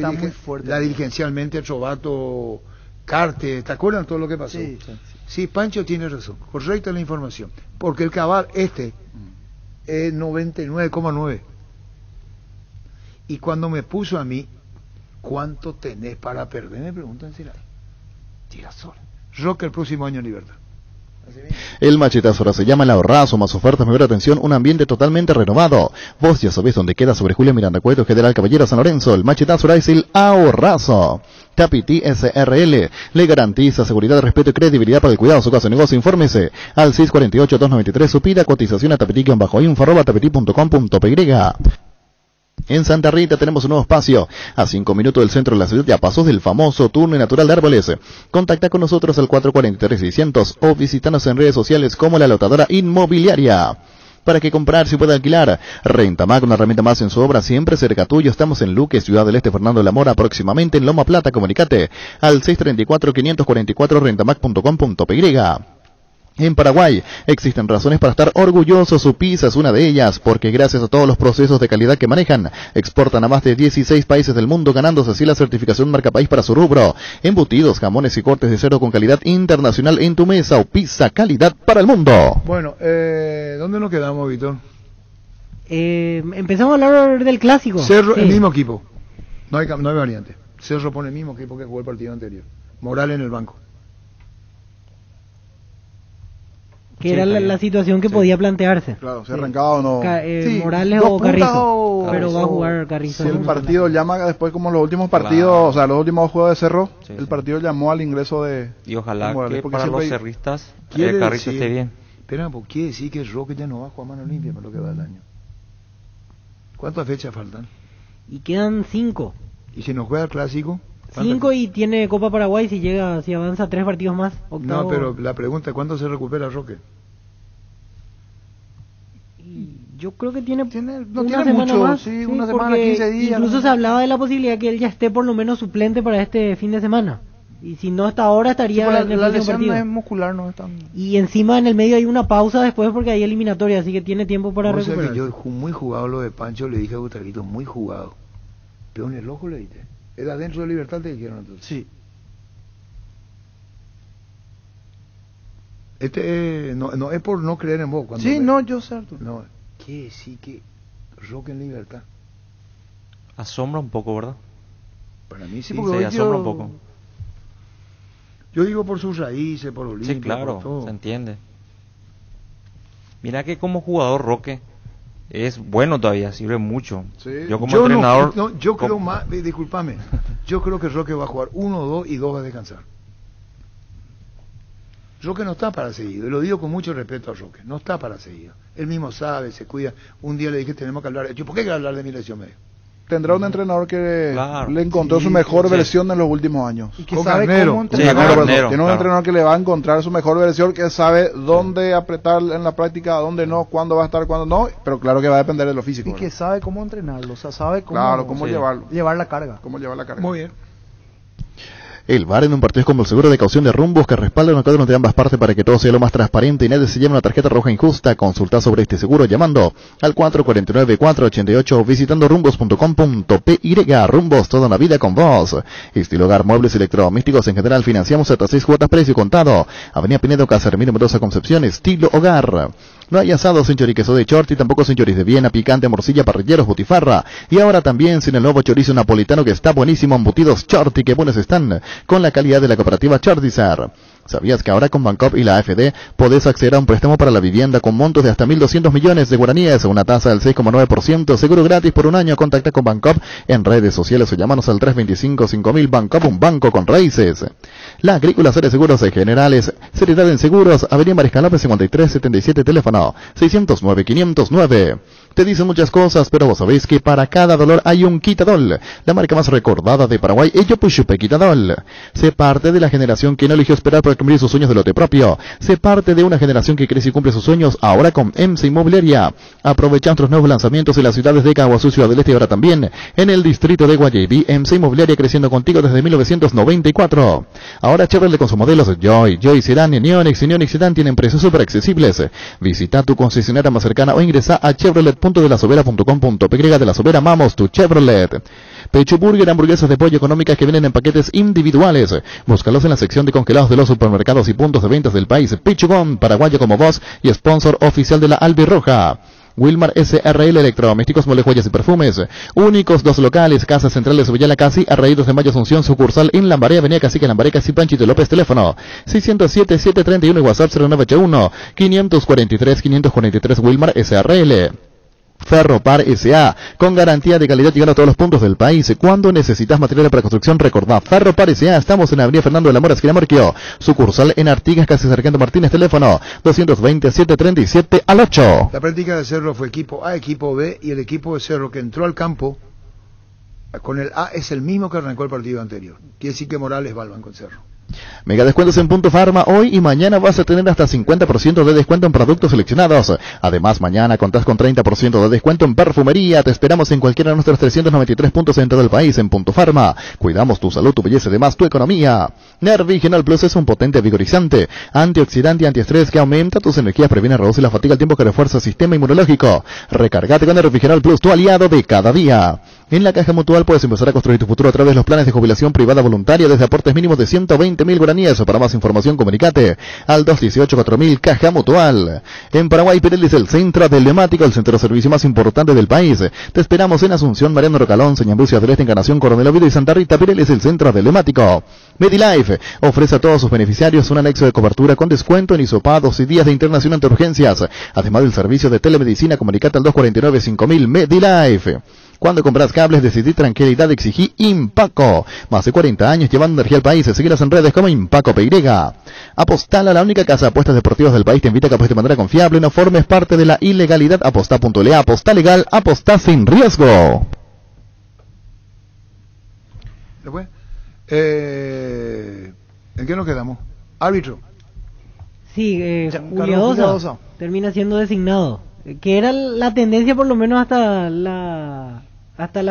la dirigencialmente Trovato, Carte, ¿te acuerdas todo lo que pasó? Sí, sí. Sí, Pancho tiene razón, correcta la información, porque el cabal es 99,9. Y cuando me puso a mí, ¿cuánto tenés para perder? Me preguntan si la tira sola. Roque el próximo año en libertad. El machetazo ahora se llama El Ahorrazo, más ofertas, mejor atención, un ambiente totalmente renovado. Vos ya sabés dónde queda, sobre Julio Miranda Cueto, General Caballero San Lorenzo. El machetazo ahora es El Ahorrazo. Tapiti SRL le garantiza seguridad, respeto y credibilidad para el cuidado de su casa o negocio. Infórmese al 648-293 su pida cotización a tapiti-info@tapiti.com.py. En Santa Rita tenemos un nuevo espacio, a 5 minutos del centro de la ciudad, ya pasos del famoso túnel natural de árboles. Contacta con nosotros al 443-600 o visítanos en redes sociales como La Lotadora Inmobiliaria. Para que comprar si puede alquilar. Rentamac, una herramienta más en su obra, siempre cerca tuyo. Estamos en Luque, Ciudad del Este, Fernando de la Mora, próximamente en Loma Plata. Comunicate al 634-544 rentamac.com.py. En Paraguay existen razones para estar orgullosos, su pizza es una de ellas, porque gracias a todos los procesos de calidad que manejan, exportan a más de 16 países del mundo, ganándose así la certificación marca país para su rubro. Embutidos, jamones y cortes de cerdo con calidad internacional en tu mesa, o pizza calidad para el mundo. Bueno, ¿dónde nos quedamos, Víctor? Empezamos a hablar del clásico. Cerro, sí. El mismo equipo, no hay variante. Cerro pone el mismo equipo que jugó el partido anterior. Morales en el banco. Que era la situación que podía plantearse. Claro, si arrancaba o no. Morales o Carrizo. Pero va a jugar Carrizo. Si el partido llama después, como los últimos partidos, o sea, los últimos juegos de Cerro, el partido llamó al ingreso de. Y ojalá Morales, que para los cerristas Carrizo esté bien. Pero quiere decir que Roque ya no va a jugar mano limpia para lo que va el año. ¿Cuántas fechas faltan? Y quedan 5. ¿Y si nos juega el clásico? 5 y tiene Copa Paraguay si avanza 3 partidos más. Octavo. No, pero la pregunta es ¿cuándo se recupera Roque? Yo creo que tiene una semana mucho, más, sí, una semana, 15 días. Incluso se hablaba de la posibilidad que él ya esté por lo menos suplente para este fin de semana. Y si no hasta ahora estaría en el próximo partido. La lesión muscular no es tan... Y encima en el medio hay una pausa después porque hay eliminatoria, así que tiene tiempo para recuperar. Yo muy jugado lo de Pancho, le dije a Gustavo, muy jugado. Pero en el ojo le dije. ¿Era dentro de Libertad te dijeron entonces? Sí. No es por no creer en vos. Sí, no, yo sé. No, quiere decir que Roque en Libertad. Asombra un poco, ¿verdad? Para mí sí, porque se asombra un poco. Yo digo por sus raíces, por Olimpia, sí, claro, por todo. Se entiende. Mira que como jugador Roque es bueno todavía, sirve mucho. Sí. Yo como entrenador... yo creo más, discúlpame, yo creo que Roque va a jugar 1, 2 y 2 va a descansar. Roque no está para seguido, y lo digo con mucho respeto a Roque, no está para seguido. Él mismo sabe, se cuida. Un día le dije, tenemos que hablar. ¿Por qué hay que hablar de mi lesión? Me dijo. Tendrá un entrenador que le encontró su mejor versión en los últimos años. Y que sabe cómo entrenar. Tiene un entrenador que le va a encontrar su mejor versión, que sabe dónde apretar en la práctica, dónde no, cuándo va a estar, cuándo no, pero claro que va a depender de lo físico. Y que sabe cómo entrenarlo, o sea, sabe cómo llevarlo. Llevar la carga. Cómo llevar la carga. Muy bien. El VAR en un partido es como el seguro de caución de Rumbos, que respalda los cuadros de ambas partes para que todo sea lo más transparente y nadie se lleve una tarjeta roja injusta. Consulta sobre este seguro llamando al 449-488 o visitando rumbos.com.py. Rumbos, toda una vida con vos. Estilo hogar, muebles y electrodomésticos en general, financiamos hasta 6 cuotas precio contado. Avenida Pinedo, Casermín, Mendoza, Concepción, estilo hogar. No hay asado sin choriqueso de Chorti, tampoco sin choris de Viena, picante, morcilla, parrilleros, butifarra. Y ahora también sin el nuevo chorizo napolitano que está buenísimo, embutidos Chorti, que buenos están, con la calidad de la cooperativa Chortizar. ¿Sabías que ahora con Bancop y la AFD podés acceder a un préstamo para la vivienda con montos de hasta 1.200 millones de guaraníes, una tasa del 6,9%, seguro gratis por un año? Contacta con Bancop en redes sociales o llámanos al 325-5000. Bancop, un banco con raíces. La Agrícola Seres Seguros Generales, seriedad en seguros, Avenida Mariscal López 5377, teléfono 609-509. Te dicen muchas cosas, pero vos sabéis que para cada dolor hay un Quitadol. La marca más recordada de Paraguay, Ello Puchupe Quitadol. Sé parte de la generación que no eligió esperar por de cumplir sus sueños de lote propio. Sé parte de una generación que crece y cumple sus sueños ahora con EMSA Inmobiliaria. Aprovecha nuestros nuevos lanzamientos en las ciudades de Caguazú, Ciudad del Este y ahora también en el distrito de Guayaquil. EMSA Inmobiliaria creciendo contigo desde 1994. Ahora Chevrolet con sus modelos Joy Sedan y Neonix y Neonix Sedan tienen precios súper accesibles. Visita tu concesionaria más cercana o ingresa a chevrolet.delasobera.com.py. De La Sobera, amamos tu Chevrolet. Pecho Burger, hamburguesas de pollo económicas que vienen en paquetes individuales. Búscalos en la sección de congelados de los supermercados y puntos de ventas del país. Pichugón, paraguayo como vos y sponsor oficial de la Albirroja. Wilmar SRL Electrodomésticos, Mole, Joyas y Perfumes. Únicos 2 locales, Casa Central de Subillala Casi, a Raídos de Mayo Asunción, sucursal en Lambaré, Avenida Cacique, Lambaré, Casi, Panchito López, teléfono 607-731 y WhatsApp 0981-543-543, Wilmar SRL. Ferropar S.A. con garantía de calidad llegando a todos los puntos del país. Cuando necesitas materiales para construcción, recordá Ferropar S.A. Estamos en Avenida Fernando de la Mora, esquina Morquio. Sucursal en Artigas, casi Sargento Martínez, teléfono 220-737-8. La práctica de Cerro fue equipo A, equipo B, y el equipo de Cerro que entró al campo con el A es el mismo que arrancó el partido anterior. Quiere decir que Morales va al banco en Cerro. Mega descuentos en Punto Farma. Hoy y mañana vas a tener hasta 50% de descuento en productos seleccionados. Además, mañana contás con 30% de descuento en perfumería. Te esperamos en cualquiera de nuestros 393 puntos en todo el país. En Punto Farma cuidamos tu salud, tu belleza y además tu economía. Nerviginal Plus es un potente vigorizante, antioxidante y antiestrés que aumenta tus energías, previene, reduce la fatiga al tiempo que refuerza el sistema inmunológico. Recargate con Nerviginal Plus, tu aliado de cada día. En la Caja Mutual puedes empezar a construir tu futuro a través de los planes de jubilación privada voluntaria desde aportes mínimos de 120.000 guaraníes. Para más información, comunicate al 218-4000 Caja Mutual. En Paraguay, Pirelli es el centro telemático, el centro de servicio más importante del país. Te esperamos en Asunción, Mariano Rocalón, Señambucia del Este, Encarnación, Coronel Oviedo y Santa Rita. Pirelli es el centro telemático. MediLife ofrece a todos sus beneficiarios un anexo de cobertura con descuento en hisopados y días de internación ante urgencias. Además del servicio de telemedicina, comunicate al 249-5000 MediLife. Cuando compras cables, decidí tranquilidad, exigí Impaco. Más de 40 años llevando energía al país. Síguelas en redes como Impaco PY. Apostala, la única casa de apuestas deportivas del país, te invita a que apuestes de manera confiable. No formes parte de la ilegalidad. Apostá.la. Apostá legal, apostá sin riesgo. Después, ¿en qué nos quedamos? Árbitro. Sí, Juliadosa termina siendo designado. Que era la tendencia por lo menos hasta la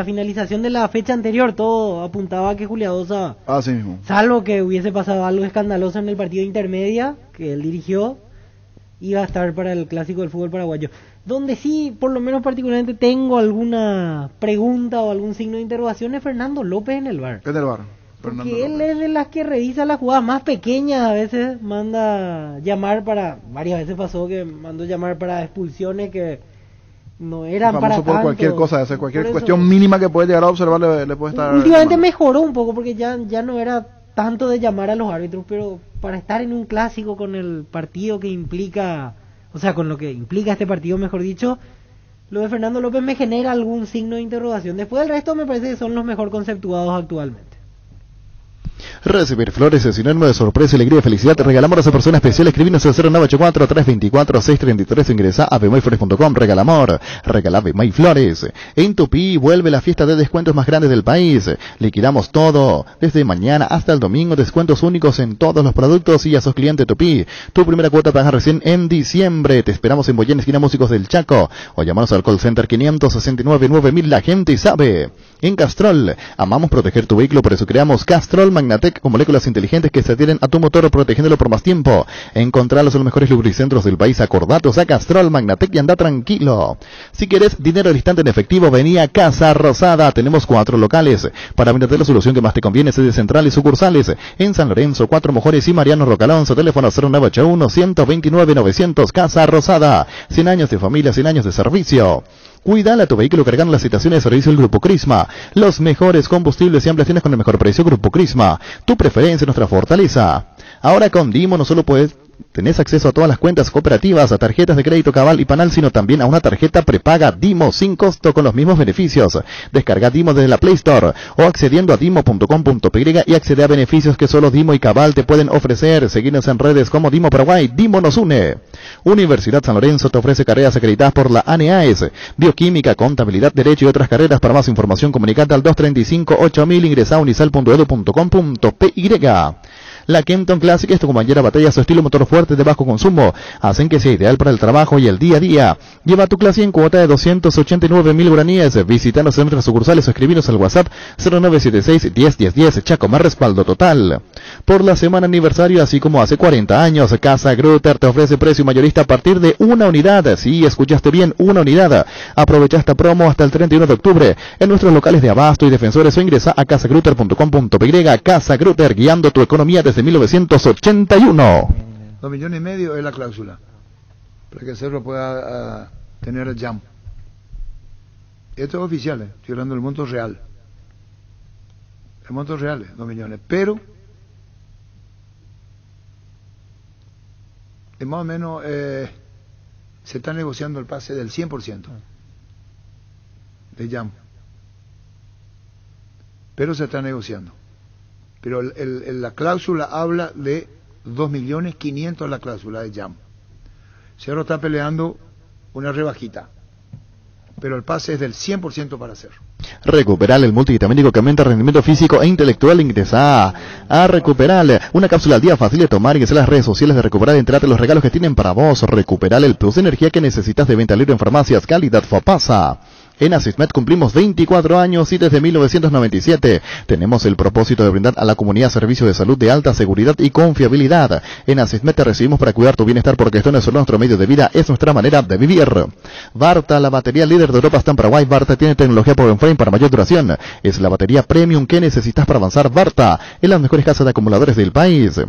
finalización de la fecha anterior. Todo apuntaba a que Juliadosa, así mismo, salvo que hubiese pasado algo escandaloso en el partido intermedia que él dirigió, iba a estar para el clásico del fútbol paraguayo. Donde sí, por lo menos particularmente tengo alguna pregunta o algún signo de interrogación es Fernando López en el VAR. En el VAR. Porque él es de las que revisa las jugadas más pequeñas, a veces manda llamar varias veces pasó que mandó llamar para expulsiones que no eran para tanto. Por cualquier cosa, cualquier cuestión mínima que puede llegar a observar le puede estar... Últimamente mejoró un poco porque ya no era tanto de llamar a los árbitros, pero para estar en un clásico con el partido que implica, o sea, con lo que implica este partido, mejor dicho, lo de Fernando López me genera algún signo de interrogación. Después del resto me parece que son los mejor conceptuados actualmente. Recibir flores es sinónimo de sorpresa, alegría y felicidad. Regalamor a esa persona especial. Escribinos al 0984-324-633. Ingresa a bmayflores.com. Regalamor. Regala Bemay Flores. En Tupí vuelve la fiesta de descuentos más grandes del país. Liquidamos todo. Desde mañana hasta el domingo, descuentos únicos en todos los productos y a sus clientes Tupí. Tu primera cuota paga recién en diciembre. Te esperamos en Boyén, esquina Músicos del Chaco. O llamanos al call center 569-9000. La gente sabe. En Castrol, amamos proteger tu vehículo, por eso creamos Castrol Magnatec con moléculas inteligentes que se adhieren a tu motor protegiéndolo por más tiempo. Encontralos en los mejores lubricentros del país. Acordatos a Castrol Magnatec y anda tranquilo. Si querés dinero al instante en efectivo, vení a Casa Rosada. Tenemos 4 locales para brindarte la solución que más te conviene. Sede central y sucursales en San Lorenzo, 4 Mojores y Mariano Rocalonso. Teléfono 0981-129-900. Casa Rosada. 100 años de familia, 100 años de servicio. Cuidala a tu vehículo cargando las estaciones de servicio del Grupo Crisma. Los mejores combustibles y ampliaciones con el mejor precio. Grupo Crisma. Tu preferencia, nuestra fortaleza. Ahora con Dimo no solo tenés acceso a todas las cuentas cooperativas, a tarjetas de crédito Cabal y Panal, sino también a una tarjeta prepaga Dimo sin costo con los mismos beneficios. Descarga Dimo desde la Play Store o accediendo a dimo.com.py y accede a beneficios que solo Dimo y Cabal te pueden ofrecer. Seguinos en redes como Dimo Paraguay. Dimo nos une. Universidad San Lorenzo te ofrece carreras acreditadas por la ANEAES, bioquímica, contabilidad, derecho y otras carreras. Para más información comunicate al 235-8000, ingresa a unisal.edu.com.py. La Kenton Classic es tu compañera batalla, su estilo motor fuerte de bajo consumo hacen que sea ideal para el trabajo y el día a día. Lleva tu Classic en cuota de 289.000 guaraníes. Visítanos en nuestras sucursales o escribinos al WhatsApp 0976-101010. Chaco, más respaldo total. Por la semana aniversario, así como hace 40 años, Casa Grutter te ofrece precio mayorista a partir de una unidad. Sí, escuchaste bien, una unidad. Aprovecha esta promo hasta el 31 de octubre en nuestros locales de abasto y defensores o ingresa a casagrutter.com.py. Casa Grutter, guiando tu economía desde 1981. 2,5 millones es la cláusula para que el Cerro pueda tener el jam. Esto es oficial, estoy hablando del monto real. El monto real es 2 millones, pero más o menos se está negociando el pase del 100% de jam. Pero se está negociando. Pero la cláusula habla de 2.500.000 la cláusula de jam. Cerro está peleando una rebajita, pero el pase es del 100% para Cerro. Recuperal, el multivitamínico que aumenta el rendimiento físico e intelectual. Ingresa a Recuperal, una cápsula al día fácil de tomar. Ingresa a las redes sociales de Recuperal, entrate los regalos que tienen para vos. Recuperal, el plus de energía que necesitas, de venta libre en farmacias, calidad Fopasa. En Asismed cumplimos 24 años y desde 1997 tenemos el propósito de brindar a la comunidad servicio de salud de alta seguridad y confiabilidad. En Asismed te recibimos para cuidar tu bienestar, porque esto no es solo nuestro medio de vida, es nuestra manera de vivir. Varta, la batería líder de Europa, está en Paraguay. Varta tiene tecnología Power Frame para mayor duración. Es la batería premium que necesitas para avanzar. Varta, en las mejores casas de acumuladores del país.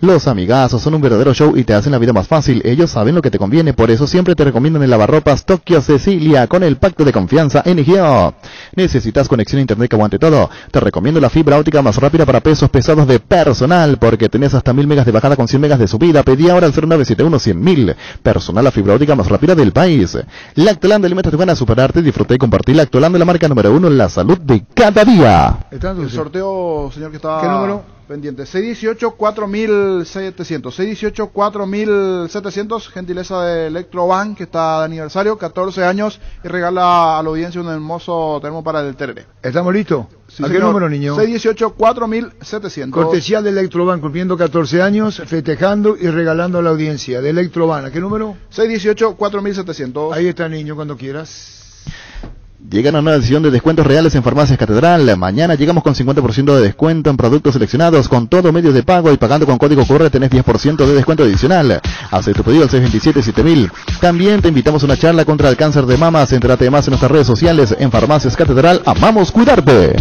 Los amigazos son un verdadero show y te hacen la vida más fácil. Ellos saben lo que te conviene, por eso siempre te recomiendan el lavarropas Tokio Cecilia con el pacto de confianza NGO. ¿Necesitas conexión a internet que aguante todo? Te recomiendo la fibra óptica más rápida para pesos pesados de Personal, porque tenés hasta 1000 megas de bajada con 100 megas de subida. Pedí ahora al 0971-100.000. Personal, la fibra óptica más rápida del país. Lactoland, alimentos te van a superarte. Disfruta y compartir Lactoland, la marca número 1 en la salud de cada día. El sorteo, señor, que estaba... ¿Qué número? Pendiente, 618-4700, 618-4700, gentileza de Electrobank, que está de aniversario, 14 años, y regala a la audiencia un hermoso termo para el tereré. ¿Estamos listos? Sí, ¿A qué número, niño? 618-4700. Cortesía de Electrobank, cumpliendo 14 años, festejando y regalando a la audiencia de Electrobank. ¿A qué número? 618-4700. Ahí está, niño, cuando quieras. Llega una nueva edición de descuentos reales en Farmacias Catedral. Mañana llegamos con 50% de descuento en productos seleccionados, con todo medio de pago, y pagando con código QR tenés 10% de descuento adicional. Haz tu pedido al 627-7000. También te invitamos a una charla contra el cáncer de mama. Entérate más en nuestras redes sociales. En Farmacias Catedral, amamos cuidarte.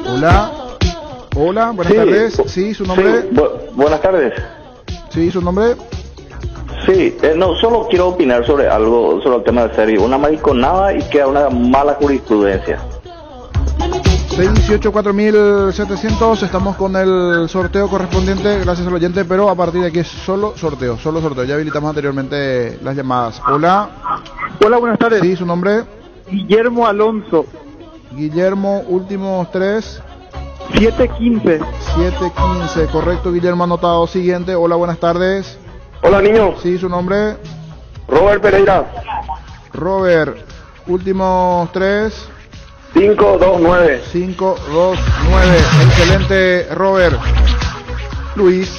Hola. Hola, buenas tardes. Sí, su nombre. Sí, buenas tardes. Sí, su nombre. Sí, no, solo quiero opinar sobre algo, sobre el tema de serie. Una mariconada y queda una mala jurisprudencia. 618-4700, estamos con el sorteo correspondiente, gracias al oyente, pero a partir de aquí es solo sorteo. Ya habilitamos anteriormente las llamadas. Hola. Hola, buenas tardes. Sí, su nombre. Guillermo Alonso. Guillermo, últimos 3. 715. 715, correcto, Guillermo, anotado. Siguiente. Hola, buenas tardes. Hola, niño. Sí, su nombre. Robert Pereira. Robert, últimos 3. 529. 529. Excelente, Robert. Luis.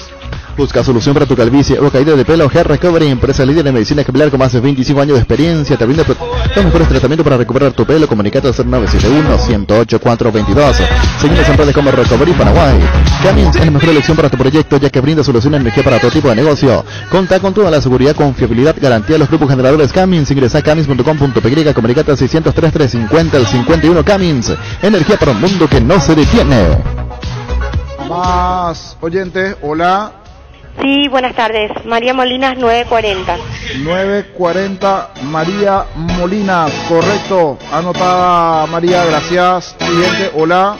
Busca solución para tu calvicie o caída de pelo. Hair Recovery, empresa líder en medicina capilar con más de 25 años de experiencia. Te brinda los mejores tratamientos para recuperar tu pelo. Comunicate al 0971-108-422. Seguimos en redes como Recovery Paraguay. Cummins es la mejor elección para tu proyecto, ya que brinda solución de energía para todo tipo de negocio. Conta con toda la seguridad, confiabilidad, garantía de los grupos generadores Cummins. Ingresa a cummins.com.py. Comunicate al 603-350 al 51. Cummins, energía para un mundo que no se detiene. Más oyentes, hola. Sí, buenas tardes. María Molinas, 940. 940, María Molinas, correcto. Anotada, María, gracias. Siguiente, hola.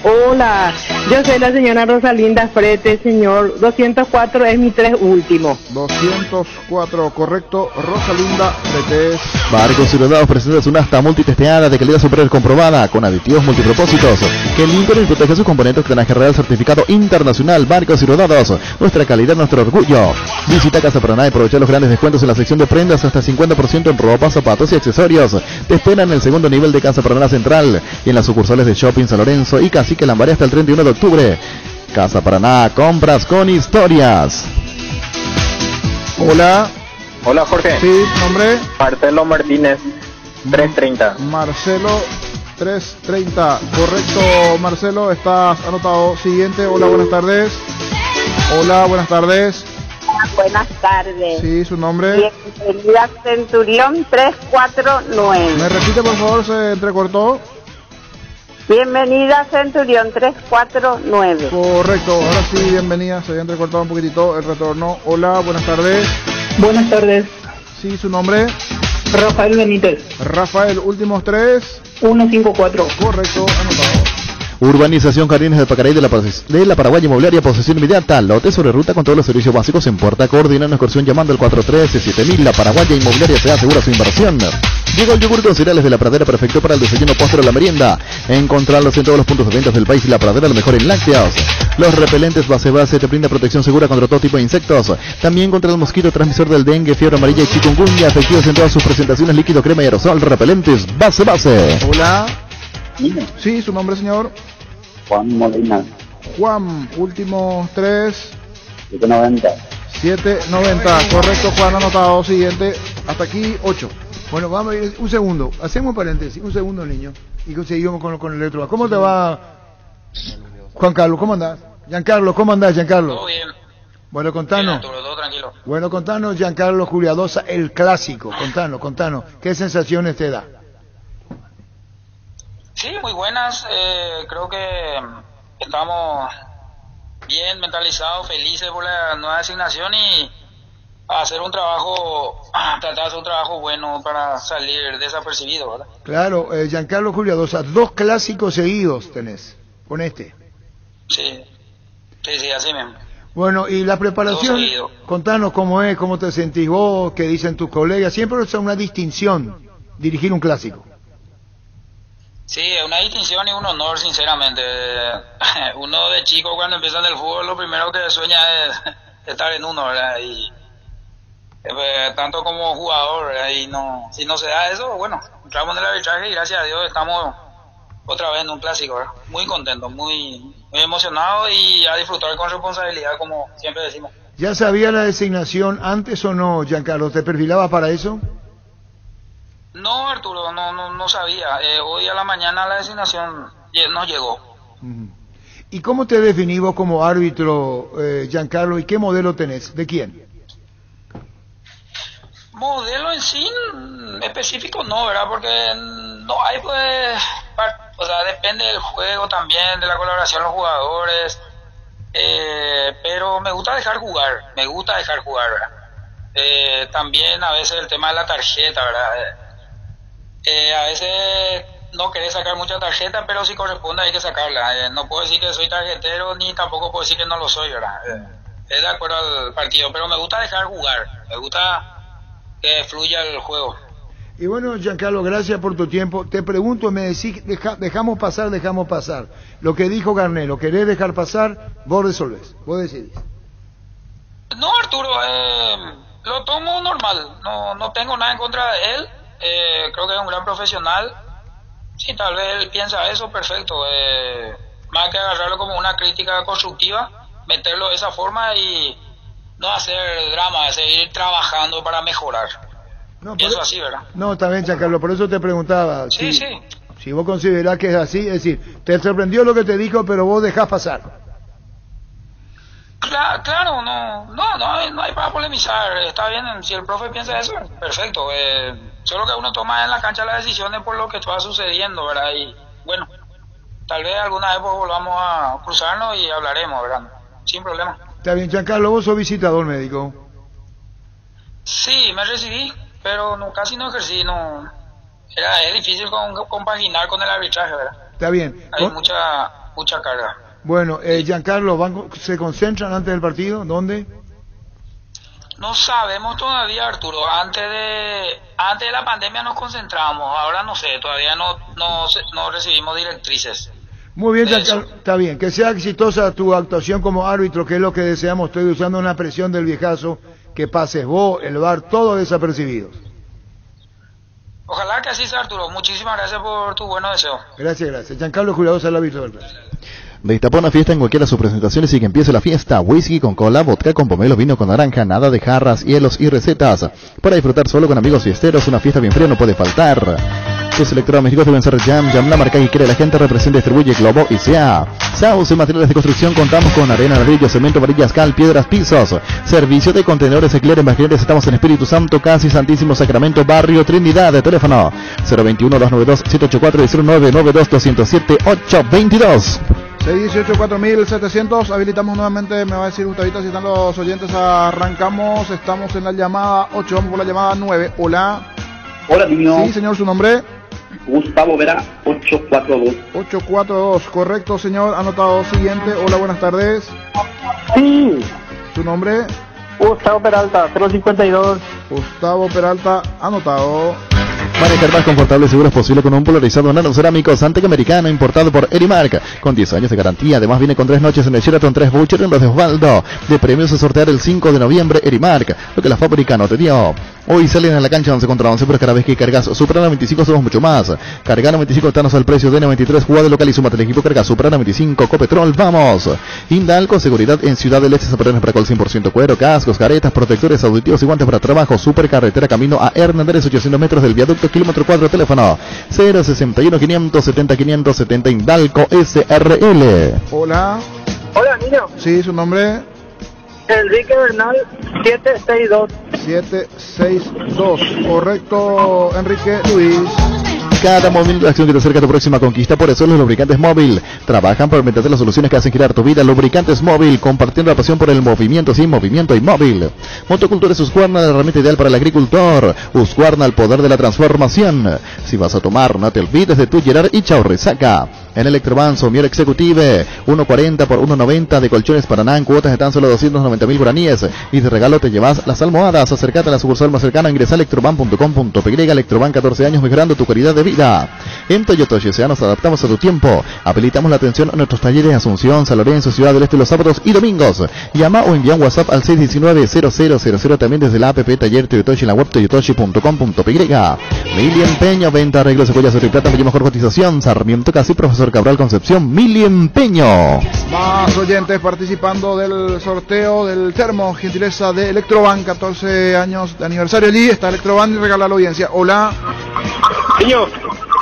Hola, yo soy la señora Rosalinda Frete, señor. 204 es mi 3 último. 204, correcto. Rosalinda Frete. Barcos y Rodados presenta una asta multitesteada de calidad superior comprobada con aditivos multipropósitos que limpian y protegen sus componentes con Drenaje Real certificado internacional. Barcos y Rodados, nuestra calidad, nuestro orgullo. Visita Casa Paraná y aprovecha los grandes descuentos en la sección de prendas, hasta 50% en ropa, zapatos y accesorios. Te esperan en el segundo nivel de Casa Paraná Central y en las sucursales de Shopping San Lorenzo y Cacique Lambaré hasta el 31 de octubre. Casa Paraná, compras con historias. Hola. Hola, Jorge. Sí, nombre. Marcelo Martínez, 330. Marcelo 330. Correcto, Marcelo, estás anotado. Siguiente. Hola, buenas tardes. Hola, buenas tardes. Buenas tardes. Sí, su nombre. Bienvenida Centurión 349. ¿Me repite, por favor? Se entrecortó. Bienvenida Centurión 349. Correcto, ahora sí, bienvenida. Se había entrecortado un poquitito el retorno. Hola, buenas tardes. Buenas tardes. Sí, su nombre. Rafael Benítez. Rafael, últimos tres. 154. Correcto, anotado. Urbanización Jardines del Pacaray de la Paraguay Inmobiliaria, posesión inmediata, lote sobre ruta con todos los servicios básicos en puerta. Coordina una excursión llamando al 413-7000. La Paraguaya Inmobiliaria te asegura su inversión. Llegó el yogur con cereales de La Pradera, perfecto para el desayuno, postre o la merienda. Encontrarlos en todos los puntos de ventas del país y La Pradera, lo mejor en lácteos. Los repelentes base te brinda protección segura contra todo tipo de insectos. También contra el mosquito transmisor del dengue, fiebre amarilla y chikungunya. Efectivos en todas sus presentaciones, líquido, crema y aerosol. Repelentes base. Hola. Sí, su nombre, señor. Juan Molina. Juan, últimos tres. 790. 790, correcto, Juan, anotado. Siguiente, hasta aquí 8. Bueno, vamos a ir un segundo. Hacemos un paréntesis, un segundo, niño. Y seguimos con el otro. ¿Cómo te va, Juan Carlos? ¿Cómo andás? Giancarlo, ¿cómo andás, Giancarlo? Todo bien. Bueno, contanos. Bien, todo tranquilo. Bueno, contanos, Giancarlo Juliadosa, el clásico. Contanos. ¿Qué sensaciones te da? Sí, muy buenas. Creo que estamos bien mentalizados, felices por la nueva asignación y hacer un trabajo, tratar de hacer un trabajo bueno para salir desapercibido, ¿verdad? Claro, Giancarlo Juliadosa, 2 clásicos seguidos tenés con este. Sí, así mismo. Bueno, y la preparación, contanos cómo es, cómo te sentís vos, qué dicen tus colegas. Siempre es una distinción dirigir un clásico. Sí, es una distinción y un honor, sinceramente. Uno de chico cuando empieza en el fútbol lo primero que sueña es estar en uno, ¿verdad? Y tanto como jugador, ¿verdad? Y no, si no se da eso, bueno, entramos en el arbitraje y gracias a Dios estamos otra vez en un clásico, ¿verdad? Muy contentos, muy emocionados y a disfrutar con responsabilidad, como siempre decimos. ¿Ya sabía la designación antes o no, Giancarlo? ¿Te perfilaba para eso? No, Arturo, no sabía. Hoy a la mañana la designación nos llegó. ¿Y cómo te definís vos como árbitro, Giancarlo, y qué modelo tenés? ¿De quién? Modelo en sí específico no, ¿verdad? Porque no hay, pues, o sea, depende del juego también, de la colaboración de los jugadores, pero me gusta dejar jugar, ¿verdad? También a veces el tema de la tarjeta, ¿verdad? A veces no querés sacar mucha tarjeta, pero si corresponde hay que sacarla. No puedo decir que soy tarjetero, ni tampoco puedo decir que no lo soy, ¿verdad? Es de acuerdo al partido, pero me gusta dejar jugar, me gusta que fluya el juego. Y bueno, Giancarlo, gracias por tu tiempo. Te pregunto, me decís, dejamos pasar. Lo que dijo Garnero, ¿querés dejar pasar? Vos resolvés, vos decidís. No, Arturo, lo tomo normal, no tengo nada en contra de él. Creo que es un gran profesional. Si tal vez él piensa eso, perfecto. Más que agarrarlo como una crítica constructiva, meterlo de esa forma y no hacer drama, seguir trabajando para mejorar. No, pienso así, ¿verdad? No, está bien, Giancarlo, por eso te preguntaba. Sí. Si vos considerás que es así, es decir, te sorprendió lo que te dijo, pero vos dejás pasar. Claro, no hay para polemizar. Está bien, si el profe piensa eso, perfecto. Solo que uno toma en la cancha las decisiones por lo que está sucediendo, ¿verdad? Y bueno, tal vez alguna vez pues volvamos a cruzarnos y hablaremos, ¿verdad? Sin problema. Está bien, Giancarlo, vos sos visitador médico. Sí, me recibí, pero casi no ejercí, es difícil compaginar con el arbitraje, ¿verdad? Está bien. Hay mucha carga. Bueno, Giancarlo, ¿se concentran antes del partido? ¿Dónde? No sabemos todavía, Arturo. Antes de la pandemia nos concentramos. Ahora no sé, todavía no recibimos directrices. Muy bien, Giancarlo, está bien. Que sea exitosa tu actuación como árbitro, que es lo que deseamos. Estoy usando una presión del viejazo, que pases vos, el VAR, todos desapercibidos. Ojalá que así sea, Arturo. Muchísimas gracias por tu buenos deseos. Gracias. Giancarlo Juliadosa, el árbitro del Destapa una fiesta en cualquiera de sus presentaciones y que empiece la fiesta. Whisky con cola, vodka con pomelo, vino con naranja, nada de jarras, hielos y recetas. Para disfrutar solo con amigos fiesteros, una fiesta bien fría no puede faltar. Tus electrodomésticos deben ser Jam, la marca que quiere la gente, representa, distribuye Globo y sea. Sauce, materiales de construcción, contamos con arena, ladrillo, cemento, varillas, cal, piedras, pisos. Servicio de contenedores, alquileres, maquinaria, estamos en Espíritu Santo, casi Santísimo Sacramento, Barrio Trinidad. De teléfono 021-292-784 y 0992-207-822. 618-4700, habilitamos nuevamente, me va a decir Gustavito si están los oyentes, arrancamos, estamos en la llamada 8, vamos por la llamada 9, hola. Hola, niño. Sí, señor, ¿su nombre? Gustavo Vera, 842. 842, correcto, señor, anotado. Siguiente, hola, buenas tardes. Sí. ¿Su nombre? Gustavo Peralta, 052. Gustavo Peralta, anotado. Manejar más confortable y seguro es posible con un polarizado nanocerámico Santec americano importado por Erimark con 10 años de garantía. Además viene con 3 noches en el Sheraton, 3 vouchers en los de Osvaldo. De premios a sortear el 5 de noviembre Erimark, lo que la fábrica no te dio. Hoy salen a la cancha 11 contra 11, pero cada vez que cargas Supra 95 somos mucho más. Carga 95 tanos al precio de 93, jugada local y súmate al equipo, carga Supra 95, Copetrol, vamos. Indalco, seguridad en Ciudad del Este, Zapateros para col 100% cuero, cascos, caretas, protectores auditivos y guantes para trabajo. Supercarretera camino a Hernández, 800 metros del viaducto, kilómetro 4, teléfono 061 570 570 Indalco SRL. Hola. Hola, niño. Sí, ¿su nombre? Enrique Bernal, 762. 762, correcto, Enrique Luis. Cada movimiento de acción que te acerca a tu próxima conquista, por eso los lubricantes móvil trabajan para inventarte las soluciones que hacen girar tu vida. Lubricantes móvil, compartiendo la pasión por el movimiento, sin movimiento y móvil. Motocultura es Husqvarna, la herramienta ideal para el agricultor. Husqvarna, el poder de la transformación. Si vas a tomar, no te olvides de tu Gerard y Chau Resaca. En Electroban, Somier Executive, 1.40 por 1.90 de colchones Paraná en cuotas de tan solo 290.000 guaraníes. Y de regalo te llevas las almohadas. Acércate a la sucursal más cercana, ingresa a electroban.com.py. Electroban, 14 años mejorando tu calidad de vida. En Toyota S.A. nos adaptamos a tu tiempo. Habilitamos la atención a nuestros talleres de Asunción, San Lorenzo, Ciudad del Este los sábados y domingos. Llama o envía un WhatsApp al 619-0000, también desde la app Taller Toyotoshi en la web toyotoshi.com.py. Mili Empeño, venta, arreglos de joyas de plata, mejor cotización. Sarmiento Casi, Profesor Cabral Concepción, Mili Empeño. Más oyentes participando del sorteo del termo, gentileza de Electroban, 14 años de aniversario. Allí está Electroban y regala a la audiencia. Hola.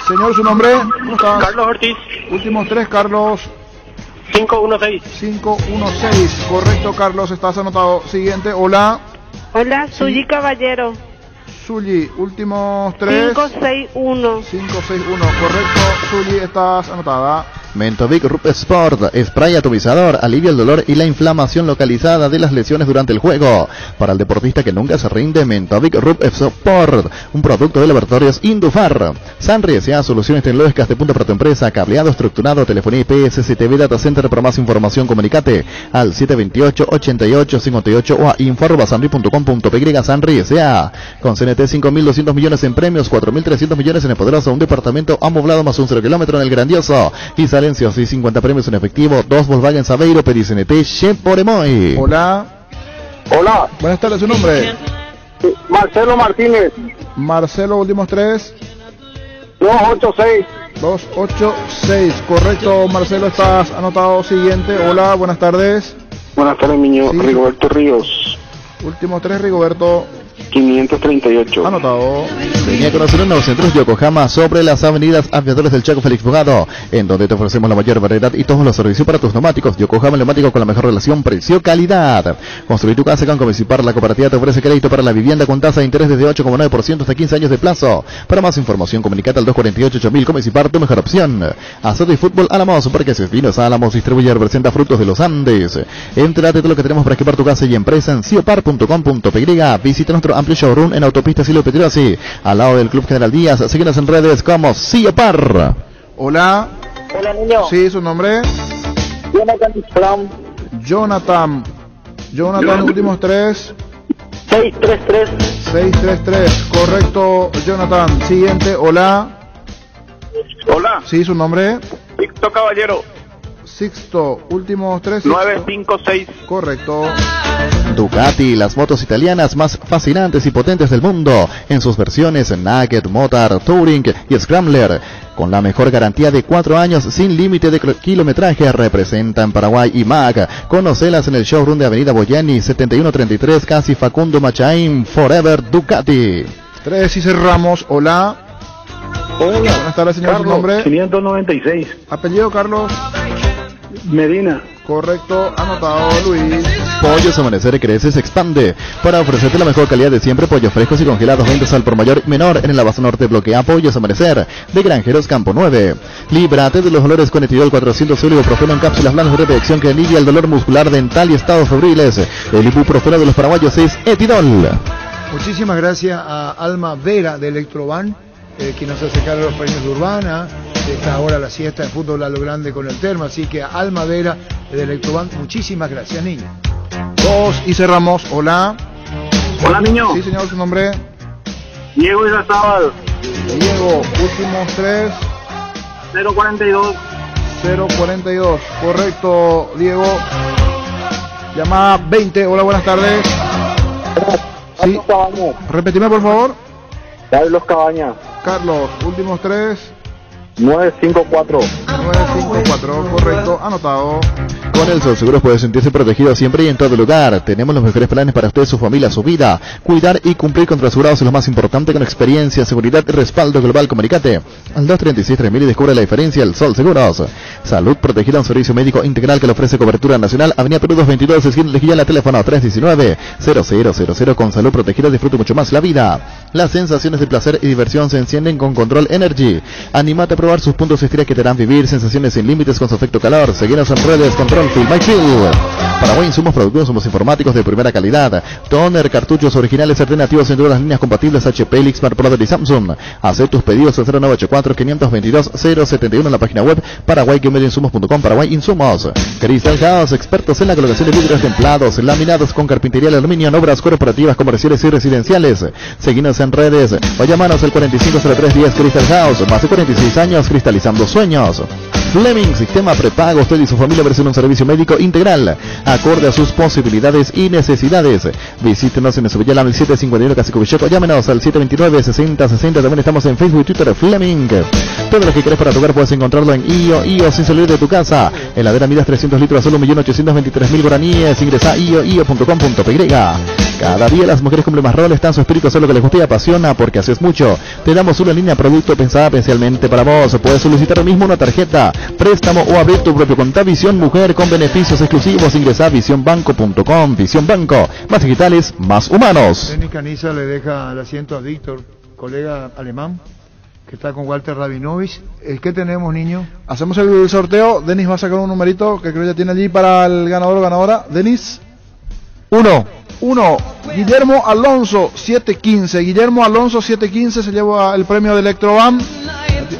Señor, ¿su nombre? ¿Cómo está? Carlos Ortiz. Últimos 3, Carlos. 516. 516, correcto, Carlos, estás anotado. Siguiente, hola. Hola, Suyi Caballero. Suyi, últimos 3. 561. 561, correcto, Suyi, estás anotada. Mentovic Rup Sport, spray atomizador, alivia el dolor y la inflamación localizada de las lesiones durante el juego. Para el deportista que nunca se rinde, Mentovic Rup Sport, un producto de laboratorios Indufar. Sanri S.A. Soluciones tecnológicas de punta para tu empresa, cableado estructurado, telefonía IP, CCTV, data center. Para más información, comunicate al 728-8858 o a info@sanri.com.py. Sanri S.A. con CNT 5.200 millones en premios, 4.300 millones en el poderoso, un departamento amoblado más un 0 kilómetro en el grandioso y Silencios y 50 premios en efectivo, 2 Volkswagen Saveiro, Pericnete, Cheporemoy. Hola. Hola. Buenas tardes, ¿su nombre? Marcelo Martínez. Marcelo, últimos 3. 286. 286, correcto, Marcelo, estás anotado. Siguiente, hola, buenas tardes. Buenas tardes, niño. Sí. Rigoberto Ríos. Últimos 3, Rigoberto. 538. Anotado. Venía a conocer en los centros Yokohama sobre las avenidas Aviadores del Chaco Félix Bogado, en donde te ofrecemos la mayor variedad y todos los servicios para tus neumáticos. Yokohama neumático con la mejor relación precio-calidad. Construir tu casa con Comecipar. La cooperativa te ofrece crédito para la vivienda con tasa de interés desde 8,9% hasta 15 años de plazo. Para más información, comunicate al 248-8000. Comecipar, tu mejor opción. Asado y fútbol Álamos, Parques Vinos Álamos, distribuye y representa Frutos de los Andes. Entérate de lo que tenemos para equipar tu casa y empresa en ciopar.com.py. Visita nuestro amplio showroom en Autopista Silvio Petrossi, al lado del Club General Díaz. Síguenos en redes como Ciopar. Hola. Hola, niño. Sí, ¿su nombre? Jonathan. Jonathan, últimos 3. 633. 633, correcto, Jonathan. Siguiente, hola. Hola. Sí, ¿su nombre? Sixto Caballero. Sixto, últimos 3. 956. Correcto. Ducati, las motos italianas más fascinantes y potentes del mundo, en sus versiones Nugget, Motard, Touring y Scrambler. con la mejor garantía de 4 años sin límite de kilometraje. Representa en Paraguay IMAC. Conocelas en el showroom de Avenida Boyani 7133, casi Facundo Machain. Forever Ducati. 3 y cerramos. Hola. Hola. Buenas tardes, señor. Carlos, ¿Su nombre? 596. Apellido, Carlos. Medina. Correcto, anotado, Luis. Pollos Amanecer crece, se expande. Para ofrecerte la mejor calidad de siempre, pollos frescos y congelados, ventas al por mayor y menor en el Abasto Norte. Bloquea Pollos Amanecer, de Granjeros Campo 9. Líbrate de los dolores con Etidol 400 ibuprofeno en cápsulas blancas de reacción que alivia el dolor muscular, dental y estados febriles. El ibuprofeno de los paraguayos es Etidol. Muchísimas gracias a Alma Vera de Electroban, que nos hace cargo de los premios de Urbana. Está ahora la siesta de fútbol a lo grande con el termo, así que a Alma Vera de Electroban, muchísimas gracias, niño. 2 y cerramos. Hola. Hola, niño. Sí, señor, su nombre. Diego Irrazábal. Diego, últimos 3. 042. 042. Correcto, Diego. Llamada 20. Hola, buenas tardes. Sí. Repetime, por favor. Carlos Cabaña. Carlos, últimos 3. 954. 954, correcto, anotado. Con el Solseguros puede sentirse protegido siempre y en todo lugar. Tenemos los mejores planes para usted, su familia, su vida. Cuidar y cumplir con asegurados es lo más importante, con experiencia, seguridad y respaldo global. Comunicate al 236-3000 y descubre la diferencia. El Solseguros. Salud protegida, un servicio médico integral que le ofrece cobertura nacional. Avenida Perú 222, esquina de Gijala, teléfono 319-0000. Con salud protegida disfrute mucho más la vida. Las sensaciones de placer y diversión se encienden con Control Energy. Anímate a probar sus puntos estrella que te harán vivir sensaciones sin límites con su efecto calor. Seguinos en redes, Control Feel My Feel. Paraguay insumos productivos, insumos informáticos de primera calidad. Toner, cartuchos originales alternativos en todas las líneas compatibles HP, Lixmar, Brother y Samsung. Haz tus pedidos al 0984-522-071 en la página web paraguay-insumos.com. Paraguay Insumos. Crystal House, expertos en la colocación de vidrios templados, laminados con carpintería de aluminio en obras corporativas, comerciales y residenciales. Seguinos en redes o llamanos al 450310 Crystal House. Más de 46 años cristalizando sueños. Fleming, sistema prepago. Usted y su familia merecen un servicio médico integral, acorde a sus posibilidades y necesidades. Visítenos en Esubillalam, el 751 Casicovicheco. Llámenos al 729-6060. También estamos en Facebook y Twitter. Fleming. Todo lo que querés para tu hogar puedes encontrarlo en IO sin salir de tu casa. Heladera Midas 300 litros a solo 1.823.000 guaraníes. Ingresa a io.com.py. Cada día las mujeres cumplen más roles, tan su espíritu hacer lo que les gusta y apasiona, porque haces mucho. Te damos una línea de producto pensada especialmente para vos. Puedes solicitar lo mismo una tarjeta, préstamo o abrir tu propio cuenta Visión Mujer con beneficios exclusivos. Ingresa a visionbanco.com. Visión Banco, más digitales, más humanos. Denis Caniza le deja el asiento a Víctor, colega alemán, que está con Walter Rabinovich. ¿Qué tenemos, niño? Hacemos el sorteo. Denis va a sacar un numerito que creo ya tiene allí para el ganador o ganadora. Denis. 1. Guillermo Alonso 715. Guillermo Alonso 715 se lleva el premio de Electroban,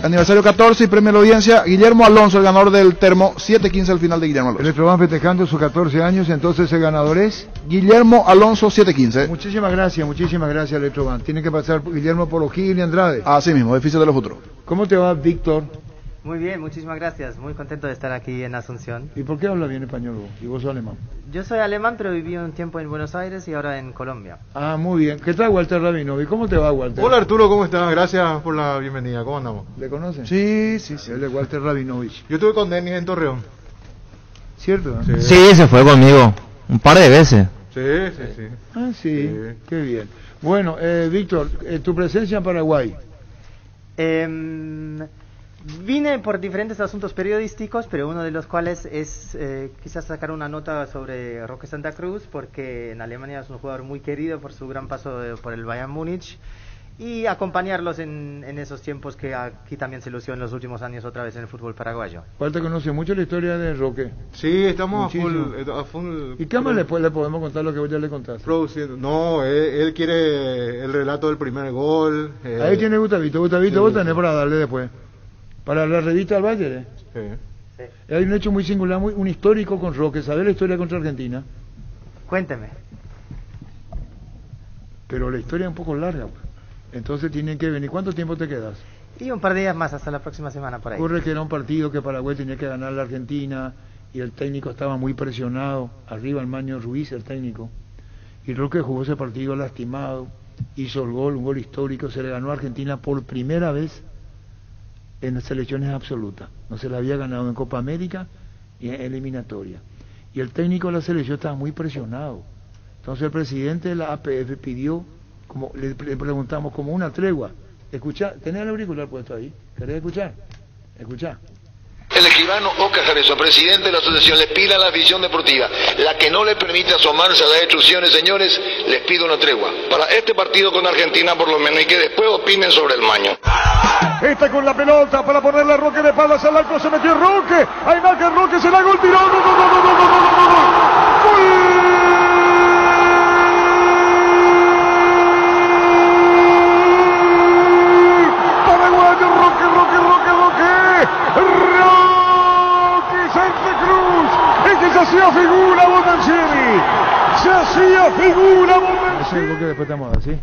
aniversario 14 y premio de la audiencia. Guillermo Alonso, el ganador del termo 715 al final de Guillermo Alonso. Electroban festejando sus 14 años, entonces el ganador es Guillermo Alonso 715. Muchísimas gracias Electroban. Tiene que pasar Guillermo por O'Higgins y Andrade. Así mismo, edificio de los futuros. ¿Cómo te va, Víctor? Muy bien, muchísimas gracias. Muy contento de estar aquí en Asunción. ¿Y por qué habla bien español vos? ¿Y vos sos alemán? Yo soy alemán, pero viví un tiempo en Buenos Aires y ahora en Colombia. Ah, muy bien. ¿Qué tal, Walter Rabinovich? ¿Cómo te va, Walter? Hola, Arturo, ¿cómo estás? Gracias por la bienvenida. ¿Cómo andamos? ¿Le conocen? Sí. Él es Walter Rabinovich. Yo estuve con Denis en Torreón. ¿Cierto? Sí, se fue conmigo un par de veces. Sí. Ah, sí. Qué bien. Bueno, Víctor, tu presencia en Paraguay. Vine por diferentes asuntos periodísticos, pero uno de los cuales es quizás sacar una nota sobre Roque Santa Cruz, porque en Alemania es un jugador muy querido por su gran paso por el Bayern Múnich, y acompañarlos en esos tiempos que aquí también se lució en los últimos años otra vez en el fútbol paraguayo. Walter conoce mucho la historia de Roque. Sí, estamos a full. ¿Y qué más después le podemos contar lo que vos ya le contaste? Produciendo. No, él quiere el relato del primer gol. Ahí tiene Gustavito, vos tenés para darle después. Para la revista del Valle. Sí. Hay un hecho muy singular, un histórico con Roque. ¿Sabés la historia contra Argentina? Cuénteme. Pero la historia es un poco larga. Entonces tienen que venir. ¿Cuánto tiempo te quedas? Y un par de días más, hasta la próxima semana por ahí. Ocurre que era un partido que Paraguay tenía que ganar la Argentina y el técnico estaba muy presionado. Arriba el Maño Ruiz, el técnico. Y Roque jugó ese partido lastimado. Hizo el gol, un gol histórico. Se le ganó a Argentina por primera vez en las selecciones absolutas. No se la había ganado en Copa América y en eliminatoria. Y el técnico de la selección estaba muy presionado. Entonces el presidente de la APF pidió, como le preguntamos, como una tregua. Escuchá, ¿tenés el auricular puesto ahí? ¿Querés escuchar? Escuchá. El escribano Oscar Jarezo, presidente de la asociación, les pide a la afición deportiva, la que no le permite asomarse a las instrucciones, señores, les pido una tregua. Para este partido con Argentina por lo menos, y que después opinen sobre el maño. Está con la pelota para ponerle a Roque de palas al arco, se metió Roque, ahí marca Roque, se la gol, tiró, ¡gol! Se hacía figura Bonancieri, se hacía figura Bonancieri. Es algo que después te vamos a dar, ¿sí?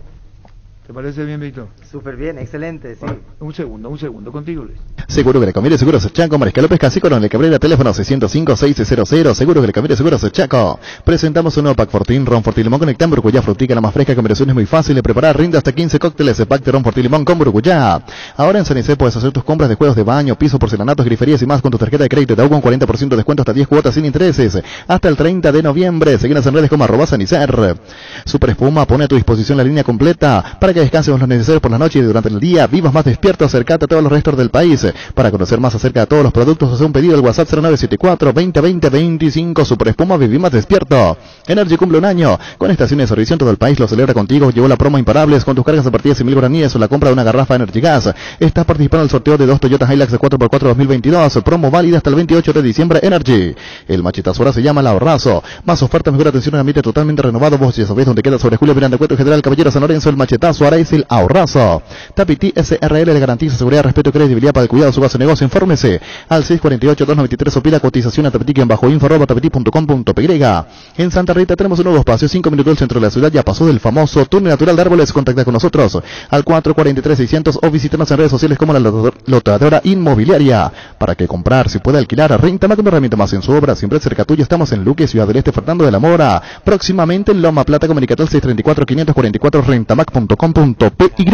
¿Te parece bien, Víctor? Súper bien, excelente, sí. Bueno, un segundo, contigo, Luis. Seguro que le conviene Seguros Chaco, Mariscal López Casi, Coronel Cabrera, teléfono 605-600, seguro que le conviene Seguros Chaco. Presentamos un nuevo Pack Fortín, Ron Fortín Limón con Nectán, Brucuyá, frutica, la más fresca, combinación es muy fácil de preparar, rinde hasta 15 cócteles, Pack de Ron Fortín Limón con Brucuyá. Ahora en San Isidro puedes hacer tus compras de juegos de baño, piso, porcelanatos, griferías y más con tu tarjeta de crédito, te hago un 40% de descuento hasta 10 cuotas sin intereses, hasta el 30 de noviembre. Seguinos en redes como @Sanicer. Super Espuma pone a tu disposición la línea completa para que descanses lo necesario por la noche y durante el día. Vivas más despierto, acércate a todos los restos del país. Para conocer más acerca de todos los productos, hace un pedido al WhatsApp 0974-2020-25. Super Espuma, viví más despierto. Energy cumple un año. Con estaciones de servicio en todo el país, lo celebra contigo. Llevó la promo Imparables con tus cargas a partir de 100.000 guaraníes o la compra de una garrafa Energy Gas. Estás participando en el sorteo de 2 Toyota Hilux de 4x4 2022. Promo válida hasta el 28 de diciembre. Energy. El machetazo ahora se llama El Ahorrazo. Más ofertas, mejor atención, un ambiente totalmente renovado. Vos ya sabés dónde queda sobre Julio Miranda Cueto, General Caballero San Lorenzo. El machetazo ahora es El Ahorrazo. Tapiti SRL le garantiza seguridad, respeto y credibilidad para el cuidado de su base de negocio. Infórmese al 648-293 o pida cotización a Tapiti en @info@tapiti.com.py. En Santa Rita tenemos un nuevo espacio, 5 minutos del centro de la ciudad. Ya pasó del famoso túnel natural de árboles. Contacta con nosotros al 443-600 o visítanos en redes sociales como la Lotadora Inmobiliaria. Para que comprar, si puede alquilar, renta más que una herramienta más en su obra. Siempre cerca tuyo. Estamos en Luque, Ciudad del Este, Fernando de la Mora. Próximamente en Loma Plata, comunicatorio 634-544, rentamac.com.py.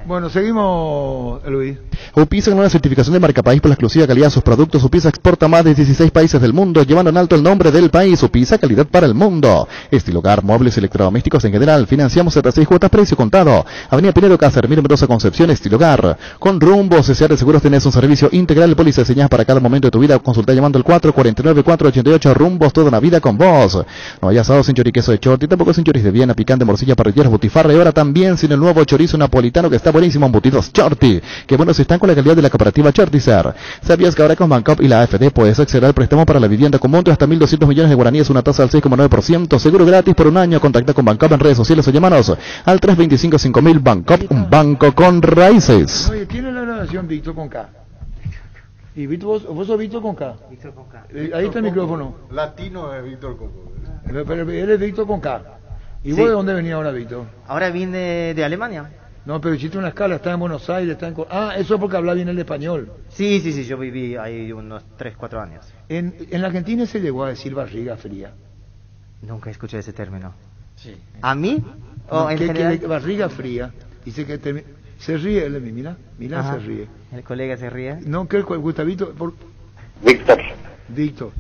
Bueno, seguimos, Luis. Upisa con una certificación de marca país por la exclusiva calidad de sus productos. Upisa exporta más de 16 países del mundo, llevando en alto el nombre del país. Upisa, calidad para el mundo. Estilo hogar, muebles, electrodomésticos en general. Financiamos hasta 6 cuotas, precio contado. Avenida Pinedo, Casermir, Mendoza, Concepción. Estilo hogar. Con Rumbo CCR de Seguros tenés un servicio integral de póliza diseñadas para cada momento de tu vida. Consulta llamando al 449-488. Rumbos, toda una vida con vos. No hay asado sin choriqueso de Chorti, tampoco sin choris de Viena, picante, morcilla, parrilleras, butifarra. Y ahora también sin el nuevo chorizo napolitano que está buenísimo, embutidos Chorti. Que buenos están con la calidad de la cooperativa Chortizer. ¿Sabías que ahora con Bancop y la AFD puedes acceder al préstamo para la vivienda con monto hasta 1.200 millones de guaraníes, una tasa del 6,9%, seguro gratis por un año? Contacta con Bancop en redes sociales o llámanos al 325-5000. Bancop, un banco con raíces. Oye, tiene la grabación Víctor con K. ¿Y Víctor, vos sos Víctor con K? Víctor con K. Ahí está el micrófono. Latino es Víctor con K. Pero él es Víctor con K. ¿Y Sí. vos de dónde venía ahora, Víctor? Ahora viene de Alemania. No, pero hiciste una escala, está en Buenos Aires, está en... eso es porque habla bien el español. Sí, yo viví ahí unos 3-4 años. En la Argentina se llegó a decir barriga fría. Nunca escuché ese término. Sí. ¿A mí? ¿O No, en que general? barriga fría. Dice que se ríe él de mí, mira Ajá. se ríe. ¿El colega se ríe? No, que Gustavito... Víctor.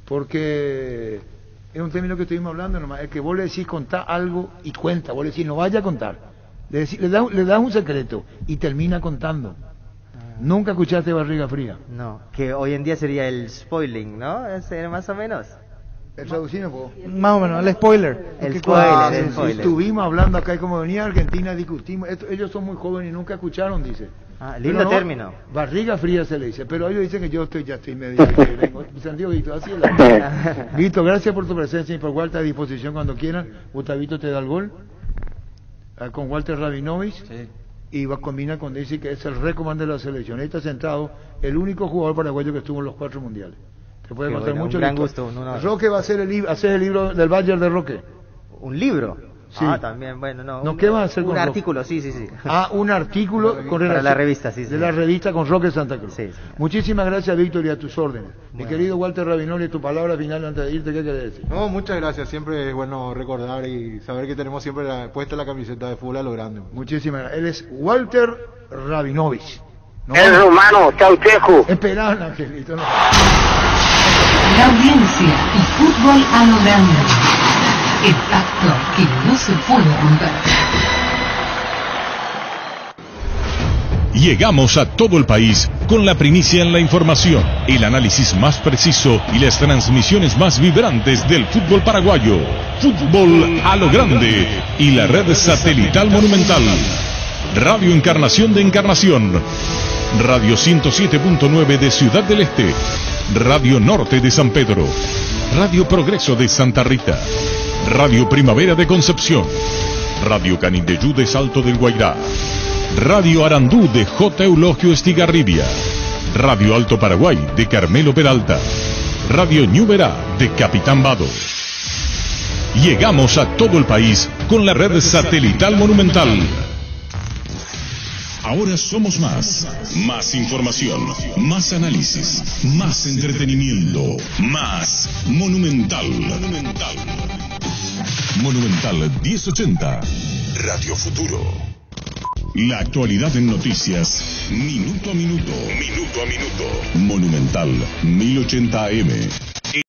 Porque es un término que estuvimos hablando nomás, es que vos le decís contar algo y cuenta, vos le decís no vaya a contar. Le das un secreto y termina contando. ¿Nunca escuchaste barriga fría? No, que hoy en día sería el spoiling, ¿no? ¿Es más o menos? ¿El traducido vos? Más o menos, el spoiler. El spoiler. spoiler. Estuvimos hablando acá y como venía a Argentina discutimos, ellos son muy jóvenes y nunca escucharon, dice. Lindo no, término. Barriga fría se le dice, pero ellos dicen que ya estoy medio que vengo. Sentido, Víctor, así es la... Víctor, gracias por tu presencia y por Walter a disposición cuando quieran. Gustavito te da el gol. Con Walter Rabinovich. Sí. Y va a combinar con Daisy, que es el recomando de la selección. Ahí está sentado el único jugador paraguayo que estuvo en los 4 mundiales. Te puede contar mucho. Un gran gusto. Roque va a hacer el libro del Bayern de Roque. ¿Un libro? Sí. También, bueno, no. No, ¿qué va a hacer con un Roque? artículo, sí. Un artículo con para la revista, sí. De la revista con Roque Santa Cruz. Sí. Muchísimas gracias, Víctor, y a tus órdenes. Mi querido Walter Ravinoli, tu palabra final antes de irte, ¿qué querés decir? No, muchas gracias. Siempre es bueno recordar y saber que tenemos siempre puesta la camiseta de fútbol a lo grande. Muchísimas gracias. Él es Walter Rabinovich. El rumano, Chaucheju. Esperá, Angelito. No. La audiencia y fútbol a lo grande. El pacto que no se puede romper. Llegamos a todo el país con la primicia en la información, el análisis más preciso y las transmisiones más vibrantes del fútbol paraguayo. Fútbol a lo grande y la red satelital Monumental. Radio Encarnación de Encarnación. Radio 107.9 de Ciudad del Este. Radio Norte de San Pedro. Radio Progreso de Santa Rita. Radio Primavera de Concepción. Radio Canindeyú de Salto del Guairá. Radio Arandú de J. Eulogio Estigarribia. Radio Alto Paraguay de Carmelo Peralta. Radio Ñuberá de Capitán Vado. Llegamos a todo el país con la red satelital Monumental. Ahora somos más. Más información, más análisis, más entretenimiento, más Monumental. Monumental 1080. Radio Futuro. La actualidad en noticias, minuto a minuto. Minuto a minuto. Monumental 1080 AM.